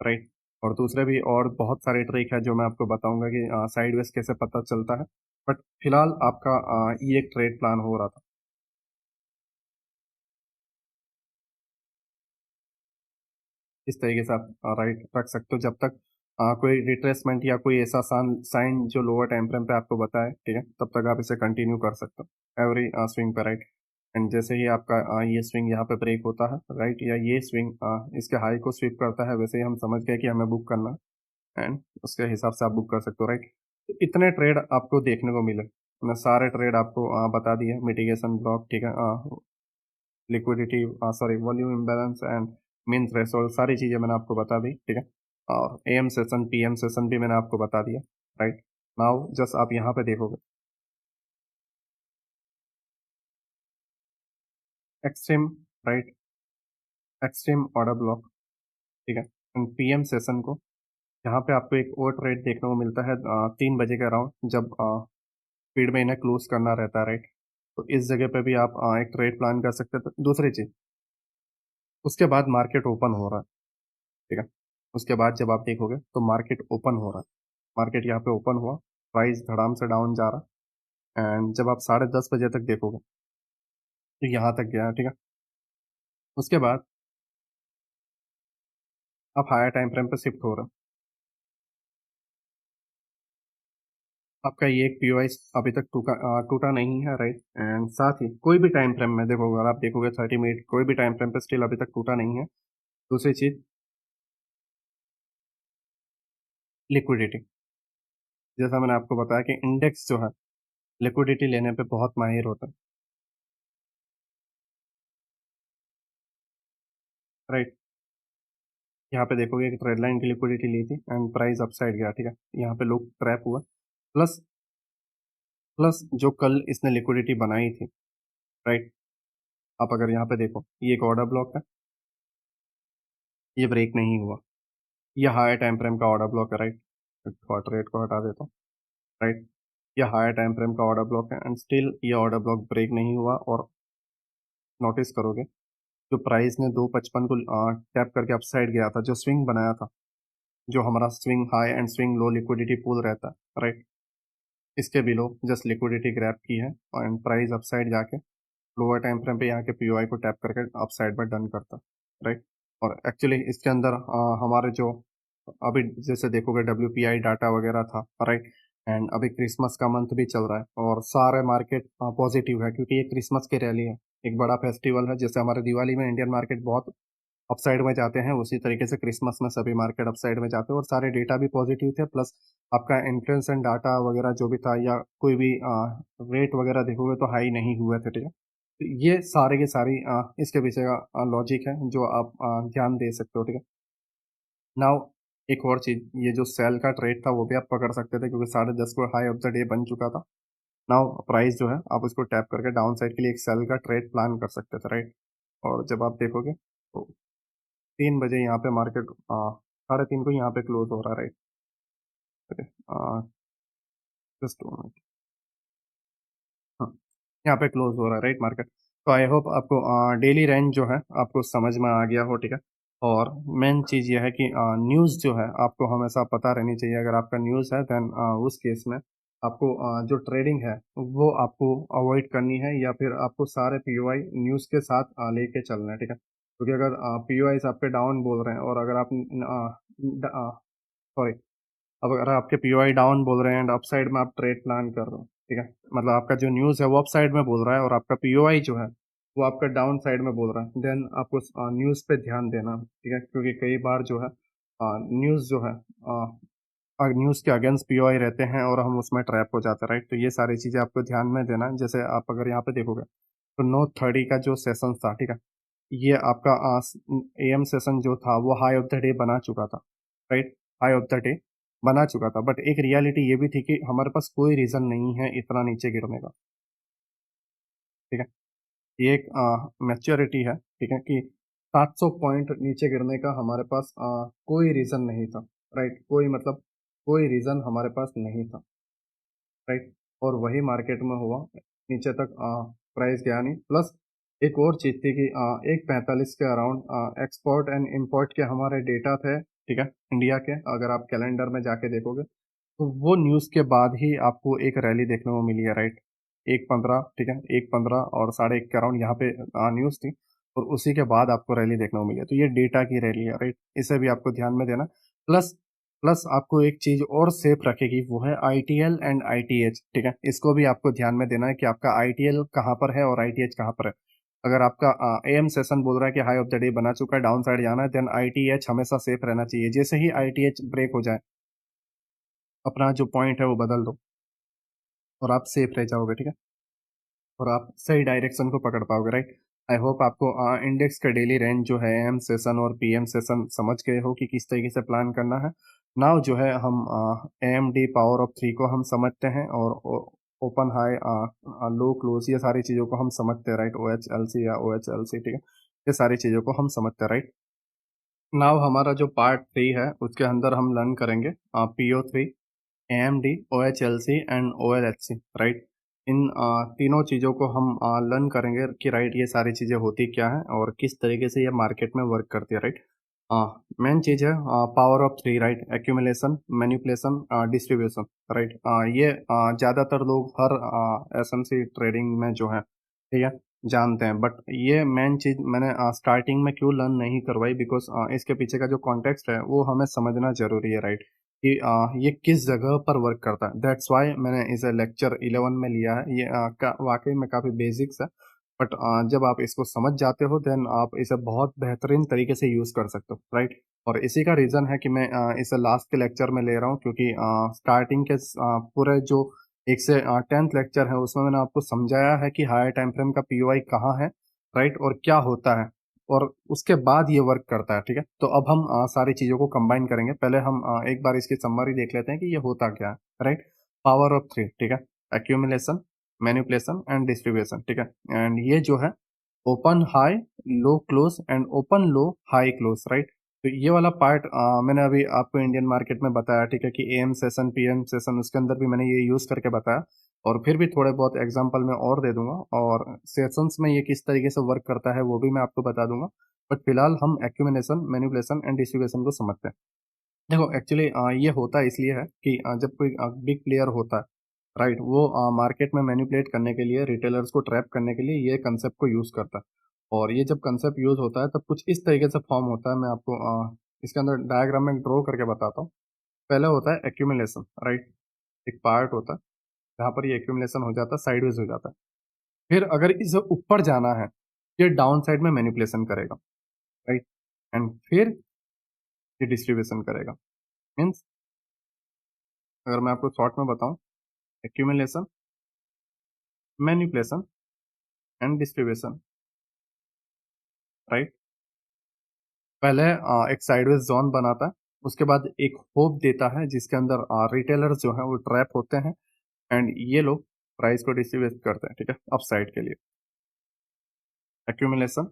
राइट। और दूसरे भी और बहुत सारे ट्रिक है जो मैं आपको बताऊंगा कि साइडवेज कैसे पता चलता है। बट फिलहाल आपका ये एक ट्रेड प्लान हो रहा था। इस तरीके से आप राइट रख सकते हो जब तक कोई रिट्रेसमेंट या कोई ऐसा साइन जो लोअर टाइम फ्रेम पे आपको बताए, ठीक है, तब तक आप इसे कंटिन्यू कर सकते हो एवरी स्विंग पे, राइट। एंड जैसे ही आपका ये स्विंग यहाँ पे ब्रेक होता है, राइट, या ये स्विंग इसके हाई को स्वीप करता है, वैसे ही हम समझ गए कि हमें बुक करना है, एंड उसके हिसाब से आप बुक कर सकते हो, राइट। तो इतने ट्रेड आपको देखने को मिले, मैंने सारे ट्रेड आपको बता दिए। मिटिगेशन ब्लॉक, ठीक है, liquidity, sorry, volume imbalance and mean threshold, सारी चीज़ें मैंने आपको बता दी, ठीक है। और एम सेशन पीएम सेशन भी मैंने आपको बता दिया, राइट। नाउ जस्ट आप यहाँ पे देखोगे extreme, right, extreme order block, ठीक है, एंड पीएम सेशन को यहाँ पे आपको एक और ट्रेड देखने को मिलता है 3 बजे के अराउंड, जब स्पीड में इन्हें क्लोज करना रहता है, राइट। तो इस जगह पे भी आप एक ट्रेड प्लान कर सकते हैं। दूसरी चीज, उसके बाद मार्केट ओपन हो रहा है, ठीक है। उसके बाद जब आप देखोगे तो मार्केट ओपन हो रहा है, मार्केट यहाँ पे ओपन हुआ, प्राइस धड़ाम से डाउन जा रहा है, एंड जब आप 10:30 बजे तक देखोगे तो यहाँ तक गया, ठीक है। उसके बाद आप हायर टाइम फ्रेम पे शिफ्ट हो रहे हो। आपका ये एक पीओआई अभी तक टूटा नहीं है, राइट। एंड साथ ही कोई भी टाइम फ्रेम में देखोगे, अगर आप देखोगे 30 मिनट, कोई भी टाइम फ्रेम पे स्टिल अभी तक टूटा नहीं है। दूसरी चीज, लिक्विडिटी, जैसा मैंने आपको बताया कि इंडेक्स जो है लिक्विडिटी लेने पे बहुत माहिर होता है, राइट। यहाँ पे देखोगे कि ट्रेड लाइन की लिक्विडिटी ली थी एंड प्राइस अपसाइड गया, ठीक है। यहाँ पे लोग ट्रैप हुआ। प्लस प्लस जो कल इसने लिक्विडिटी बनाई थी, राइट। आप अगर यहाँ पे देखो, ये एक ऑर्डर ब्लॉक है, ये ब्रेक नहीं हुआ। ये हायर टाइम फ्रेम का ऑर्डर ब्लॉक है, राइट। क्वार्टर रेट को हटा देता हूँ, राइट। ये हायर टाइम फ्रेम का ऑर्डर ब्लॉक है एंड स्टिल ये ऑर्डर ब्लॉक ब्रेक नहीं हुआ। और नोटिस करोगे जो प्राइस ने 255 को टैप करके अपसाइड गया था, जो स्विंग बनाया था, जो हमारा swing high and swing low liquidity pool रहता है, राइट। इसके बिलो जस्ट लिक्विडिटी ग्रैब की है एंड प्राइस अपसाइड जाके लोअर टाइम फ्रेम पे यहाँ के पीओआई को टैप करके अपसाइड में डन करता, राइट। और एक्चुअली इसके अंदर हमारे जो अभी जैसे देखोगे डब्ल्यूपीआई डाटा वगैरह था, राइट। एंड अभी क्रिसमस का मंथ भी चल रहा है और सारे मार्केट पॉजिटिव है, क्योंकि ये क्रिसमस की रैली है, एक बड़ा फेस्टिवल है। जैसे हमारे दिवाली में इंडियन मार्केट बहुत अपसाइड में जाते हैं, उसी तरीके से क्रिसमस में सभी मार्केट अपसाइड में जाते हैं, और सारे डेटा भी पॉजिटिव थे। प्लस आपका इन्फ्लुएंस एंड डाटा वगैरह जो भी था, या कोई भी रेट वगैरह देखोगे तो हाई नहीं हुए थे, ठीक है। तो ये सारे के सारी इसके पीछे का लॉजिक है जो आप ध्यान दे सकते हो, ठीक है। नाउ एक और चीज, ये जो सेल का ट्रेड था वो भी आप पकड़ सकते थे, क्योंकि 10:30 को हाई ऑफ द डे बन चुका था। नाउ प्राइस जो है आप उसको टैप करके डाउन साइड के लिए एक सेल का ट्रेड प्लान कर सकते थे, राइट। और जब आप देखोगे तो 3 बजे यहाँ पे मार्केट 3:30 को यहाँ पे क्लोज हो रहा है, राइट। जस्ट हाँ, यहाँ पे क्लोज हो रहा है, राइट मार्केट। तो आई होप आपको डेली रेंज जो है आपको समझ में आ गया हो, ठीक है। और मेन चीज़ ये है कि न्यूज़ जो है आपको हमेशा पता रहनी चाहिए। अगर आपका न्यूज़ है देन उस केस में आपको जो ट्रेडिंग है वो आपको अवॉइड करनी है, या फिर आपको सारे पीओआई न्यूज़ के साथ लेके चलना है, ठीक है। क्योंकि अगर पीओआई आपके डाउन बोल रहे हैं और अगर आप सॉरी, अब अगर आपके पीओआई डाउन बोल रहे हैं एंड अपसाइड में आप ट्रेड प्लान कर रहे हो, ठीक है। मतलब आपका जो न्यूज़ है वो अपसाइड में बोल रहा है और आपका पीओआई जो है वो आपका डाउन साइड में बोल रहा है, देन आपको न्यूज़ पे ध्यान देना, ठीक है। क्योंकि कई बार जो है न्यूज़ जो है न्यूज़ के अगेंस्ट पीओआई रहते हैं और हम उसमें ट्रैप हो जाते हैं, राइट। तो ये सारी चीज़ें आपको ध्यान में देना है। जैसे आप अगर यहाँ पे देखोगे तो 9:30 का जो सेशन था, ठीक है, ये आपका एएम सेशन जो था वो हाई ऑफ द डे बना चुका था, right. High of the day बना चुका था, बट एक रियलिटी ये भी थी कि हमारे पास कोई रीज़न नहीं है इतना नीचे गिरने का, ठीक है। ये एक मैच्योरिटी है, ठीक है, कि 700 पॉइंट नीचे गिरने का हमारे पास कोई रीज़न नहीं था, राइट। कोई मतलब कोई रीज़न हमारे पास नहीं था, राइट। और वही मार्केट में हुआ, नीचे तक प्राइस गया नहीं। प्लस एक और चीज़ थी कि 1:45 के अराउंड एक्सपोर्ट एंड इंपोर्ट के हमारे डेटा थे, ठीक है, इंडिया के। अगर आप कैलेंडर में जाके देखोगे तो वो न्यूज़ के बाद ही आपको एक रैली देखने को मिली है, राइट। 1:15, ठीक है, 1:15 और 1:30 के अराउंड यहाँ पे न्यूज़ थी और उसी के बाद आपको रैली देखने को मिली है। तो ये डेटा की रैली है, राइट। इसे भी आपको ध्यान में देना। प्लस प्लस आपको एक चीज़ और सेफ रखेगी, वो है आईटीएल एंड आईटीएच, ठीक है। इसको भी आपको ध्यान में देना है कि आपका आईटीएल कहाँ पर है और आईटीएच कहाँ पर है। अगर आपका एएम सेशन बोल रहा है कि हाई ऑफ द डे बना चुका है, डाउन साइड जाना है, देन आईटीएच हमेशा सेफ रहना चाहिए। जैसे ही आईटीएच ब्रेक हो जाए, अपना जो पॉइंट है वो बदल दो और आप सेफ रह जाओगे, ठीक है। और आप सही डायरेक्शन को पकड़ पाओगे, राइट। आई होप आपको इंडेक्स का डेली रेंज जो है एम सेशन और पीएम सेशन समझ गए हो कि किस तरीके से प्लान करना है। नाउ जो है हम एएमडी पावर ऑफ 3 को हम समझते हैं और ओपन हाई लो क्लोज ये सारी चीज़ों को हम समझते हैं, right. O H L C या ओ एच एल सी, ठीक है, ये सारी चीज़ों को हम समझते हैं, राइट। नाउ हमारा जो पार्ट 3 है उसके अंदर हम लर्न करेंगे PO3, AMD, OHLC and OLHC, right. इन तीनों चीज़ों को हम लर्न करेंगे कि राइट ये सारी चीज़ें होती क्या हैं और किस तरीके से ये मार्केट में वर्क करती है, राइट। मेन चीज़ है power of 3, right. Accumulation, manipulation, distribution, right. ये ज़्यादातर लोग हर एसएमसी ट्रेडिंग में जो है, ठीक है, जानते हैं। बट ये मेन चीज़ मैंने स्टार्टिंग में क्यों लर्न नहीं करवाई, बिकॉज इसके पीछे का जो कॉन्टेक्स्ट है वो हमें समझना ज़रूरी है, राइट। कि ये किस जगह पर वर्क करता है। दैट्स वाई मैंने इसे लेक्चर 11 में लिया है। ये वाकई में काफ़ी बेसिक्स है, बट जब आप इसको समझ जाते हो देन आप इसे बहुत बेहतरीन तरीके से यूज़ कर सकते हो, राइट। और इसी का रीज़न है कि मैं इसे लास्ट के लेक्चर में ले रहा हूँ, क्योंकि स्टार्टिंग के पूरे जो 1 से 10th लेक्चर है उसमें मैंने आपको समझाया है कि हायर टाइम फ्रेम का पीओआई कहाँ है, राइट, और क्या होता है, और उसके बाद ये वर्क करता है, ठीक है। तो अब हम सारी चीज़ों को कंबाइन करेंगे। पहले हम एक बार इसकी समरी देख लेते हैं कि ये होता क्या है, राइट। पावर ऑफ 3, ठीक है, एक्यूमुलेशन, मैनिपुलेशन एंड डिस्ट्रीब्यूशन, ठीक है। एंड ये जो है open high low close and open low high close, right. तो ये वाला पार्ट मैंने अभी आपको इंडियन मार्केट में बताया, ठीक है, कि एएम सेशन पीएम सेशन उसके अंदर भी मैंने ये यूज़ करके बताया। और फिर भी थोड़े बहुत एग्जांपल मैं और दे दूंगा, और सेशंस में ये किस तरीके से वर्क करता है वो भी मैं आपको बता दूंगा। बट फिलहाल हम एक्यूमुलेशन, मैनिपुलेशन एंड डिस्ट्रीब्यूशन को समझते हैं। देखो एक्चुअली ये होता इसलिए है कि जब कोई बिग प्लेयर होता है, राइट, वो मार्केट में मैनिपुलेट करने के लिए, रिटेलर्स को ट्रैप करने के लिए ये कंसेप्ट को यूज़ करता है। और ये जब कंसेप्ट यूज़ होता है तब कुछ इस तरीके से फॉर्म होता है। मैं आपको इसके अंदर डायग्राम में ड्रॉ करके बताता हूँ। पहले होता है एक्यूमुलेशन, राइट। एक पार्ट होता है जहाँ पर ये एक्यूमुलेशन हो जाता है, साइडवेज हो जाता है। फिर अगर इसे ऊपर जाना है, ये डाउन साइड में मैनिपुलेशन करेगा, राइट। एंड फिर ये डिस्ट्रीब्यूशन करेगा। मीन्स अगर मैं आपको शॉर्ट में बताऊं, accumulation, manipulation and distribution, right. पहले एक साइडवेज जोन बनाता है, उसके बाद एक होप देता है जिसके अंदर रिटेलर्स जो है वो ट्रैप होते हैं, एंड ये लोग प्राइस को डिस्ट्रीब्यूट करते हैं, ठीक है, अपसाइड के लिए। Accumulation,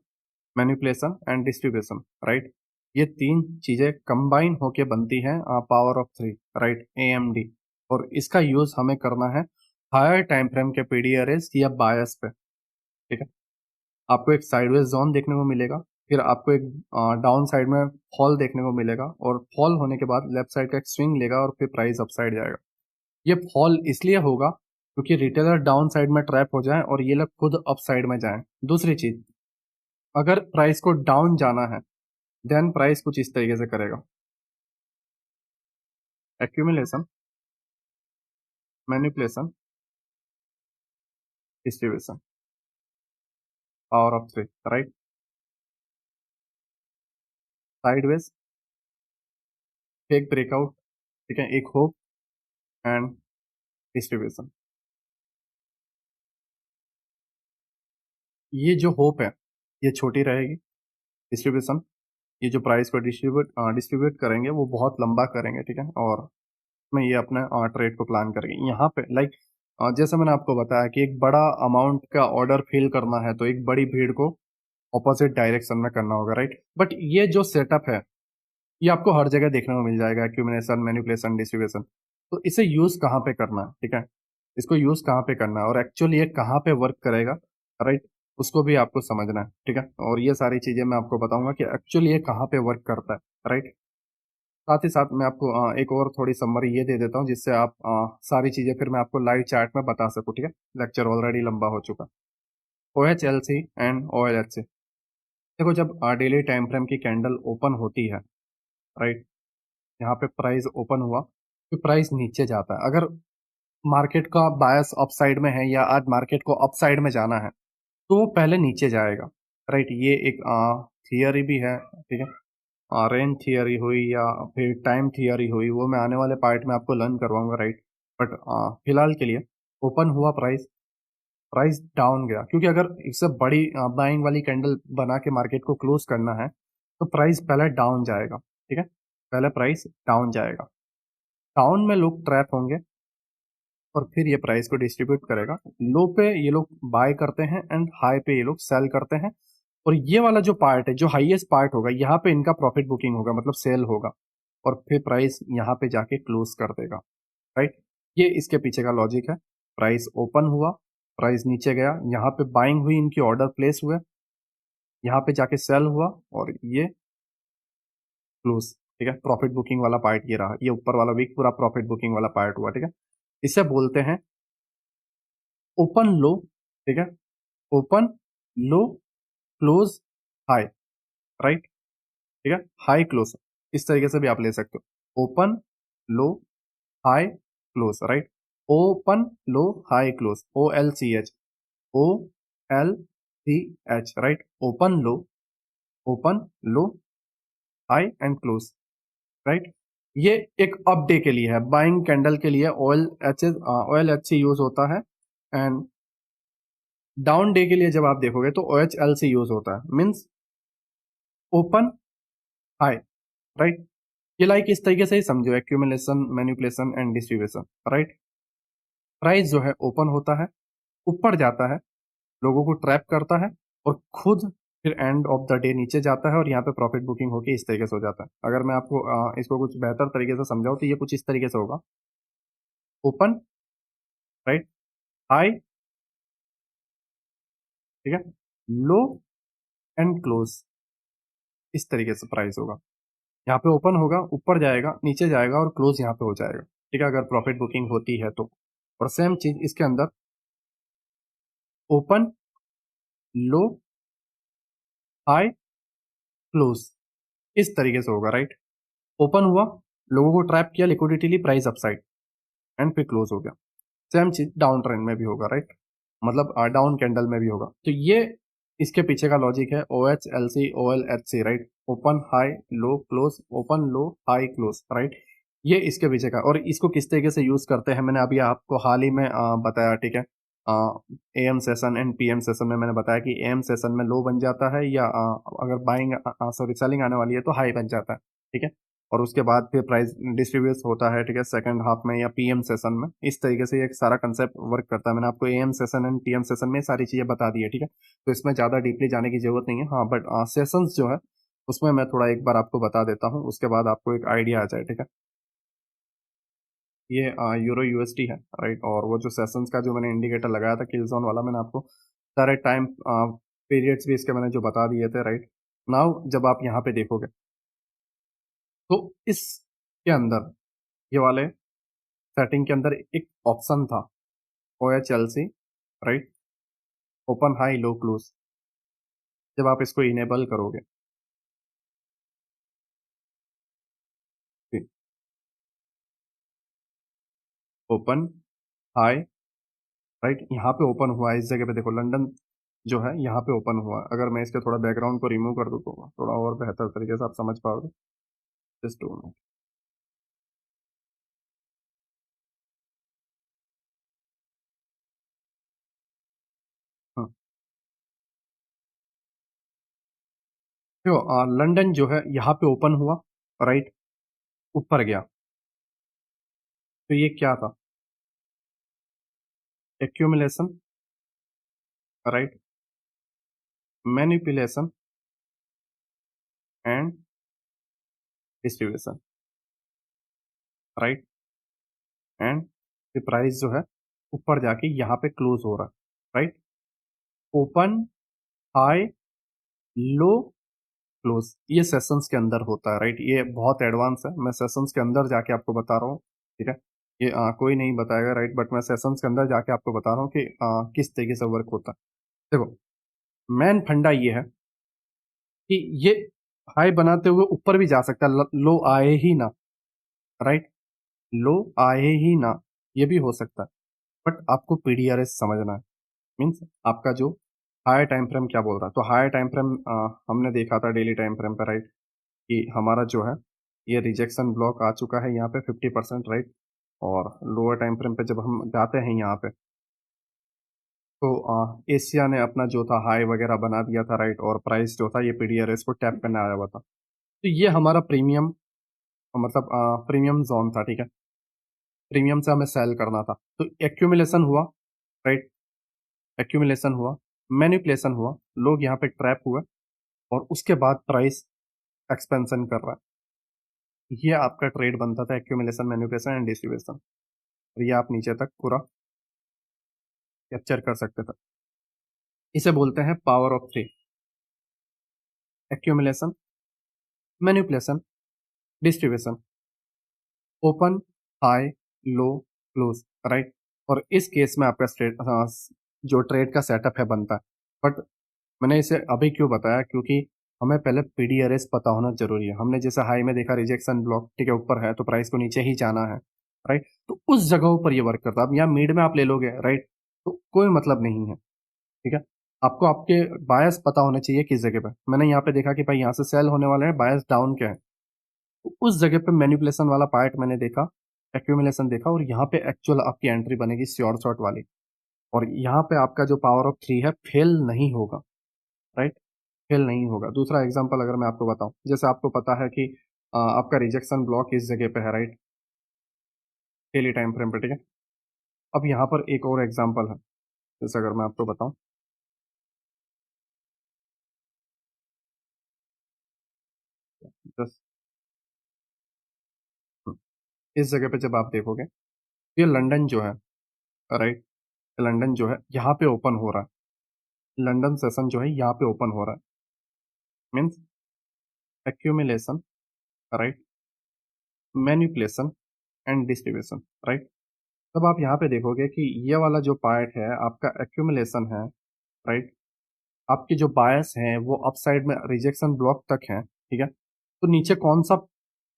manipulation and distribution, right. ये तीन चीजें कंबाइन होके बनती हैं power of three, right, AMD। और इसका यूज हमें करना है हायर टाइम फ्रेम के पीडीआरएस या बायस पे, ठीक है। आपको एक साइडवेज जोन देखने को मिलेगा, फिर आपको एक डाउन साइड में फॉल देखने को मिलेगा, और फॉल होने के बाद लेफ्ट साइड का एक स्विंग लेगा और फिर प्राइस अपसाइड जाएगा। ये फॉल इसलिए होगा क्योंकि रिटेलर डाउन साइड में ट्रैप हो जाए और ये लोग खुद अप साइड में जाएं। दूसरी चीज, अगर प्राइस को डाउन जाना है देन प्राइस कुछ इस तरीके से करेगा। Accumulation, manipulation, distribution, power of three, right. Sideways, fake breakout, ठीक है, एक होप एंड डिस्ट्रीब्यूशन। ये जो होप है ये छोटी रहेगी, डिस्ट्रीब्यूशन, ये जो प्राइस को डिस्ट्रीब्यूट करेंगे वो बहुत लंबा करेंगे, ठीक है, और में ये अपने ट्रेड को प्लान करेंगे। यहाँ पे लाइक जैसे मैंने आपको बताया कि एक बड़ा अमाउंट का ऑर्डर फिल करना है तो एक बड़ी भीड़ को ऑपोजिट डायरेक्शन में करना होगा, राइट। बट ये जो सेटअप है ये आपको हर जगह देखने को मिल जाएगा, एक्यूमुलेशन, मैनिपुलेशन, डिस्ट्रीब्यूशन। तो इसे यूज कहाँ पे करना है, ठीक है, इसको यूज कहाँ पे करना है और एक्चुअली ये कहाँ पे वर्क करेगा, राइट, उसको भी आपको समझना है, ठीक है। और ये सारी चीजें मैं आपको बताऊंगा कि एक्चुअली ये कहाँ पे वर्क करता है, राइट। साथ ही साथ मैं आपको एक और थोड़ी समरी ये दे देता हूँ जिससे आप सारी चीजें फिर मैं आपको लाइव चैट में बता सकूँ, ठीक है। लेक्चर ऑलरेडी लंबा हो चुका। OHLC एंड OLHC, देखो जब डेली टाइम फ्रेम की कैंडल ओपन होती है, राइट, यहाँ पे प्राइस ओपन हुआ फिर प्राइस नीचे जाता है। अगर मार्केट का बायस अपसाइड में है या आज मार्केट को अपसाइड में जाना है तो वो पहले नीचे जाएगा, राइट। ये एक थियरी भी है, ठीक है, रेंज थियरी हुई या फिर टाइम थियरी हुई, वो मैं आने वाले पार्ट में आपको लर्न करवाऊंगा, राइट। बट फिलहाल के लिए ओपन हुआ प्राइस, प्राइस डाउन गया क्योंकि अगर इससे बड़ी बाइंग वाली कैंडल बना के मार्केट को क्लोज करना है तो प्राइस पहले डाउन जाएगा, ठीक है, पहले प्राइस डाउन जाएगा। डाउन में लोग ट्रैप होंगे और फिर ये प्राइस को डिस्ट्रीब्यूट करेगा। लो पे ये लोग बाय करते हैं एंड हाई पे ये लोग सेल करते हैं, और ये वाला जो पार्ट है जो हाईएस्ट पार्ट होगा यहाँ पे इनका प्रॉफिट बुकिंग होगा, मतलब सेल होगा, और फिर प्राइस यहाँ पे जाके क्लोज कर देगा, राइट। ये इसके पीछे का लॉजिक है। प्राइस ओपन हुआ, प्राइस नीचे गया, यहाँ पे बाइंग हुई, इनकी ऑर्डर प्लेस हुए, यहाँ पे जाके सेल हुआ और ये क्लोज, ठीक है। प्रॉफिट बुकिंग वाला पार्ट ये रहा, ये ऊपर वाला वीक पूरा प्रॉफिट बुकिंग वाला पार्ट हुआ, ठीक है। इसे बोलते हैं ओपन लो, ठीक है, ओपन लो क्लोज हाई, राइट, ठीक है, हाई क्लोज, इस तरीके से भी आप ले सकते हो, open low high close, right. Open low high close, OLCH, OLCH, right. Open low high and close, right. ये एक अप डे के लिए है, बाइंग कैंडल के लिए OLHC यूज होता है, एंड डाउन डे के लिए जब आप देखोगे तो OHLC यूज होता है, मीन्स ओपन हाई, राइट। ये लाइक इस तरीके से ही समझो, accumulation, manipulation and distribution, right. Price जो है ओपन होता है, ऊपर जाता है, लोगों को ट्रैप करता है और खुद फिर एंड ऑफ द डे नीचे जाता है और यहाँ पे प्रॉफिट बुकिंग होके इस तरीके से हो जाता है। अगर मैं आपको इसको कुछ बेहतर तरीके से समझाऊं तो ये कुछ इस तरीके से होगा, ओपन, राइट, हाई, ठीक है, लो एंड क्लोज, इस तरीके से प्राइस होगा। यहाँ पे ओपन होगा, ऊपर जाएगा, नीचे जाएगा और क्लोज यहाँ पे हो जाएगा, ठीक है, अगर प्रॉफिट बुकिंग होती है तो। और सेम चीज इसके अंदर ओपन लो हाई क्लोज, इस तरीके से होगा, राइट। ओपन हुआ, लोगों को ट्रैप किया, लिक्विडिटी ली, प्राइस अपसाइड एंड फिर क्लोज हो गया। सेम चीज डाउन ट्रेंड में भी होगा, राइट, मतलब डाउन कैंडल में भी होगा। तो ये इसके पीछे का लॉजिक है, OHLC OLHC, right, open high low close, open low high close, right. ये इसके पीछे का, और इसको किस तरीके से यूज करते हैं मैंने अभी आपको हाल ही में बताया, ठीक है। AM session and PM session में मैंने बताया कि AM सेशन में लो बन जाता है या अगर बाइंग सॉरी सेलिंग आने वाली है तो हाई बन जाता है, ठीक है। और उसके बाद फिर प्राइस डिस्ट्रीब्यूट होता है, ठीक है, सेकंड हाफ में या पीएम सेशन में। इस तरीके से ये सारा कंसेप्ट वर्क करता है। मैंने आपको am session and PM session में सारी चीज़ें बता दी है, ठीक है, तो इसमें ज़्यादा डीपली जाने की जरूरत नहीं है। हाँ, बट सेशंस जो है उसमें मैं थोड़ा एक बार आपको बता देता हूँ, उसके बाद आपको एक आइडिया आ जाए, ठीक है। ये यूरो यूएसडी है, राइट, और वो जो सेशंस का जो मैंने इंडिकेटर लगाया था किल जोन वाला, मैंने आपको सारे टाइम पीरियड्स भी इसके मैंने जो बता दिए थे, राइट। नाउ जब आप यहाँ पे देखोगे तो इसके अंदर ये वाले सेटिंग के अंदर एक ऑप्शन था, O H L C, right, open high low close. जब आप इसको इनेबल करोगे, ओपन हाई, राइट, यहाँ पे ओपन हुआ है, इस जगह पे देखो लंदन जो है यहाँ पे ओपन हुआ है। अगर मैं इसके थोड़ा बैकग्राउंड को रिमूव कर दूँ तो थोड़ा और बेहतर तरीके से आप समझ पाओगे। Just 2 minute. हाँ, तो लंदन जो है यहाँ पे ओपन हुआ, राइट, ऊपर गया। तो ये क्या था? Accumulation, right, manipulation and distribution, right, and price जो है ऊपर जाके यहाँ पे क्लोज हो रहा है, right. Open high low close ये सेशंस के अंदर होता है, राइट। ये बहुत एडवांस है, मैं सेशंस के अंदर जाके आपको बता रहा हूँ, ठीक है। ये कोई नहीं बताएगा, राइट, बट मैं सेशंस के अंदर जाके आपको बता रहा हूँ कि किस तरीके से वर्क होता है। देखो, मेन फंडा ये है कि ये हाई बनाते हुए ऊपर भी जा सकता है, लो आए ही ना, राइट, लो आए ही ना, ये भी हो सकता है। बट आपको पीडीआरएस समझना है, मीन्स आपका जो हायर टाइम फ्रेम क्या बोल रहा है। तो हायर टाइम फ्रेम हमने देखा था डेली टाइम फ्रेम पे, राइट, कि हमारा जो है ये रिजेक्शन ब्लॉक आ चुका है यहाँ पे 50%, राइट। और लोअर टाइम फ्रेम पे जब हम जाते हैं यहाँ पे तो एशिया ने अपना जो था हाई वगैरह बना दिया था, राइट, और प्राइस जो था ये पीडीआरएस को टैप करने आया हुआ था। तो ये हमारा प्रीमियम, मतलब प्रीमियम जोन था, ठीक है। प्रीमियम से हमें सेल करना था। तो एक्यूमुलेशन हुआ, राइट, एक्यूमुलेशन हुआ, मैनिपुलेशन हुआ, लोग यहाँ पे ट्रैप हुए, और उसके बाद प्राइस एक्सपेंशन कर रहा है। ये आपका ट्रेड बनता था, एक्यूमुलेशन, मैनिपुलेशन एंड डिस्ट्रीब्यूशन। और ये आप नीचे तक पूरा कैप्चर कर सकते थे। इसे बोलते हैं power of three: accumulation, manipulation, distribution, open high low close, right. और इस केस में आपका जो ट्रेड का सेटअप है बनता है। बट मैंने इसे अभी क्यों बताया, क्योंकि हमें पहले पीडीआरएस पता होना जरूरी है। हमने जैसे हाई में देखा रिजेक्शन ब्लॉक, ठीक है, ऊपर है तो प्राइस को नीचे ही जाना है, राइट। तो उस जगहों पर ये वर्क करता है। अब यहाँ मिड में आप ले लोगे, राइट, तो कोई मतलब नहीं है, ठीक है। आपको आपके बायस पता होने चाहिए किस जगह पे। मैंने यहाँ पे देखा कि भाई यहाँ से सेल होने वाले हैं, बायस डाउन के हैं, तो उस जगह पे मैनिपुलेशन वाला पार्ट मैंने देखा, एक्यूमुलेशन देखा, और यहाँ पे एक्चुअल आपकी एंट्री बनेगी श्योर शॉट वाली। और यहाँ पे आपका जो पावर ऑफ थ्री है फेल नहीं होगा, राइट, फेल नहीं होगा। दूसरा एग्जांपल अगर मैं आपको बताऊं, जैसे आपको पता है कि आपका रिजेक्शन ब्लॉक इस जगह पे है, राइट, डेली टाइम फ्रेम पे, ठीक है। अब यहाँ पर एक और एग्जांपल है, जैसे अगर मैं आपको बताऊं, जस्ट इस जगह पे जब आप देखोगे, ये लंदन जो है, राइट, लंदन जो है यहाँ पे ओपन हो रहा है। लंदन सेशन जो है यहाँ पे ओपन हो रहा है, means accumulation, right, manipulation and distribution, right. तब आप यहाँ पे देखोगे कि ये वाला जो पार्ट है आपका एक्यूमुलेशन है, राइट। आपके जो बायस हैं वो अप साइड में रिजेक्शन ब्लॉक तक हैं, ठीक है। तो नीचे कौन सा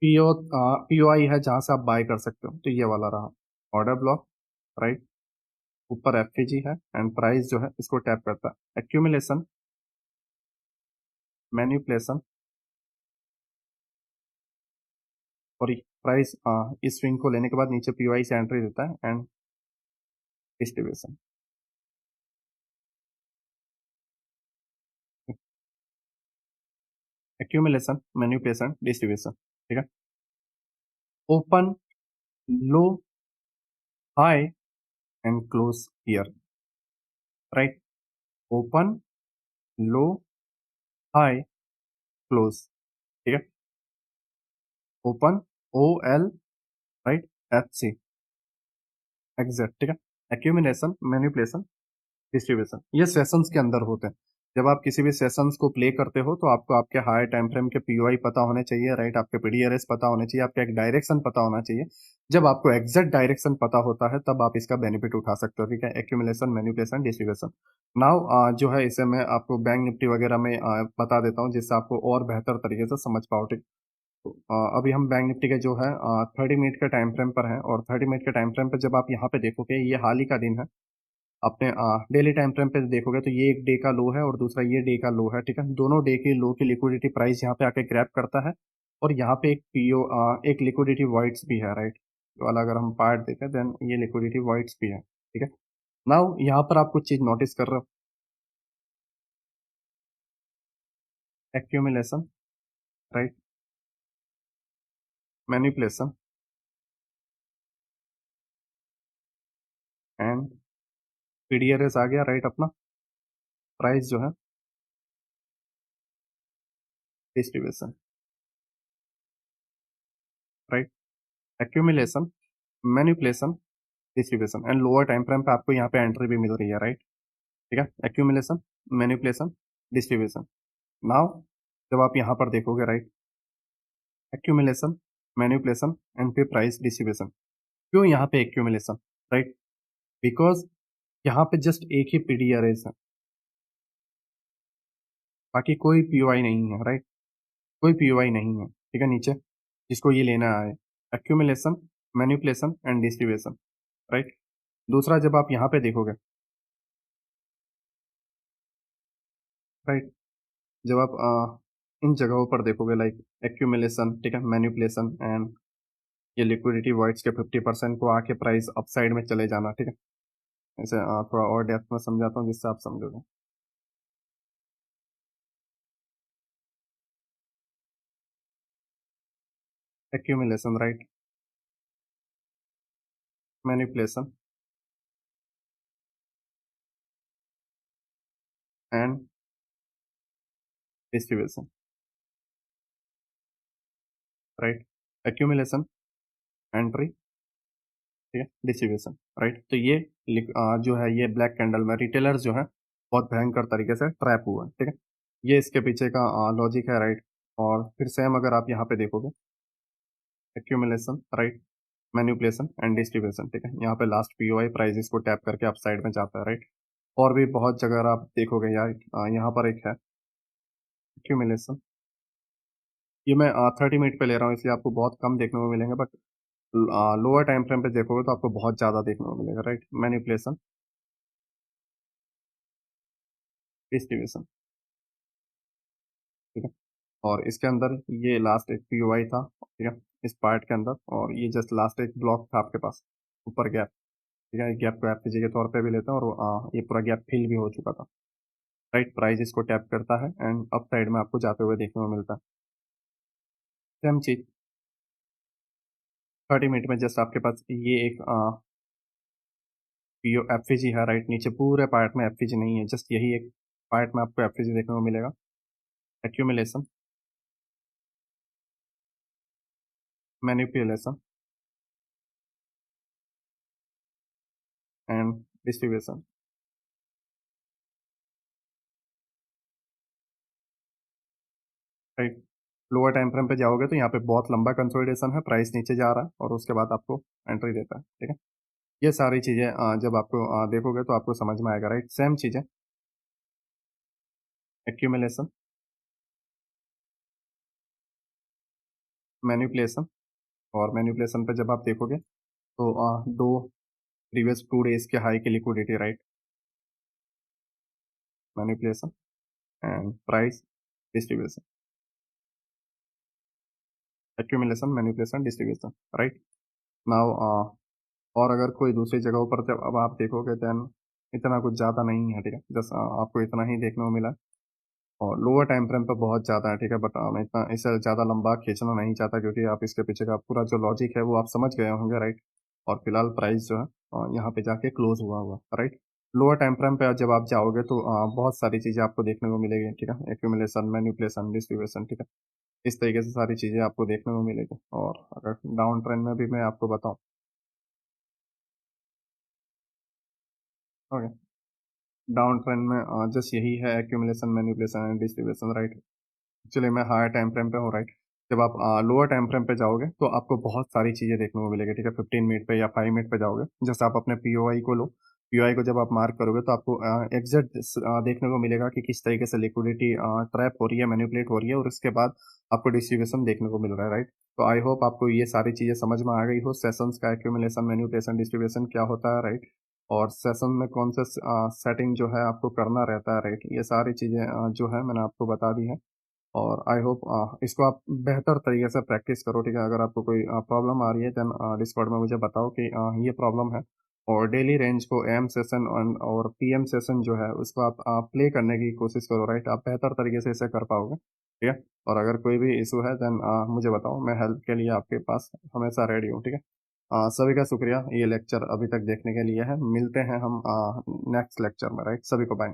पीओआई है जहां से आप बाय कर सकते हो? तो ये वाला रहा, ऑर्डर ब्लॉक, राइट। ऊपर एफपीजी है एंड प्राइस जो है इसको टैप करता है। एक्यूमुलेशन, मैनिपुलेशन, और प्राइस इस स्विंग को लेने के बाद नीचे पीओआई से एंट्री देता है and distribution. Accumulation, manipulation, distribution, ठीक है। Open, low, high and close here, right? Open, low, high, close, ठीक है? Open, O L, right? H C, exact, ठीक है? एक्यूमुलेशन, मैनिपुलेशन, डिस्ट्रीब्यूशन, ये सेशंस के अंदर होते हैं। जब आप किसी भी सेशंस को प्ले करते हो तो आपको आपके हाई टाइम फ्रेम के पीओआई पता होने चाहिए, राइट? आपके पीडीआरएस पता होने चाहिए, आपका एक डायरेक्शन पता होना चाहिए। जब आपको एग्जैक्ट डायरेक्शन पता होता है तब आप इसका बेनिफिट उठा सकते हो, ठीक है? Accumulation, manipulation, distribution. नाउ जो है इसे मैं आपको बैंक निफ्टी वगैरह में बता देता हूँ जिससे आपको और बेहतर तरीके से समझ पाओ, ठीक? तो अभी हम बैंक निफ्टी के जो है 30 मिनट के टाइम फ्रेम पर हैं, और 30 मिनट के टाइम फ्रेम पर जब आप यहाँ पे देखोगे ये हाल ही का दिन है। अपने डेली टाइम फ्रेम पे देखोगे तो ये एक डे का लो है और दूसरा ये डे का लो है, ठीक है? दोनों डे के लो की लिक्विडिटी प्राइस यहाँ पे आके ग्रैब करता है, और यहाँ पे एक पीओ एक लिक्विडिटी वाइट्स भी है, राइट? तो वाला अगर हम पार्ट देखें देन ये लिक्विडिटी वाइट्स भी है, ठीक है? नाउ यहाँ पर आप कुछ चीज नोटिस कर रहे हो, एक्यूमुलेशन, राइट? मैनिपुलेशन एंड पीडीआरएस आ गया, राइट? अपना प्राइस जो है distribution, right? Accumulation, manipulation, distribution and lower time frame पे आपको यहाँ पे एंट्री भी मिल रही है, राइट? ठीक है? Accumulation, manipulation, distribution. नाउ जब आप यहाँ पर देखोगे, राइट? एक्यूमुलेशन, मैनिपुलेशन एंड फिर प्राइस डिस्ट्रीब्यूशन। क्यों यहाँ पे एक्यूमुलेशन, राइट? बिकॉज यहाँ पे जस्ट एक ही पीडीआरएस है, बाकी कोई पीओआई नहीं है, राइट? कोई पीओआई नहीं है, ठीक है? नीचे जिसको ये लेना है, accumulation, manipulation and distribution, right? दूसरा जब आप यहाँ पे देखोगे, राइट? जब आप इन जगहों पर देखोगे लाइक एक्यूमुलेशन, ठीक है, मैनिपुलेशन एंड ये लिक्विडिटी वॉइड्स के 50% को आके प्राइस अपसाइड में चले जाना, ठीक है? ऐसे थोड़ा और डेप्थ में समझाता हूँ जिससे आप समझोगे। Accumulation, right? Manipulation and distribution, right? Accumulation, entry, ठीक है, डिस्ट्रीब्यूशन, राइट? तो ये जो है ये ब्लैक कैंडल में रिटेलर्स जो है बहुत भयंकर तरीके से ट्रैप हुआ है, ठीक है? ये इसके पीछे का लॉजिक है, राइट? और फिर सेम अगर आप यहाँ पे देखोगे, accumulation, right? Manipulation and distribution, ठीक है? यहाँ पे लास्ट पीओआई प्राइस को टैप करके अप साइड में जाता है, राइट? और भी बहुत जगह आप देखोगे यार, यहाँ पर एक है एक्यूमुलेशन। ये मैं 30 मिनट पे ले रहा हूँ इसलिए आपको बहुत कम देखने को मिलेंगे, बट लोअर टाइम फ्रेम पे देखोगे तो आपको बहुत ज़्यादा देखने को मिलेगा, राइट? मैनिपुलेशन, डिस्ट्रीब्यूशन, ठीक है? और इसके अंदर ये लास्ट एक पीओआई था, ठीक है, इस पार्ट के अंदर, और ये जस्ट लास्ट एक ब्लॉक था आपके पास, ऊपर गैप, ठीक है? गैप को एफपीजी के तौर पे भी लेते हैं, और ये पूरा गैप फिल भी हो चुका था, राइट? प्राइस इसको टैप करता है एंड अप साइड में आपको जाते हुए देखने को मिलता है। सेम चीज 30 मिनट में जस्ट आपके पास ये एक पीओ एफपीजी है, राइट? नीचे पूरे पार्ट में एफपीजी नहीं है, जस्ट यही एक पार्ट में आपको एफपीजी देखने को मिलेगा। Accumulation, manipulation and distribution, right? Lower time frame पे जाओगे तो यहाँ पे बहुत लंबा कंसोलिडेशन है, प्राइस नीचे जा रहा है और उसके बाद आपको एंट्री देता है, ठीक है? ये सारी चीजें जब आपको देखोगे तो आपको समझ में आएगा, राइट? सेम चीजें एक्यूमुलेशन, मैनिपुलेशन, और मैनिपुलेशन पे जब आप देखोगे तो दो प्रीवियस 2 डेज के हाई की liquidity, right? Manipulation and price distribution, accumulation, manipulation, distribution, right? Now और अगर कोई दूसरी जगहों पर जब अब आप देखोगे देन इतना कुछ ज़्यादा नहीं है, ठीक है? जस्ट आपको इतना ही देखने को मिला। और लोअर टाइम फ्रेम पे बहुत ज़्यादा है, ठीक है? बट मैं इतना इसे ज़्यादा लंबा खींचना नहीं चाहता क्योंकि आप इसके पीछे का पूरा जो लॉजिक है वो आप समझ गए होंगे, राइट? और फिलहाल प्राइस जो है यहाँ पे जाके क्लोज़ हुआ हुआ, राइट? लोअर टाइम फ्रेम पे जब आप जाओगे तो बहुत सारी चीज़ें आपको देखने को मिलेगी, ठीक है? एक्यूमुलेशन, मैनिपुलेशन, डिस्ट्रीब्यूशन, ठीक है? इस तरीके से सारी चीज़ें आपको देखने को मिलेगी और अगर डाउन ट्रेंड में भी मैं आपको बताऊँ, ओके? डाउन ट्रेंड में जस्ट यही है accumulation, manipulation and distribution, right? चलिए मैं हायर टाइम फ्रेम पे हूँ, राइट? जब आप लोअर टाइम फ्रेम पे जाओगे तो आपको बहुत सारी चीज़ें देखने को मिलेगी, ठीक है? 15 मिनट पे या 5 मिनट पे जाओगे, जैसे आप अपने पीओआई को लो, पीओआई को जब आप मार्क करोगे तो आपको एग्ज़ैक्ट देखने को मिलेगा कि किस तरीके से लिक्विडिटी ट्रैप हो रही है, मैनिपुलेट हो रही है और उसके बाद आपको डिस्ट्रीब्यूशन देखने को मिल रहा है, राइट? तो आई होप आपको ये सारी चीज़ें समझ में आ गई हो, सेशंस का एक्यूमुलेशन, मैनिपुलेशन, डिस्ट्रीब्यूशन क्या होता है, राइट? और सेशन में कौन से सेटिंग जो है आपको करना रहता है, राइट? ये सारी चीज़ें जो है मैंने आपको बता दी हैं। और आई होप इसको आप बेहतर तरीके से प्रैक्टिस करो, ठीक है? अगर आपको कोई प्रॉब्लम आ रही है देन डिस्कॉर्ड में मुझे बताओ कि ये प्रॉब्लम है और डेली रेंज को एम सेशन और पीएम सेशन जो है उसको आप प्ले करने की कोशिश करो, राइट? आप बेहतर तरीके से इसे कर पाओगे, ठीक है? और अगर कोई भी इशू है देन मुझे बताओ, मैं हेल्प के लिए आपके पास हमेशा रेडी हूँ, ठीक है? सभी का शुक्रिया ये लेक्चर अभी तक देखने के लिए है। मिलते हैं हम नेक्स्ट लेक्चर में, राइट? सभी को बाय।